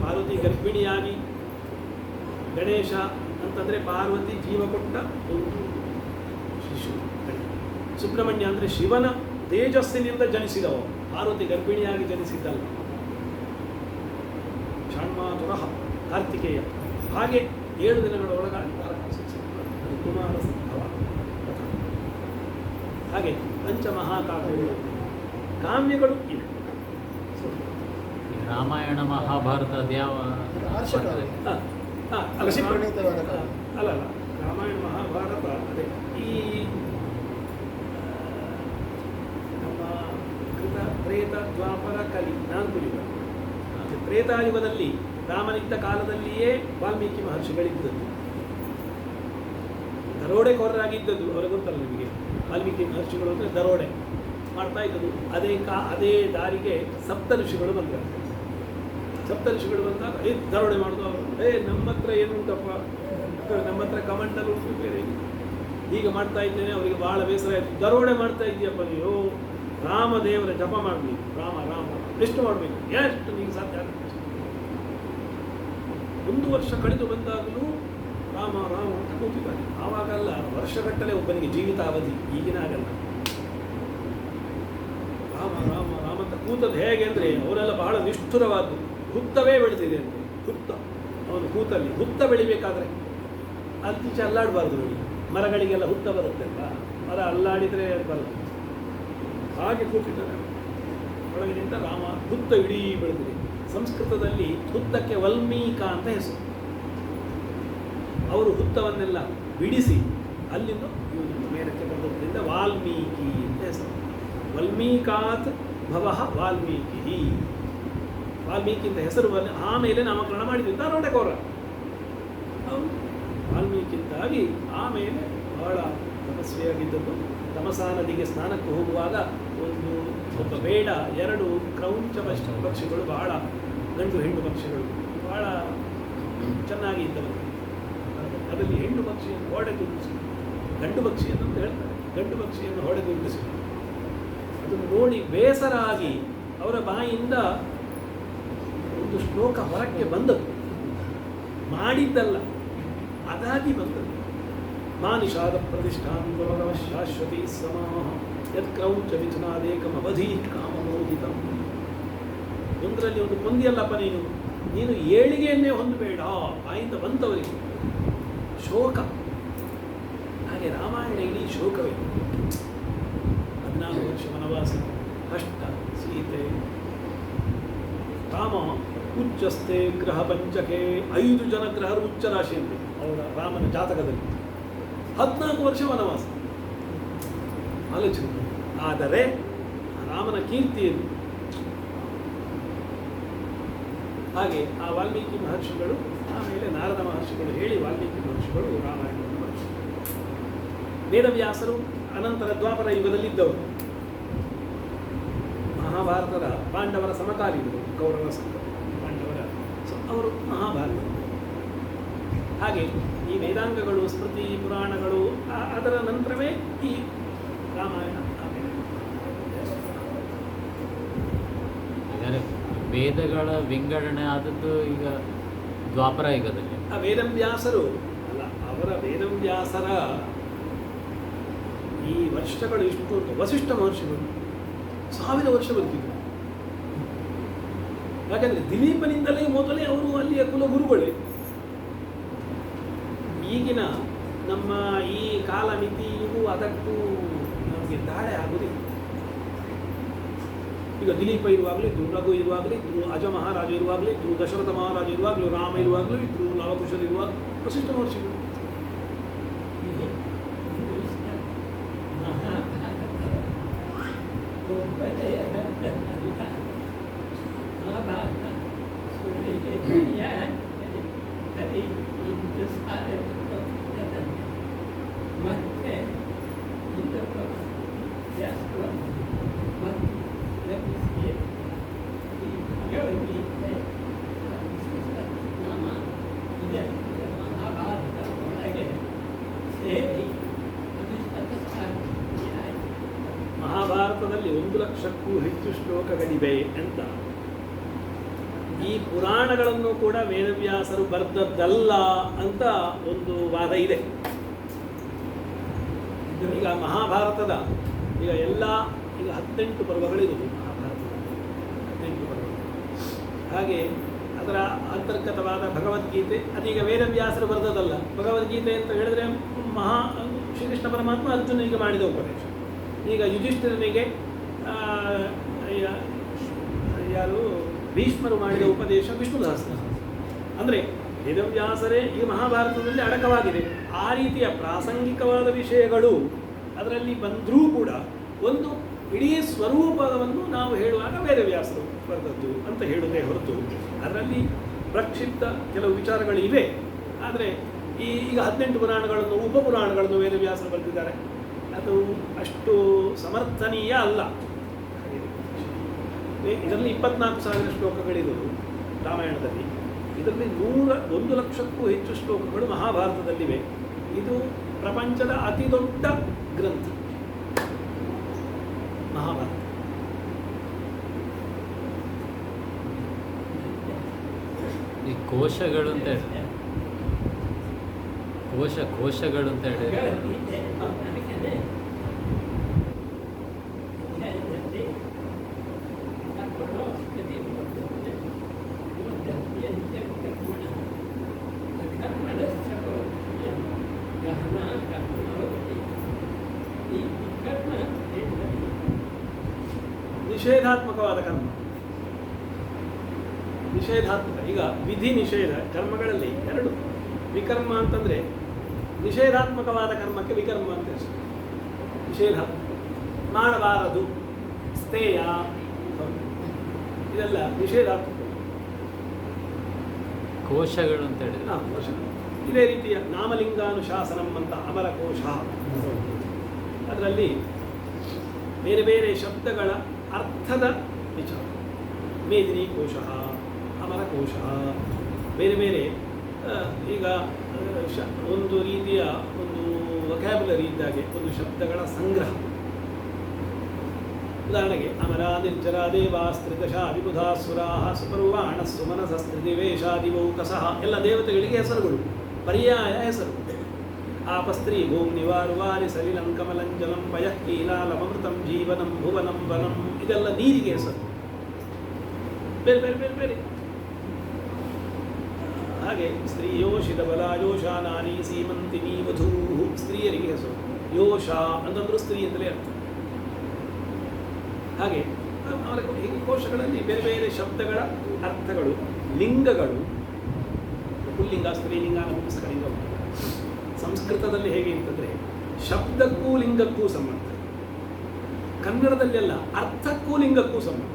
[SPEAKER 1] ಪಾರ್ವತಿ ಗರ್ಭಿಣಿಯಾಗಿ ಗಣೇಶ ಅಂತಂದರೆ ಪಾರ್ವತಿ ಜೀವ ಕೊಟ್ಟ ಒಂದು ಶಿಶು. ಸುಬ್ರಹ್ಮಣ್ಯ ಅಂದರೆ ಶಿವನ ತೇಜಸ್ಸಿನಿಂದ ಜನಿಸಿದವ, ಪಾರ್ವತಿ ಗರ್ಭಿಣಿಯಾಗಿ ಜನಿಸಿದ್ದಲ್ಲ. ಷಣ್ಮಾತುರ ಕಾರ್ತಿಕೇಯ. ಹಾಗೆ 7 ದಿನಗಳ ಒಳಗಾಗಿ ಕುಮಾರ ಸಂಭವ. ಹಾಗೆ ಪಂಚಮಹಾಕಾವ್ಯಗಳು ಕಾವ್ಯಗಳು ಇವೆ.
[SPEAKER 2] ರಾಮಾಯಣ ಮಹಾಭಾರತ ಅದ್ಯಾವ
[SPEAKER 1] ಅಲ್ಲ ರಾಮಾಯಣ ಮಹಾಭಾರತ ಅದೇ ಈ ನಮ್ಮ ಕೃತ ಪ್ರೇತ ದ್ವಾಪರ ಕಲಿ 4 ಯುಗ. ತ್ರೇತಾಯುಗದಲ್ಲಿ ರಾಮನಿದ್ದ ಕಾಲದಲ್ಲಿಯೇ ವಾಲ್ಮೀಕಿ ಮಹರ್ಷಿಗಳಿದ್ದದ್ದು, ದರೋಡೆಕೋರರಾಗಿದ್ದದ್ದು. ಅವ್ರಿಗೆ ಗೊತ್ತಲ್ಲ ನಿಮಗೆ, ವಾಲ್ಮೀಕಿ ಮಹರ್ಷಿಗಳು ಅಂದರೆ ದರೋಡೆ ಮಾಡ್ತಾ ಇದ್ದದ್ದು. ಅದೇ ದಾರಿಗೆ ಸಪ್ತ ಋಷಿಗಳು ಬಂದರು. ಸಪ್ತ ಋಷಿಗಳು ಬಂದಾಗ ದರೋಡೆ ಮಾಡೋದು ಅವರು. ನಮ್ಮ ಹತ್ರ ಏನುಂಟಪ್ಪ, ನಮ್ಮ ಹತ್ರ ಕಮಂಡಲ್ ಉಂಟು, ಬೇರೆ ಹೀಗೆ ಮಾಡ್ತಾ ಇದ್ದೇನೆ. ಅವರಿಗೆ ಭಾಳ ಬೇಸರ ಆಯಿತು. ದರೋಡೆ ಮಾಡ್ತಾ ಇದೆಯಪ್ಪ ನೀವು, ರಾಮದೇವರ ಜಪ ಮಾಡಬೇಕು, ರಾಮ ಎಷ್ಟು ಮಾಡಬೇಕು, ಎಷ್ಟು ನಿಮಗೆ ಸಾಧ್ಯ ಆಗುತ್ತೆ. 1 ವರ್ಷ ಕಳೆದು ಬಂದಾಗಲೂ ರಾಮ ಅಂತ ಕೂತಿದ್ದಾರೆ. ಆವಾಗಲ್ಲ, ವರ್ಷಗಟ್ಟಲೆ ಒಬ್ಬನಿಗೆ ಜೀವಿತಾವಧಿ, ಈಗಿನ ಆಗಲ್ಲ. ರಾಮ ಅಂತ ಕೂತದ್ದು ಹೇಗೆ ಅಂದರೆ ಅವರೆಲ್ಲ ಬಹಳ ನಿಷ್ಠುರವಾದ್ದು. ಹುತ್ತವೇ ಬೆಳೆದಿದೆ ಅಂತೆ, ಹುತ್ತ. ಅವನು ಕೂತಲ್ಲಿ ಹುತ್ತ ಬೆಳಿಬೇಕಾದ್ರೆ ಅಲ್ತೀಚೆ ಅಲ್ಲಾಡಬಾರ್ದು ನೋಡಿ. ಮರಗಳಿಗೆಲ್ಲ ಹುತ್ತ ಬರುತ್ತೆ ಅಲ್ಲ, ಮರ ಅಲ್ಲಾಡಿದರೆ ಬರಲ್ಲ. ಹಾಗೆ ಕೂತಿದ್ದಾರೆ. ಒಳಗಿನಿಂದ ರಾಮ ಹುತ್ತ ಇಡೀ ಬೆಳೆದಿದೆ. ಸಂಸ್ಕೃತದಲ್ಲಿ ಹುತ್ತಕ್ಕೆ ವಲ್ಮೀಕ ಅಂತ ಹೆಸರು. ಅವರು ಹುತ್ತವನ್ನೆಲ್ಲ ಬಿಡಿಸಿ ಅಲ್ಲಿಂದ ಮೇಲಕ್ಕೆ ಬಂದದ್ರಿಂದ ವಾಲ್ಮೀಕಿ ಅಂತ ಹೆಸರು. ವಲ್ಮೀಕಾತ್ ಭವಃ ವಾಲ್ಮೀಕಿ. ವಾಲ್ಮೀಕಿ ಅಂತ ಹೆಸರು ಆಮೇಲೆ ನಾಮಕರಣ ಮಾಡಿದ್ರು ದರೋಡೆಕೋರ. ಅವರು ವಾಲ್ಮೀಕಿಂದಾಗಿ ಆಮೇಲೆ ಬಹಳ ತಪಸ್ವಿಯಾಗಿದ್ದದ್ದು. ತಮಸಾ ನದಿಗೆ ಸ್ನಾನಕ್ಕೆ ಹೋಗುವಾಗ ಒಬ್ಬ ಬೇಡ 2 ಕ್ರೌಂಚ ಪಕ್ಷಿಗಳು, ಬಹಳ ಗಂಡು ಹೆಣ್ಣು ಪಕ್ಷಿಗಳು, ಬಹಳ ಚೆನ್ನಾಗಿ ಇದ್ದವರು. ಅದರಲ್ಲಿ ಹೆಣ್ಣು ಪಕ್ಷಿಯನ್ನು ಹೊಡೆದುಂಬಿಸಿ, ಗಂಡು ಪಕ್ಷಿಯನ್ನು ಅಂತ ಹೇಳ್ತಾರೆ, ಗಂಡು ಪಕ್ಷಿಯನ್ನು ಹೊಡೆದುಂಬಿಸಿ. ಅದನ್ನು ನೋಡಿ ಬೇಸರ ಆಗಿ ಅವರ ಬಾಯಿಯಿಂದ ಒಂದು ಶ್ಲೋಕ ಹೊರಕ್ಕೆ ಬಂದದ್ದು, ಮಾಡಿದ್ದಲ್ಲ, ಅದಾಗಿ ಬಂದದ್ದು. ಮಾನಿಷಾದ ಪ್ರತಿಷ್ಠಾಂ ಗೌರವ ಶಾಶ್ವತಿ ಸಮಾಹ ಯತ್ ಕ್ರೌಂಚ ವಿಚನಾದೇಕಂ ಅವಧಿ ಕಾಮಮೋಹಿತಂ. ಒಂದರಲ್ಲಿ ಒಂದು ಹೊಂದಿಯಲ್ಲಪ್ಪ ನೀನು ಏಳಿಗೆಯನ್ನೇ ಹೊಂದಬೇಡ, ಬಾಯಿಂದ ಬಂದವರಿಗೆ ಶೋಕ. ಹಾಗೆ ರಾಮಾಯಣ ಇಡೀ ಶೋಕವೇ. 14 ವರ್ಷ ವನವಾಸ, ಕಷ್ಟ, ಸೀತೆ, ರಾಮ ಉಚ್ಚಸ್ತೆ ಗ್ರಹ ಪಂಚಕೆ. 5 ಜನ ಗ್ರಹರು ಉಚ್ಚ ರಾಶಿಯಲ್ಲಿ ಅವರ ರಾಮನ ಜಾತಕದಲ್ಲಿ. 14 ವರ್ಷ ವನವಾಸ ಆಲೋಚನೆ. ಆದರೆ ರಾಮನ ಕೀರ್ತಿಯನ್ನು ಹಾಗೆ ಆ ವಾಲ್ಮೀಕಿ ಮಹರ್ಷಿಗಳು, ಆಮೇಲೆ ನಾರದ ಮಹರ್ಷಿಗಳು ಹೇಳಿ ವಾಲ್ಮೀಕಿ ಮಹರ್ಷಿಗಳು ರಾಮಾಯಣವನ್ನು ಬರೆದರು. ವೇದವ್ಯಾಸರು ಅನಂತರ ದ್ವಾಪರ ಯುಗದಲ್ಲಿದ್ದವರು. ಮಹಾಭಾರತದ ಪಾಂಡವರ ಸಮಕಾಲೀನರು, ಕೌರವ ಪಾಂಡವರ ಅವರು ಮಹಾಭಾರತ. ಹಾಗೆ ಈ ವೇದಾಂಗಗಳು, ಸ್ಮೃತಿ, ಪುರಾಣಗಳು ಅದರ ನಂತರವೇ ಈ ರಾಮಾಯಣ.
[SPEAKER 2] ವೇದಗಳ ವಿಂಗಡಣೆ ಆದದ್ದು ಈಗ ದ್ವಾಪರ ಯುಗದಲ್ಲಿ.
[SPEAKER 1] ಆ ವೇದವ್ಯಾಸರು ಅಲ್ಲ, ಅವರ ವೇದವ್ಯಾಸರ ಈ ವರ್ಷಗಳು ಇಷ್ಟು ಅಂತ ವಸಿಷ್ಠ ಮಹರ್ಷಿಗಳು 1000 ವರ್ಷ ಬದುಕಿದ್ರು. ಯಾಕಂದರೆ ದಿಲೀಪನಿಂದಲೇ ಮೊದಲೇ ಅವರು ಅಲ್ಲಿಯ ಕುಲಗುರುಗಳೇ. ಈಗಿನ ನಮ್ಮ ಈ ಕಾಲಮಿತಿಗೂ ಅದಕ್ಕೂ ನಮಗೆ ತಾಳೆ ಆಗುವುದಿಲ್ಲ. ಈಗ ದಿಲೀಪ ಇರುವಾಗಲೂ ಇದ್ರು, ರಘು ಇರುವಾಗಲೂ ಇದ್ರು, ಅಜ ಮಹಾರಾಜ ಇರುವಾಗಲೂ ಇದ್ರು, ದಶರಥ ಮಹಾರಾಜ ಇರುವಾಗಲೂ, ರಾಮ ಇರುವಾಗಲೂ ಇದ್ರು, ಲವಕುಶರು ಇರುವಾಗ ವಸಿಷ್ಠ ಮಹರ್ಷಿಗಳು. 1,00,000ಕ್ಕೂ ಹೆಚ್ಚು ಶ್ಲೋಕಗಳಿವೆ ಅಂತ. ಈ ಪುರಾಣಗಳನ್ನು ಕೂಡ ವೇದವ್ಯಾಸರು ಬರೆದದ್ದಲ್ಲ ಅಂತ ಒಂದು ವಾದ ಇದೆ. ಈಗ ಮಹಾಭಾರತದ ಈಗ 18 ಪರ್ವಗಳಿರುವುದು ಮಹಾಭಾರತದಲ್ಲಿ, 18 ಪರ್ವಗಳು. ಹಾಗೆ ಅದರ ಅಂತರ್ಗತವಾದ ಭಗವದ್ಗೀತೆ ಅದೀಗ ವೇದವ್ಯಾಸರು ಬರೆದದಲ್ಲ. ಭಗವದ್ಗೀತೆ ಅಂತ ಹೇಳಿದ್ರೆ ಶ್ರೀಕೃಷ್ಣ ಪರಮಾತ್ಮ ಅರ್ಜುನಿಗೆ ಮಾಡಿದ ಉಪದೇಶ. ಈಗ ಯುಧಿಷ್ಠಿರನಿಗೆ ಯಾರು ಭೀಷ್ಮರು ಮಾಡಿದ ಉಪದೇಶ ವಿಷ್ಣು ಸಹಸ್ರ. ಅಂದರೆ ವೇದವ್ಯಾಸರೇ ಈ ಮಹಾಭಾರತದಲ್ಲಿ ಅಡಕವಾಗಿದೆ. ಆ ರೀತಿಯ ಪ್ರಾಸಂಗಿಕವಾದ ವಿಷಯಗಳು ಅದರಲ್ಲಿ ಬಂದರೂ ಕೂಡ ಒಂದು ಇಡೀ ಸ್ವರೂಪವನ್ನು ನಾವು ಹೇಳುವಾಗ ವೇದವ್ಯಾಸರು ಬರೆದದ್ದು ಅಂತ ಹೇಳುವುದೇ ಹೊರತು ಅದರಲ್ಲಿ ಪ್ರಕ್ಷಿಪ್ತ ಕೆಲವು ವಿಚಾರಗಳು ಇವೆ. ಆದರೆ ಈಗ 18 ಪುರಾಣಗಳನ್ನು ಉಪಪುರಾಣಗಳನ್ನು ವೇದವ್ಯಾಸರು ಬರೆದಿದ್ದಾರೆ. ಅದು ಅಷ್ಟು ಸಮರ್ಥನೀಯ ಅಲ್ಲ. ಇದರಲ್ಲಿ 24,000 ಶ್ಲೋಕಗಳಿರುವುದು ರಾಮಾಯಣದಲ್ಲಿ. ಇದರಲ್ಲಿ 1,00,000ಕ್ಕೂ ಹೆಚ್ಚು ಶ್ಲೋಕಗಳು ಮಹಾಭಾರತದಲ್ಲಿವೆ. ಇದು ಪ್ರಪಂಚದ ಅತಿ ದೊಡ್ಡ ಗ್ರಂಥ ಮಹಾಭಾರತ.
[SPEAKER 2] ಈ ಕೋಶಗಳು ಅಂತ ಹೇಳಿದ್ರೆ ಕೋಶಗಳು ಅಂತ ಹೇಳಿದ್ರೆ
[SPEAKER 1] ನಿಷೇಧಾತ್ಮಕವಾದ ಕರ್ಮ, ನಿಷೇಧಾತ್ಮಕ. ಈಗ ವಿಧಿ ನಿಷೇಧ ಕರ್ಮಗಳಲ್ಲಿ 2 ವಿಕರ್ಮ ಅಂತಂದರೆ ನಿಷೇಧಾತ್ಮಕವಾದ ಕರ್ಮಕ್ಕೆ ವಿಕರ್ಮ ಅಂತ ಹೆಸರು. ನಿಷೇಧಾತ್ಮಕ ಮಾಡಬಾರದು, ಸ್ಥೇಯ, ಇದೆಲ್ಲ ನಿಷೇಧಾತ್ಮಕ.
[SPEAKER 2] ಕೋಶಗಳು ಅಂತ ಹೇಳಿದ್ರೆ
[SPEAKER 1] ಕೋಶ. ಇದೇ ರೀತಿಯ ನಾಮಲಿಂಗಾನುಶಾಸನಂ ಅಂತ ಅಮರಕೋಶ, ಅದರಲ್ಲಿ ಬೇರೆ ಬೇರೆ ಶಬ್ದಗಳ ಅರ್ಥದ ವಿಚಾರ. ಮೇದಿನಿ ಕೋಶ, ಅಮರಕೋಶ, ಬೇರೆ ಬೇರೆ. ಈಗ ಒಂದು ರೀತಿಯ ಒಂದು ವೊಕ್ಯಾಬ್ಯುಲರಿ ಇದ್ದಾಗೆ ಒಂದು ಶಬ್ದಗಳ ಸಂಗ್ರಹ. ಉದಾಹರಣೆಗೆ ಅಮರ, ನಿರ್ಜರ, ದೇವಾಸ್ತ್ರಿದಶ, ವಿಬುಧಾಸುರಾ, ಸುಪರ್ವಾಣ, ಸುಮನಸಸ್ತ್ರಿದಿವೇಶಾದಿವೌಕಸಃ ಎಲ್ಲ ದೇವತೆಗಳಿಗೆ ಹೆಸರುಗಳು, ಪರ್ಯಾಯ ಹೆಸರು. ಆಪಸ್ತ್ರೀ ಭೂಮ್ ನಿವಾರುವಾರಿ ಸಲಿಲಂ ಕಮಲಂಜಲಂ ವಯಃ ಕೀಲಾಲಮೃತಂ ಜೀವನಂ ಭುವನಂ ವನಂ, ಇದೆಲ್ಲ ನೀರಿಗೆ ಹೆಸರು. ಬೇರೆ ಬೇರೆ ಬೇರೆ ಬೇರೆ. ಹಾಗೆ ಸ್ತ್ರೀಯೋಷಿತ ಬಲಾಯೋಷ ನಾರಿ ಸೀಮಂತಿನಿ ವಧೂ, ಸ್ತ್ರೀಯರಿಗೆ ಹೆಸರು. ಯೋಷ ಅಂತಂದ್ರೂ ಸ್ತ್ರೀ ಅಂತಲೇ ಅರ್ಥ. ಹಾಗೆ ಹೀಗೆ ಕೋಶಗಳಲ್ಲಿ ಬೇರೆ ಬೇರೆ ಶಬ್ದಗಳ ಅರ್ಥಗಳು, ಲಿಂಗಗಳು, ಪುಲ್ಲಿಂಗ, ಸ್ತ್ರೀಲಿಂಗ, ನಪುಂಸಕಲಿಂಗ. ಸಂಸ್ಕೃತದಲ್ಲಿ ಹೇಗೆ ಅಂತಂದರೆ ಶಬ್ದಕ್ಕೂ ಲಿಂಗಕ್ಕೂ ಸಂಬಂಧ. ಕನ್ನಡದಲ್ಲೆಲ್ಲ ಅರ್ಥಕ್ಕೂ ಲಿಂಗಕ್ಕೂ ಸಂಬಂಧ.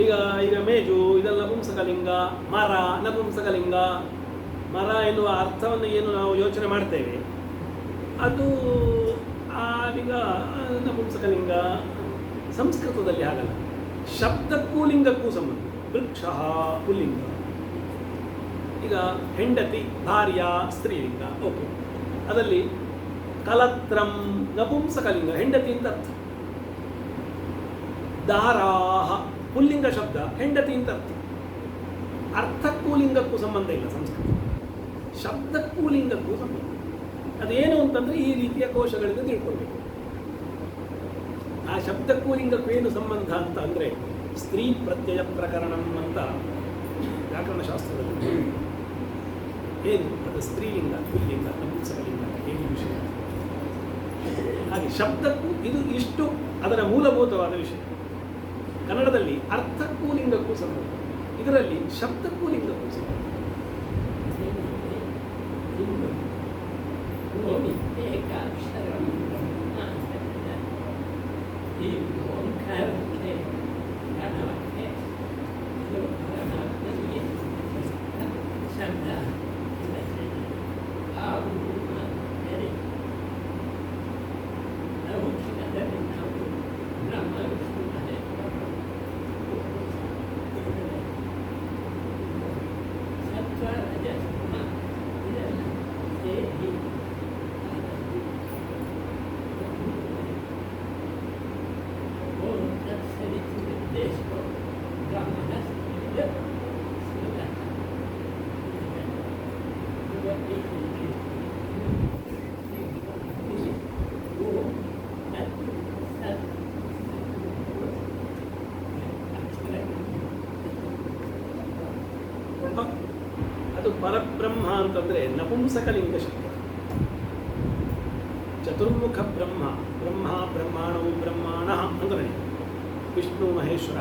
[SPEAKER 1] ಈಗ ಮೇಜು ಇದೆಲ್ಲ ನಪುಂಸಕಲಿಂಗ, ಮರ ನಪುಂಸಕಲಿಂಗ. ಮರ ಎನ್ನುವ ಅರ್ಥವನ್ನು ಏನು ನಾವು ಯೋಚನೆ ಮಾಡ್ತೇವೆ ಅದು ಈಗ ನಪುಂಸಕಲಿಂಗ. ಸಂಸ್ಕೃತದಲ್ಲಿ ಹಾಗಲ್ಲ, ಶಬ್ದಕ್ಕೂ ಲಿಂಗಕ್ಕೂ ಸಂಬಂಧ. ವೃಕ್ಷ ಪುಲ್ಲಿಂಗ. ಈಗ ಹೆಂಡತಿ, ಭಾರ್ಯ ಸ್ತ್ರೀಲಿಂಗ, ಓಕೆ. ಅದರಲ್ಲಿ ಕಲತ್ರಂ ನಪುಂಸಕಲಿಂಗ, ಹೆಂಡತಿ ಅಂತ ಅರ್ಥ. ದಾರಾಹ ಪುಲ್ಲಿಂಗ ಶಬ್ದ, ಹೆಂಡತಿ ಅಂತ ಅರ್ಥ. ಅರ್ಥಕ್ಕೂ ಲಿಂಗಕ್ಕೂ ಸಂಬಂಧ ಇಲ್ಲ ಸಂಸ್ಕೃತ, ಶಬ್ದಕ್ಕೂ ಲಿಂಗಕ್ಕೂ ಸಂಬಂಧ. ಅದೇನು ಅಂತಂದರೆ ಈ ರೀತಿಯ ಕೋಶಗಳಿಂದ ತಿಳ್ಕೊಳ್ಬೇಕು. ಆ ಶಬ್ದಕ್ಕೂ ಲಿಂಗಕ್ಕೂ ಏನು ಸಂಬಂಧ ಅಂತ ಅಂದರೆ ಸ್ತ್ರೀ ಪ್ರತ್ಯಯ ಪ್ರಕರಣಂ ಅಂತ ವ್ಯಾಕರಣಶಾಸ್ತ್ರದಲ್ಲಿ ಏನು ಅದು ಸ್ತ್ರೀಲಿಂಗ, ಪುಲ್ಲಿಂಗ, ನಪುಂಸಕಲಿಂಗ, ಏನು ವಿಷಯ. ಹಾಗೆ ಶಬ್ದಕ್ಕೂ ಇದು ಇಷ್ಟು ಅದರ ಮೂಲಭೂತವಾದ ವಿಷಯ. ಕನ್ನಡದಲ್ಲಿ ಅರ್ಥಕ್ಕೂ ಲಿಂಗಕ್ಕೂ ಸಂಬಂಧ, ಇದರಲ್ಲಿ ಶಬ್ದಕ್ಕೂ ಲಿಂಗಕ್ಕೂ ಸಂಬಂಧ. ಮತ್ತು ಪರಬ್ರಹ್ಮ ಅಂತಂದರೆ ನಪುಂಸಕಲಿಂಗ ಶಬ್ದ. ಚತುರ್ಮುಖ ಬ್ರಹ್ಮ, ಬ್ರಹ್ಮ ಬ್ರಹ್ಮಾಣವು ಬ್ರಹ್ಮಾಣ ಅಂದರೆ ವಿಷ್ಣು ಮಹೇಶ್ವರ.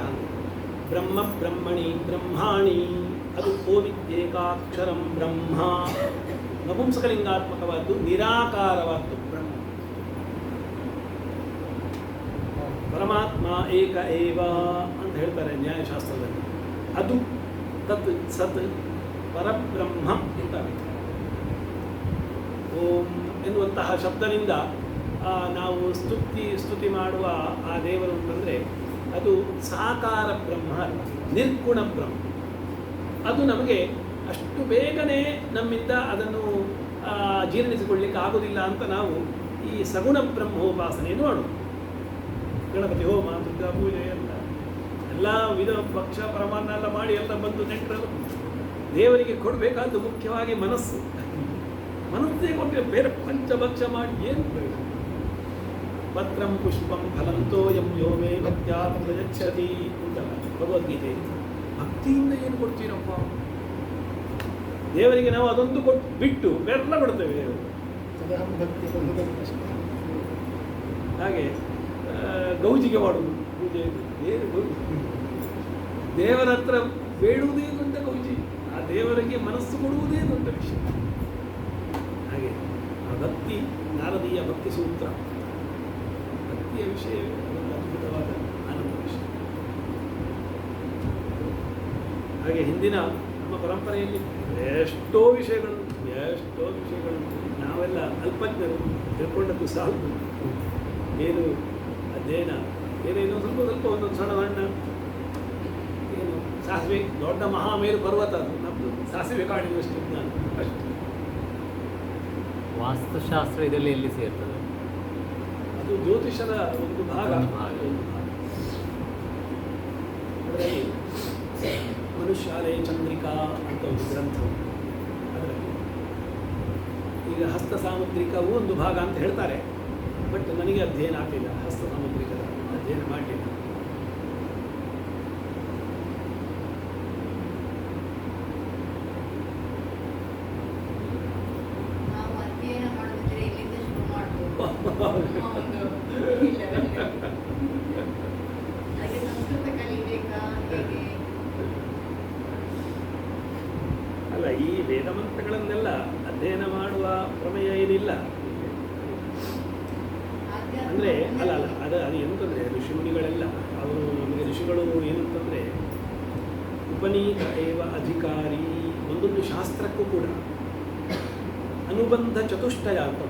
[SPEAKER 1] ಬ್ರಹ್ಮ ಬ್ರಹ್ಮಣಿ ಬ್ರಹ್ಮಾಣಿ, ಅದು ಓವಿದ್ಯೇಕಾಕ್ಷರಂ ಬ್ರಹ್ಮ. ನಪುಂಸಕಲಿಂಗಾತ್ಮಕವಾದ್ದು, ನಿರಾಕಾರವಾದ್ದು ಬ್ರಹ್ಮ. ಪರಮಾತ್ಮ ಏಕ ಏವ ಅಂತ ಹೇಳ್ತಾರೆ ನ್ಯಾಯಶಾಸ್ತ್ರದಲ್ಲಿ. ಅದು ತತ್ ಸತ್ ಪರಬ್ರಹ್ಮ ಅಂತಾರೆ. ಓಂ ಎನ್ನುವಂತಹ ಶಬ್ದದಿಂದ ನಾವು ಸ್ತುತಿ ಮಾಡುವ ಆ ದೇವರು ಅಂತಂದರೆ ಅದು ಸಾಕಾರ ಬ್ರಹ್ಮ ಅಲ್ಲ, ನಿರ್ಗುಣ ಬ್ರಹ್ಮ. ಅದು ನಮಗೆ ಅಷ್ಟು ಬೇಗನೆ ನಮ್ಮಿಂದ ಅದನ್ನು ಜೀರ್ಣಿಸಿಕೊಳ್ಳಿಕ್ಕೆ ಆಗೋದಿಲ್ಲ ಅಂತ ನಾವು ಈ ಸಗುಣ ಬ್ರಹ್ಮೋಪಾಸನೆಯನ್ನು ಮಾಡೋದು. ಗಣಪತಿ ಹೋಮ, ದುರ್ಗಾ ಪೂಜೆ ಎಲ್ಲ ವಿಧ ಭಕ್ಷ ಪರಮಾನ್ನ ಎಲ್ಲ ಮಾಡಿ ಎಲ್ಲ ಬಂದು ನೆಂಟರು ದೇವರಿಗೆ ಕೊಡಬೇಕಾದ್ದು ಮುಖ್ಯವಾಗಿ ಮನಸ್ಸು. ಮನಸ್ಸೇ ಕೊಟ್ಟರೆ ಬೇರೆ ಪಂಚಭಕ್ಷ ಮಾಡಿ ಏನು ಪ್ರಯೋಜನ? ಪತ್ರಂ ಪುಷ್ಪಂ ಫಲಂತೋಯಂ ಯೋ ಮೇ ಭಕ್ತ್ಯಾ ಪ್ರಯಚ್ಛತಿ ಅಂತಲ್ಲ ಭಗವದ್ಗೀತೆ. ಭಕ್ತಿಯಿಂದ ಏನು ಕೊಡ್ತೀರಪ್ಪ ದೇವರಿಗೆ? ನಾವು ಅದೊಂದು ಕೊಟ್ಟು ಬಿಟ್ಟು ಬೇರೆಲ್ಲ ಕೊಡ್ತೇವೆ ದೇವರು. ಹಾಗೆ ಗೌಜಿಗೆ ಮಾಡುವುದು ಪೂಜೆ, ದೇವರ ಹತ್ರ ಬೇಡುವುದೇ ದೊಡ್ಡ ಗೌಜಿ, ಆ ದೇವರಿಗೆ ಮನಸ್ಸು ಕೊಡುವುದೇ ದೊಡ್ಡ ವಿಷಯ. ಹಾಗೆ ಆ ಭಕ್ತಿ, ನಾರದೀಯ ಭಕ್ತಿ ಸೂತ್ರ, ಭಕ್ತಿಯ ವಿಷಯ ಒಂದು ಅದ್ಭುತವಾದ ಆನಂದ ವಿಷಯ. ಹಾಗೆ ಹಿಂದಿನ ನಮ್ಮ ಪರಂಪರೆಯಲ್ಲಿ ಎಷ್ಟೋ ವಿಷಯಗಳು ನಾವೆಲ್ಲ ಅಲ್ಪಜ್ಞರು ತಿಳ್ಕೊಂಡದ್ದು ಸಾಲದು. ಏನು ಅಧ್ಯಯನ ಏನೇನೋ ಸ್ವಲ್ಪ ಒಂದೊಂದು ಸಣ್ಣ ಸಣ್ಣ ಏನು ಸಾಸಿವೆ ದೊಡ್ಡ ಮಹಾಮೇರು ಪರ್ವತ, ಅದು ನಮ್ಮದು ಸಾಸಿವೆ ಕಾಡಿನಷ್ಟು ಜ್ಞಾನ ಅಷ್ಟು.
[SPEAKER 2] ವಾಸ್ತುಶಾಸ್ತ್ರ ಇದರಲ್ಲಿ ಎಲ್ಲಿ ಸೇರ್ತದೆ?
[SPEAKER 1] ಅದು ಜ್ಯೋತಿಷದ ಒಂದು ಭಾಗ. ಅದರಲ್ಲಿ ಮನುಷ್ಯಾಲಯ ಚಂದ್ರಿಕಾ ಅಂತ ಒಂದು ಗ್ರಂಥ, ಅದರಲ್ಲಿ ಈಗ ಹಸ್ತ ಸಾಮುದ್ರಿಕವೂ ಒಂದು ಭಾಗ ಅಂತ ಹೇಳ್ತಾರೆ. ಬಟ್ ನನಗೆ ಅಧ್ಯಯನ ಆಗಲಿಲ್ಲ, ಹಸ್ತ ಸಾಮುದ್ರಿಕದ ಅಧ್ಯಯನ ಮಾಡಲಿಲ್ಲ. ಅಲ್ಲ, ಈ ವೇದ ಮಂತ್ರಗಳನ್ನೆಲ್ಲ ಅಧ್ಯಯನ ಮಾಡುವ ಪ್ರಮೇಯ ಏನಿಲ್ಲ. ಅಂದರೆ ಅದು ಎಂತಂದರೆ ಋಷಿಮುನಿಗಳೆಲ್ಲ ಅವರು ನಮಗೆ ಋಷಿಗಳು ಏನಂತಂದರೆ ಉಪನೀತ ಏವ ಅಧಿಕಾರಿ. ಒಂದೊಂದು ಶಾಸ್ತ್ರಕ್ಕೂ ಕೂಡ ಅನುಬಂಧ ಚತುಷ್ಟಯ ಅಂತ,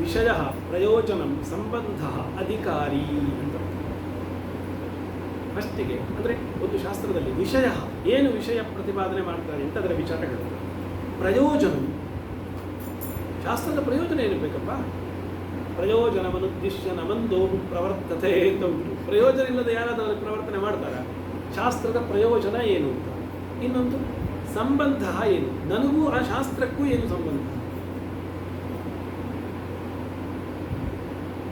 [SPEAKER 1] ವಿಷಯ ಪ್ರಯೋಜನ ಸಂಬಂಧ ಅಧಿಕಾರಿ ಅಂತ. ಫಸ್ಟಿಗೆ ಅಂದರೆ ಒಂದು ಶಾಸ್ತ್ರದಲ್ಲಿ ವಿಷಯ, ಏನು ವಿಷಯ ಪ್ರತಿಪಾದನೆ ಮಾಡ್ತಾರೆ ಅಂತ ಅದರ ವಿಚಾರಗಳು. ಪ್ರಯೋಜನ, ಶಾಸ್ತ್ರದ ಪ್ರಯೋಜನ ಏನು ಬೇಕಪ್ಪ? ಪ್ರಯೋಜನವನ್ನುದ್ದೇಶ್ಯ ನಮಂದೋ ಪ್ರವರ್ತತೆ ಅಂತ ಉಂಟು. ಪ್ರಯೋಜನ ಇಲ್ಲದೆ ಯಾರಾದರೂ ಪ್ರವರ್ತನೆ ಮಾಡ್ತಾರ? ಶಾಸ್ತ್ರದ ಪ್ರಯೋಜನ ಏನು ಅಂತ. ಇನ್ನೊಂದು ಸಂಬಂಧ ಏನು, ನನಗೂ ಆ ಶಾಸ್ತ್ರಕ್ಕೂ ಏನು ಸಂಬಂಧ,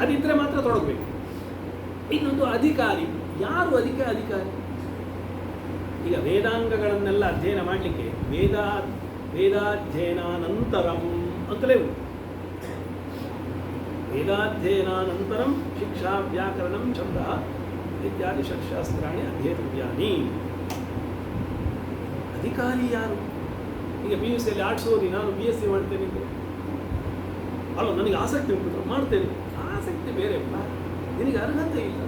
[SPEAKER 1] ಅದಿದ್ದರೆ ಮಾತ್ರ ತೊಡಗಬೇಕು. ಇನ್ನೊಂದು ಅಧಿಕಾರಿ, ಯಾರು ಅದಕ್ಕೆ ಅಧಿಕಾರಿ? ಈಗ ವೇದಾಂಗಗಳನ್ನೆಲ್ಲ ಅಧ್ಯಯನ ಮಾಡಲಿಕ್ಕೆ ವೇದಾಧ್ಯಯನಾನಂತರಂ ಅಂತಲೇ ಉಂಟು. ವೇದಾಧ್ಯಯನಾನಂತರಂ ಶಿಕ್ಷಾ ವ್ಯಾಕರಣಂ ಛಂದ ಇತ್ಯಾದಿ ಷಟ್ಶಾಸ್ತ್ರಾಣಿ ಅಧ್ಯೇತವ್ಯಾನಿ. ಅಧಿಕಾರಿ ಯಾರು? ಈಗ PUC ಯಲ್ಲಿ ಆರ್ಟ್ಸ್ ಓದಿ ನಾನು BSc ಮಾಡ್ತೇನೆ ಅಲ್ಲ, ನನಗೆ ಆಸಕ್ತಿ ಉಂಟು ಮಾಡ್ತೇನೆ. ಆಸಕ್ತಿ ಬೇರೆಪ್ಪ, ನಿನಗೆ ಅರ್ಹತೆ ಇಲ್ಲ.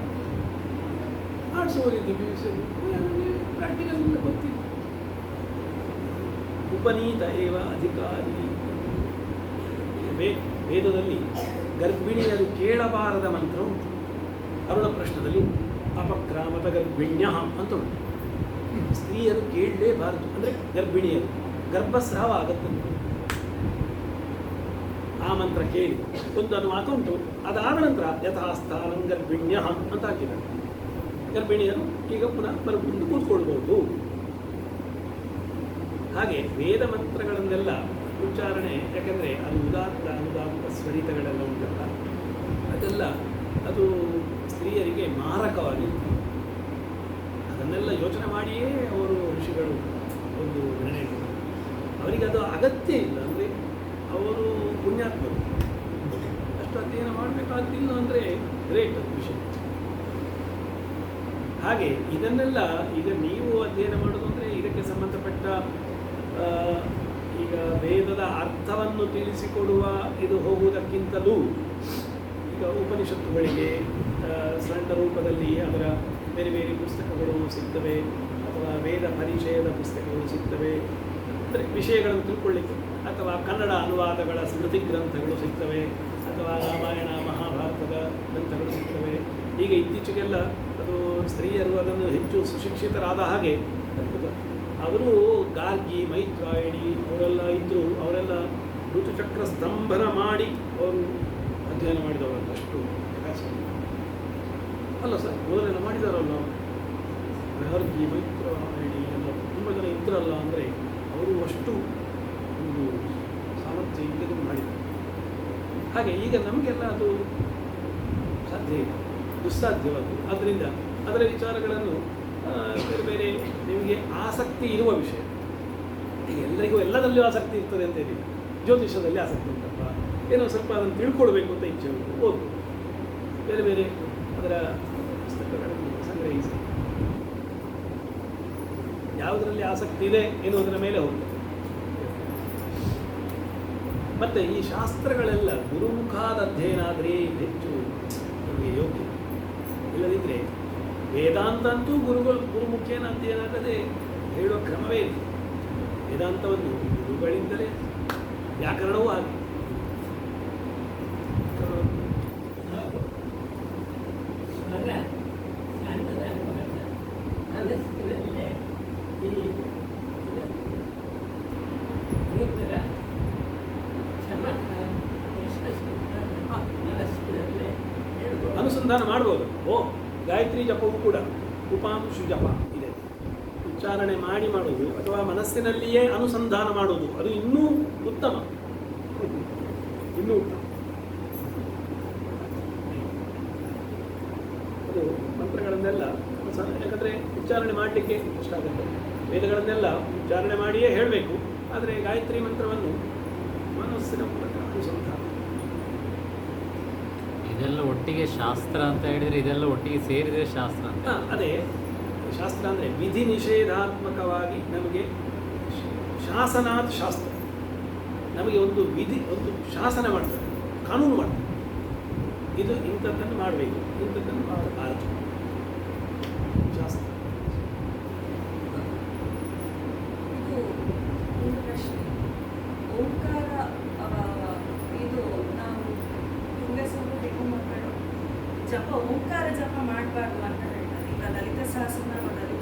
[SPEAKER 1] ಆರ್ಟ್ಸ್ ಓದಿದ್ದು PUC ಯಲ್ಲಿ ಪ್ರಾಕ್ಟಿಕಲ್ ಗೊತ್ತಿಲ್ಲ. ಉಪನೀತ ಏವ ಅಧಿಕಾರಿ. ವೇದದಲ್ಲಿ ಗರ್ಭಿಣಿಯರು ಕೇಳಬಾರದ ಮಂತ್ರ ಉಂಟು. ಅರುಣ ಪ್ರಶ್ನದಲ್ಲಿ ಅಪಕ್ರಾಮತ ಗರ್ಭಿಣ್ಯ ಅಂತ ಉಂಟು. ಸ್ತ್ರೀಯರು ಕೇಳಲೇಬಾರದು, ಅಂದರೆ ಗರ್ಭಿಣಿಯರು ಗರ್ಭಸ್ರಾವ ಆಗತ್ತಂತೆ. ಆ ಮಂತ್ರ ಕೇಳಿ ಒಂದು ಅನುವಾದ ಉಂಟು. ಅದಾದ ನಂತರ ಯಥಾಸ್ಥಾನಂ ಗರ್ಭಿಣ್ಯ ಅಂತ ಹಾಕಿದ್ದಾರೆ. ಗರ್ಭಿಣಿಯರು ಈಗ ಪುನಃ ಮುಂದೆ ಕೂತ್ಕೊಳ್ಬಹುದು. ಹಾಗೆ ವೇದ ಮಂತ್ರಗಳನ್ನೆಲ್ಲ ಉಚ್ಚಾರಣೆ, ಯಾಕೆಂದರೆ ಅದು ಉದಾತ್ತ ಅನುದಾತ್ತ ಸ್ವರಿತಗಳೆಲ್ಲ ಉಂಟಲ್ಲ, ಅದೆಲ್ಲ ಅದು ಸ್ತ್ರೀಯರಿಗೆ ಮಾರಕವಾಗಿ ಅದನ್ನೆಲ್ಲ ಯೋಚನೆ ಮಾಡಿಯೇ ಅವರು ಋಷಿಗಳು ಒಂದು ನಿರ್ಣಯ. ಅವರಿಗೆ ಅದು ಅಗತ್ಯ ಇಲ್ಲ. ಅಂದರೆ ಅವರು ಪುಣ್ಯಾತ್ಮರು, ಅಷ್ಟು ಅಧ್ಯಯನ ಮಾಡಬೇಕಾಗಿಲ್ಲ ಅಂದರೆ ಗ್ರೇಟ್ ಅದು ವಿಷಯ. ಹಾಗೆ ಇದನ್ನೆಲ್ಲ ಈಗ ನೀವು ಅಧ್ಯಯನ ಮಾಡೋದು ಅಂದರೆ ಇದಕ್ಕೆ ಸಂಬಂಧಪಟ್ಟ ಈಗ ವೇದದ ಅರ್ಥವನ್ನು ತಿಳಿಸಿಕೊಡುವ ಇದು ಹೋಗುವುದಕ್ಕಿಂತಲೂ ಈಗ ಉಪನಿಷತ್ತುಗಳಿಗೆ ಸಣ್ಣ ರೂಪದಲ್ಲಿ ಅದರ ಬೇರೆ ಬೇರೆ ಪುಸ್ತಕಗಳು ಸಿಗ್ತವೆ, ಅಥವಾ ವೇದ ಪರಿಚಯದ ಪುಸ್ತಕಗಳು ಸಿಗ್ತವೆ, ಅಂದರೆ ವಿಷಯಗಳನ್ನು ತಿಳ್ಕೊಳ್ಳಿಕ್ಕೆ, ಅಥವಾ ಕನ್ನಡ ಅನುವಾದಗಳ ಸ್ಮೃತಿ ಗ್ರಂಥಗಳು ಸಿಗ್ತವೆ, ಅಥವಾ ರಾಮಾಯಣ ಮಹಾಭಾರತದ ಗ್ರಂಥಗಳು ಸಿಗ್ತವೆ. ಈಗ ಇತ್ತೀಚೆಗೆಲ್ಲ ಅದು ಸ್ತ್ರೀಯರು ಅದನ್ನು ಹೆಚ್ಚು ಸುಶಿಕ್ಷಿತರಾದ ಹಾಗೆ ಅವರು ಗಾರ್ಗಿ, ಮೈತ್ರಾಯಣಿ ಅವರೆಲ್ಲ ಇದ್ದರು. ಅವರೆಲ್ಲ ಋತುಚಕ್ರ ಸ್ತಂಭನ ಮಾಡಿ ಅವರು ಅಧ್ಯಯನ ಮಾಡಿದವರಲ್ಲ, ಅಷ್ಟು ಅಲ್ಲ ಸರ್, ಮೊದಲೆಲ್ಲ ಮಾಡಿದಾರಲ್ಲ ಗಾರ್ಗಿ, ಮೈತ್ರಾಯಣಿ ಎಲ್ಲ ತುಂಬ ಜನ ಇದ್ರಲ್ಲ. ಅಂದರೆ ಅವರು ಅಷ್ಟು ಒಂದು ಸಾಮರ್ಥ್ಯ ಇಲ್ಲದೆ ಮಾಡಿದ್ದಾರೆ. ಹಾಗೆ ಈಗ ನಮಗೆಲ್ಲ ಅದು ಸಾಧ್ಯ ಇಲ್ಲ, ದುಸ್ಸಾಧ್ಯವಾದ್ದು. ಆದ್ದರಿಂದ ಅದರ ವಿಚಾರಗಳನ್ನು ಬೇರೆ ಬೇರೆ ನಿಮಗೆ ಆಸಕ್ತಿ ಇರುವ ವಿಷಯ, ಈಗ ಎಲ್ಲರಿಗೂ ಎಲ್ಲದಲ್ಲಿಯೂ ಆಸಕ್ತಿ ಇರ್ತದೆ ಅಂತ ಏನಿಲ್ಲ. ಜ್ಯೋತಿಷದಲ್ಲಿ ಆಸಕ್ತಿ ಉಂಟಪ್ಪ, ಏನೋ ಸ್ವಲ್ಪ ಅದನ್ನು ತಿಳ್ಕೊಳ್ಬೇಕು ಅಂತ ಇಚ್ಛೆ ಉಂಟು, ಓದು. ಬೇರೆ ಬೇರೆ ಅದರ ಪುಸ್ತಕಗಳನ್ನು ಸಂಗ್ರಹಿಸಿ ಯಾವುದರಲ್ಲಿ ಆಸಕ್ತಿ ಇದೆ ಎನ್ನುವುದರ ಮೇಲೆ ಹೋಗ್ತದೆ. ಮತ್ತು ಈ ಶಾಸ್ತ್ರಗಳೆಲ್ಲ ಗುರುಮುಖಾದ ಅಧ್ಯಯನ ಆದರೆ ಹೆಚ್ಚು ನಮಗೆ ಯೋಗ್ಯ. ಇಲ್ಲದಿದ್ದರೆ ವೇದಾಂತ ಅಂತೂ ಗುರುಮುಖೇನ ಅಧ್ಯಯನ ಆಗದೆ ಹೇಳುವ ಕ್ರಮವೇ ಇಲ್ಲ. ವೇದಾಂತವನ್ನು ಗುರುಗಳಿಂದಲೇ, ವ್ಯಾಕರಣವೂ ಹಾಗೆ. ಅನುಸಂಧಾನ ಮಾಡ್ಬೋದು. ಗಾಯತ್ರಿ ಜಪವೂ ಕೂಡ ಉಪಾಂಶು ಜಪ ಇದೆ, ಉಚ್ಚಾರಣೆ ಮಾಡಿ ಮಾಡೋದು ಅಥವಾ ಮನಸ್ಸಿನಲ್ಲಿಯೇ ಅನುಸಂಧಾನ ಮಾಡೋದು, ಅದು ಇನ್ನೂ ಉತ್ತಮ, ಇನ್ನೂ ಉತ್ತಮ. ಅದು ಮಂತ್ರಗಳನ್ನೆಲ್ಲ ಯಾಕಂದರೆ ಉಚ್ಚಾರಣೆ ಮಾಡಲಿಕ್ಕೆ ಕಷ್ಟ ಆಗುತ್ತೆ. ವೇದಗಳನ್ನೆಲ್ಲ ಉಚ್ಚಾರಣೆ ಮಾಡಿಯೇ ಹೇಳಬೇಕು, ಆದರೆ ಗಾಯತ್ರಿ ಮಂತ್ರವನ್ನು ಮನಸ್ಸಿನ ಮೂಲಕ ಅನುಸಂಧಾನ.
[SPEAKER 2] ಇದೆಲ್ಲ ಒಟ್ಟಿಗೆ ಶಾಸ್ತ್ರ ಅಂತ ಹೇಳಿದರೆ ಇದೆಲ್ಲ ಒಟ್ಟಿಗೆ ಸೇರಿದರೆ ಶಾಸ್ತ್ರ ಅಂತ.
[SPEAKER 1] ಅದೇ ಶಾಸ್ತ್ರ ಅಂದರೆ ವಿಧಿ ನಿಷೇಧಾತ್ಮಕವಾಗಿ ನಮಗೆ ಶಾಸನಾತ್ ಶಾಸ್ತ್ರ, ನಮಗೆ ಒಂದು ವಿಧಿ, ಒಂದು ಶಾಸನ ಮಾಡ್ತಾರೆ, ಕಾನೂನು ಮಾಡ್ತಾರೆ. ಇದು ಇಂಥದ್ದನ್ನು ಮಾಡಬೇಕು, ಇಂಥದ್ದನ್ನು ಮಾಡಬಾರದು, ಶಾಸ್ತ್ರ.
[SPEAKER 3] ಒಂದು ಪ್ರಶ್ನೆ, ಓಂಕಾರ ಇದು ನಾವು ಹೆಂಗಸರು ಹೆಣ್ಣು ಮಕ್ಕಳು ಜಪ ಓಂಕಾರ ಜಪ ಮಾಡಬಾರ್ದು ಅಂತ ಹೇಳ್ತಾರೆ. ಈಗ ಲಲಿತ ಸಹಸ್ರನಾಮದಲ್ಲಿ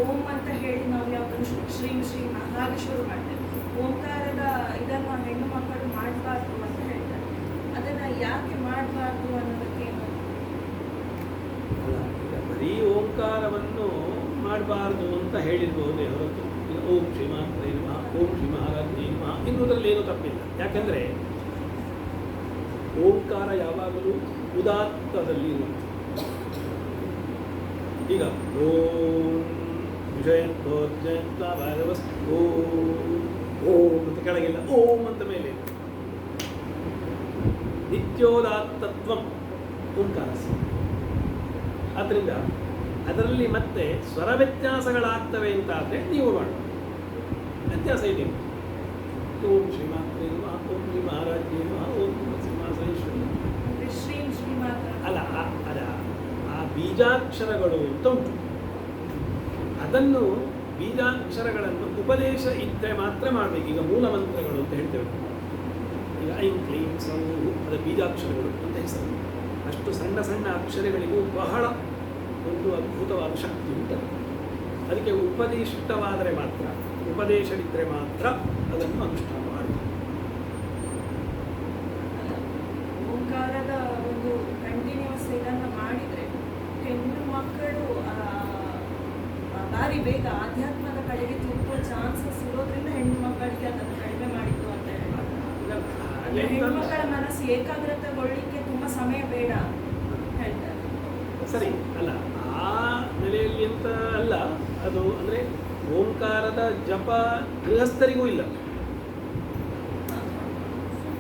[SPEAKER 3] ಓಂ ಅಂತ ಹೇಳಿ ನಾವು ಯಾವುದನ್ನು ಶ್ರೀಂ ಶ್ರೀಂ ಹಾಗೆ ಶುರು ಮಾಡ್ತೇವೆ. ಓಂಕಾರದ ಇದನ್ನು ಹೆಣ್ಣು ಮಕ್ಕಳು ಮಾಡಬಾರ್ದು ಅಂತ ಹೇಳ್ತಾರೆ. ಅದನ್ನು ಯಾಕೆ ಮಾಡಬಾರ್ದು ಅನ್ನೋದಕ್ಕೆ
[SPEAKER 1] ಬರೀ ಓಂಕಾರವನ್ನು ಮಾಡಬಾರ್ದು ಅಂತ ಹೇಳಿರ್ಬಹುದೇ ಹೊರತು ಓಂ ಶ್ರೀಮಾತ್ರೇ ನಮಃ, ಓಂ ಶ್ರೀ ಮಹಾರಾಜ್ಞೇ ನಮಃ ಎನ್ನುವುದರಲ್ಲಿ ಏನೂ ತಪ್ಪಿಲ್ಲ. ಯಾಕೆಂದರೆ ಓಂಕಾರ ಯಾವಾಗಲೂ ಉದಾತ್ತದಲ್ಲಿ ಇರುವುದು. ಈಗ ಓಂ ವಿಜಯಂತ ಭಾಗವಸ್ ಓಂ ಅಂತ ಕೆಳಗಿಲ್ಲ, ಓಂ ಅಂತ ಮೇಲೆ ನಿತ್ಯೋದಾತ್ತತ್ವಂ ಓಂಕಾರ. ಆದ್ದರಿಂದ ಅದರಲ್ಲಿ ಮತ್ತೆ ಸ್ವರ ವ್ಯತ್ಯಾಸಗಳಾಗ್ತವೆ ಅಂತಾದರೆ ನೀವು ಮಾಡಿ, ವ್ಯತ್ಯಾಸ ಇದೆ. ಓಂ ಶ್ರೀಮಾತ್ರೇ ನಮಃ, ಓಂ ಶ್ರೀ ಮಹಾರಾಜ್ಞೇ ನಮಃ, ಓಂ ಸಿಂಹಾಸನೇಶ್ವರಿ
[SPEAKER 3] ಶ್ರೀಂ ಶ್ರೀ ಮಾತ್ರ
[SPEAKER 1] ಅಲ್ಲ, ಆ ಬೀಜಾಕ್ಷರಗಳು ಅಂತ ಉಂಟು. ಅದನ್ನು ಬೀಜಾಕ್ಷರಗಳನ್ನು ಉಪದೇಶ ಇದ್ದರೆ ಮಾತ್ರ ಮಾಡಬೇಕು. ಈಗ ಮೂಲ ಮಂತ್ರಗಳು ಅಂತ ಹೇಳ್ತೇವೆ. ಈಗ ಐಂ ಕ್ಲೀಂ ಸೌ ಅದರ ಬೀಜಾಕ್ಷರಗಳು ಅಂತ ಹೆಸರು. ಅಷ್ಟು ಸಣ್ಣ ಸಣ್ಣ ಅಕ್ಷರಗಳಿಗೂ ಬಹಳ ಒಂದು ಅದ್ಭುತವಾದ ಶಕ್ತಿ ಉಂಟು. ಅದಕ್ಕೆ ಉಪದಿಷ್ಟವಾದರೆ ಮಾತ್ರ, ಉಪದೇಶವಿದ್ದರೆ ಮಾತ್ರ ಅದನ್ನು ಅನುಷ್ಠಾನ ಮಾಡಬೇಕು.
[SPEAKER 3] ಓಂಕಾರದ ಒಂದು ಕಂಟಿನ್ಯೂಸ್ ಇದನ್ನು ಮಾಡಿದರೆ ಹೆಣ್ಣು ಮಕ್ಕಳು ಭಾರಿ ಬೇಗ ಆಧ್ಯಾತ್ಮದ ಕಡೆಗೆ ತಿರುಗುವ ಚಾನ್ಸಸ್ ಇರೋದ್ರಿಂದ ಹೆಣ್ಣು ಮಕ್ಕಳಿಗೆ ಅದನ್ನು ಕಡಿಮೆ ಮಾಡಿದ್ದು ಅಂತ ಹೇಳ್ತಾರೆ. ಹೆಣ್ಣು ಮಕ್ಕಳ ಮನಸ್ಸು ಏಕಾಗ್ರತೆಗೊಳ್ಳಿಕ್ಕೆ ತುಂಬ ಸಮಯ ಬೇಡ ಹೇಳ್ತಾರೆ.
[SPEAKER 1] ಸರಿ ಅಲ್ಲ, ಆ ನೆಲೆಯಲ್ಲಿ ಅಂತ ಅಲ್ಲ ಅದು. ಅಂದರೆ ಓಂಕಾರದ ಜಪ ಗೃಹಸ್ಥರಿಗೂ ಇಲ್ಲ.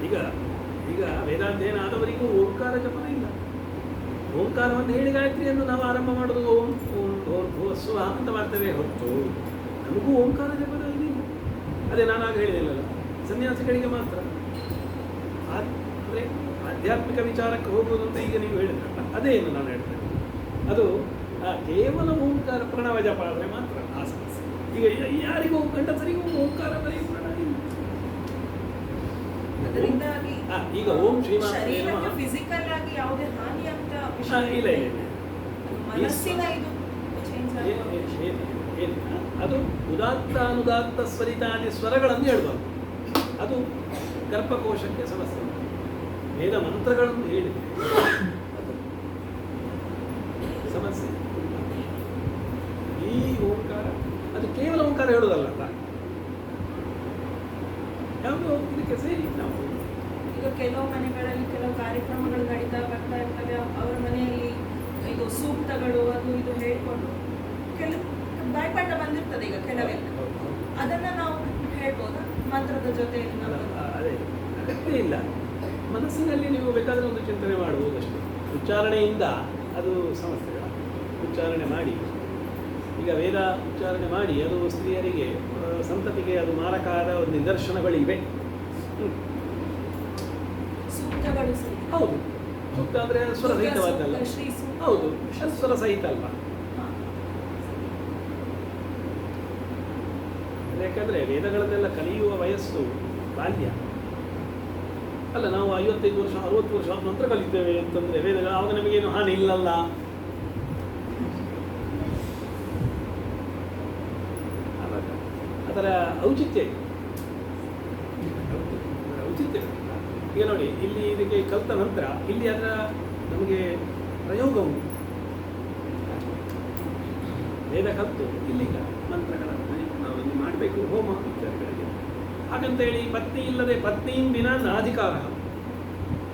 [SPEAKER 1] ಈಗ ಈಗ ವೇದಾಧ್ಯಯನ ಆದವರಿಗೂ ಓಂಕಾರ ಜಪನೇ ಇಲ್ಲ. ಓಂಕಾರವನ್ನು ಹೇಳಿ ಗಾಯತ್ರಿಯನ್ನು ನಾವು ಆರಂಭ ಮಾಡೋದು ಓಂ ಓಂ ಓಂ ಭುವಸ್ವ ಅಂತ ಮಾಡ್ತೇವೆ ಹೊತ್ತು ನಮಗೂ ಓಂಕಾರ ಜಪದ ಇದಿಲ್ಲ. ಅದೇ ನಾನಾಗ ಹೇಳಿದಿಲ್ಲಲ್ಲ, ಸನ್ಯಾಸಿಗಳಿಗೆ ಮಾತ್ರ. ಅಂದರೆ ಆಧ್ಯಾತ್ಮಿಕ ವಿಚಾರಕ್ಕೆ ಹೋಗುವುದು ಅಂತ ಈಗ ನೀವು ಹೇಳಿದ್ರಲ್ಲ, ಅದೇ ಏನು ನಾನು ಹೇಳ್ತೇನೆ. ಅದು ಕೇವಲ ಓಂಕಾರ ಪ್ರಣವ ಜಪ ಆದರೆ ಮಾತ್ರ ಆ ಸಮಸ್ಯೆ. ಈಗ ಯಾರಿಗೂ ಗಂಡಸರಿಗೂ ಓಂಕಾರ ಬರೀ ಪ್ರಣವ ಇಲ್ಲ.
[SPEAKER 3] ಅದರಿಂದಾಗಿ
[SPEAKER 1] ಈಗ ಓಂ ಶ್ರೀಮಾನ್
[SPEAKER 3] ಶರೀರಕ್ಕೆ ಫಿಸಿಕಲ್ ಆಗಿ ಯಾವುದೇ ಹಾನಿ ಅಂತ ವಿಷಯ
[SPEAKER 1] ಇಲ್ಲ ಇಲ್ಲ ಇಲ್ಲ.
[SPEAKER 3] ಮನಸ್ಸಿನ ಇದು ಚೇಂಜ್
[SPEAKER 1] ಅದು ಉದಾತ್ತ ಅನುದಾತ್ತ ಸ್ವರಿತಾದಿ ಸ್ವರಗಳನ್ನು ಹೇಳಬಾರ್ದು. ಅದು ಗರ್ಭಕೋಶಕ್ಕೆ ಸಮಸ್ಯೆ. ವೇದ ಮಂತ್ರಗಳನ್ನು ಹೇಳಿದೆ ಅದು ಸಮಸ್ಯೆ. ಈ ಓಂಕಾರ ಅದು ಕೇವಲ ಓಂಕಾರ ಹೇಳುವುದಲ್ಲ, ಯಾವುದೋ ಇದಕ್ಕೆ ಸೇರಿ ನಾವು
[SPEAKER 3] ಈಗ ಕೆಲವು ಮನೆಗಳಲ್ಲಿ ಕೆಲವು ಕಾರ್ಯಕ್ರಮಗಳು ನಡೀತಾ ಬರ್ತಾ ಇರ್ತವೆ. ಅವರ ಮನೆಯಲ್ಲಿ ಇದು ಸೂಕ್ತಗಳು ಅದು ಇದು ಹೇಳ್ಕೊಂಡು ಕೆಲವು ಬಾಯ್ಪಾಠ ಬಂದಿರ್ತದೆ. ಈಗ ಕೆಲವೆಲ್ಲ ಅದನ್ನ ನಾವು ಹೇಳ್ಬೋದಾ ಮಂತ್ರದ ಜೊತೆ?
[SPEAKER 1] ಅದೇ ಅಗತ್ಯ ಇಲ್ಲ. ಮನಸ್ಸಿನಲ್ಲಿ ನೀವು ಬೇಕಾದರೆ ಒಂದು ಚಿಂತನೆ ಮಾಡುವುದಷ್ಟೇ. ಉಚ್ಚಾರಣೆಯಿಂದ ಅದು ಸಮಸ್ಯೆಗಳ ಉಚ್ಚಾರಣೆ ಮಾಡಿ, ಈಗ ವೇದ ಉಚ್ಚಾರಣೆ ಮಾಡಿ ಅದು ಸ್ತ್ರೀಯರಿಗೆ ಸಂತತಿಗೆ ಅದು ಮಾರಕಾದ ಒಂದು ನಿದರ್ಶನಗಳಿವೆ.
[SPEAKER 3] ಸೂಕ್ತಗಳು
[SPEAKER 1] ಹೌದು, ಸೂಕ್ತ ಅಂದರೆ ಸ್ವರ ಸಹಿತವಾದಲ್ಲ. ಹೌದು, ಸ್ವರ ಸಹಿತ ಅಲ್ವಾ? ಯಾಕಂದರೆ ವೇದಗಳನ್ನೆಲ್ಲ ಕಲಿಯುವ ವಯಸ್ಸು ಬಾಲ್ಯ ಅಲ್ಲ. ನಾವು 55 ವರ್ಷ 60 ವರ್ಷ ನಂತರ ಕಲಿತೇವೆ ಅಂತಂದರೆ ವೇದಗಳು ಆವಾಗ ನಮಗೇನು ಹಾನಿ ಇಲ್ಲಲ್ಲ. ಅದರ ಔಚಿತ್ಯ ಈಗ ನೋಡಿ, ಇಲ್ಲಿ ಇದಕ್ಕೆ ಕಲಿತ ನಂತರ ಇಲ್ಲಿ ಅದರ ನಮಗೆ ಪ್ರಯೋಗ ಉಂಟು. ವೇದ ಕಲಿತು ಇಲ್ಲಿಗ ಮಂತ್ರಗಳನ್ನು ನಾವು ಮಾಡಬೇಕು, ಹೋಮ ಇತ್ಯಾದಿಗಳಿಗೆ. ಹಾಗಂತೇಳಿ ಪತ್ನಿ ಇಲ್ಲದೆ ಪತ್ನಿಯಿಂದ ವಿನ ನಾಧಿಕಾರ.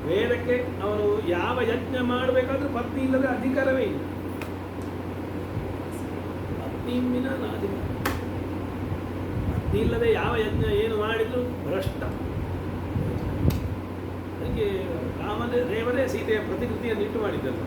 [SPEAKER 1] ವೇದಕ್ಕೆ ಅವನು ಯಾವ ಯಜ್ಞ ಮಾಡಬೇಕಾದ್ರೂ ಪತ್ನಿ ಇಲ್ಲದೆ ಅಧಿಕಾರವೇ ಇಲ್ಲ. ಪತ್ನಿಯಿಂದ ವಿನ ನಾಧಿಕಾರ. ಪತ್ನಿ ಇಲ್ಲದೆ ಯಾವ ಯಜ್ಞ ಏನು ಮಾಡಿದ್ರು ಭ್ರಷ್ಟ. ಅದಕ್ಕೆ ರಾಮನ ದೇವರೇ ಸೀತೆಯ ಪ್ರತಿಕೃತಿಯನ್ನು ಇಟ್ಟು ಮಾಡಿದ್ದಲ್ಲ.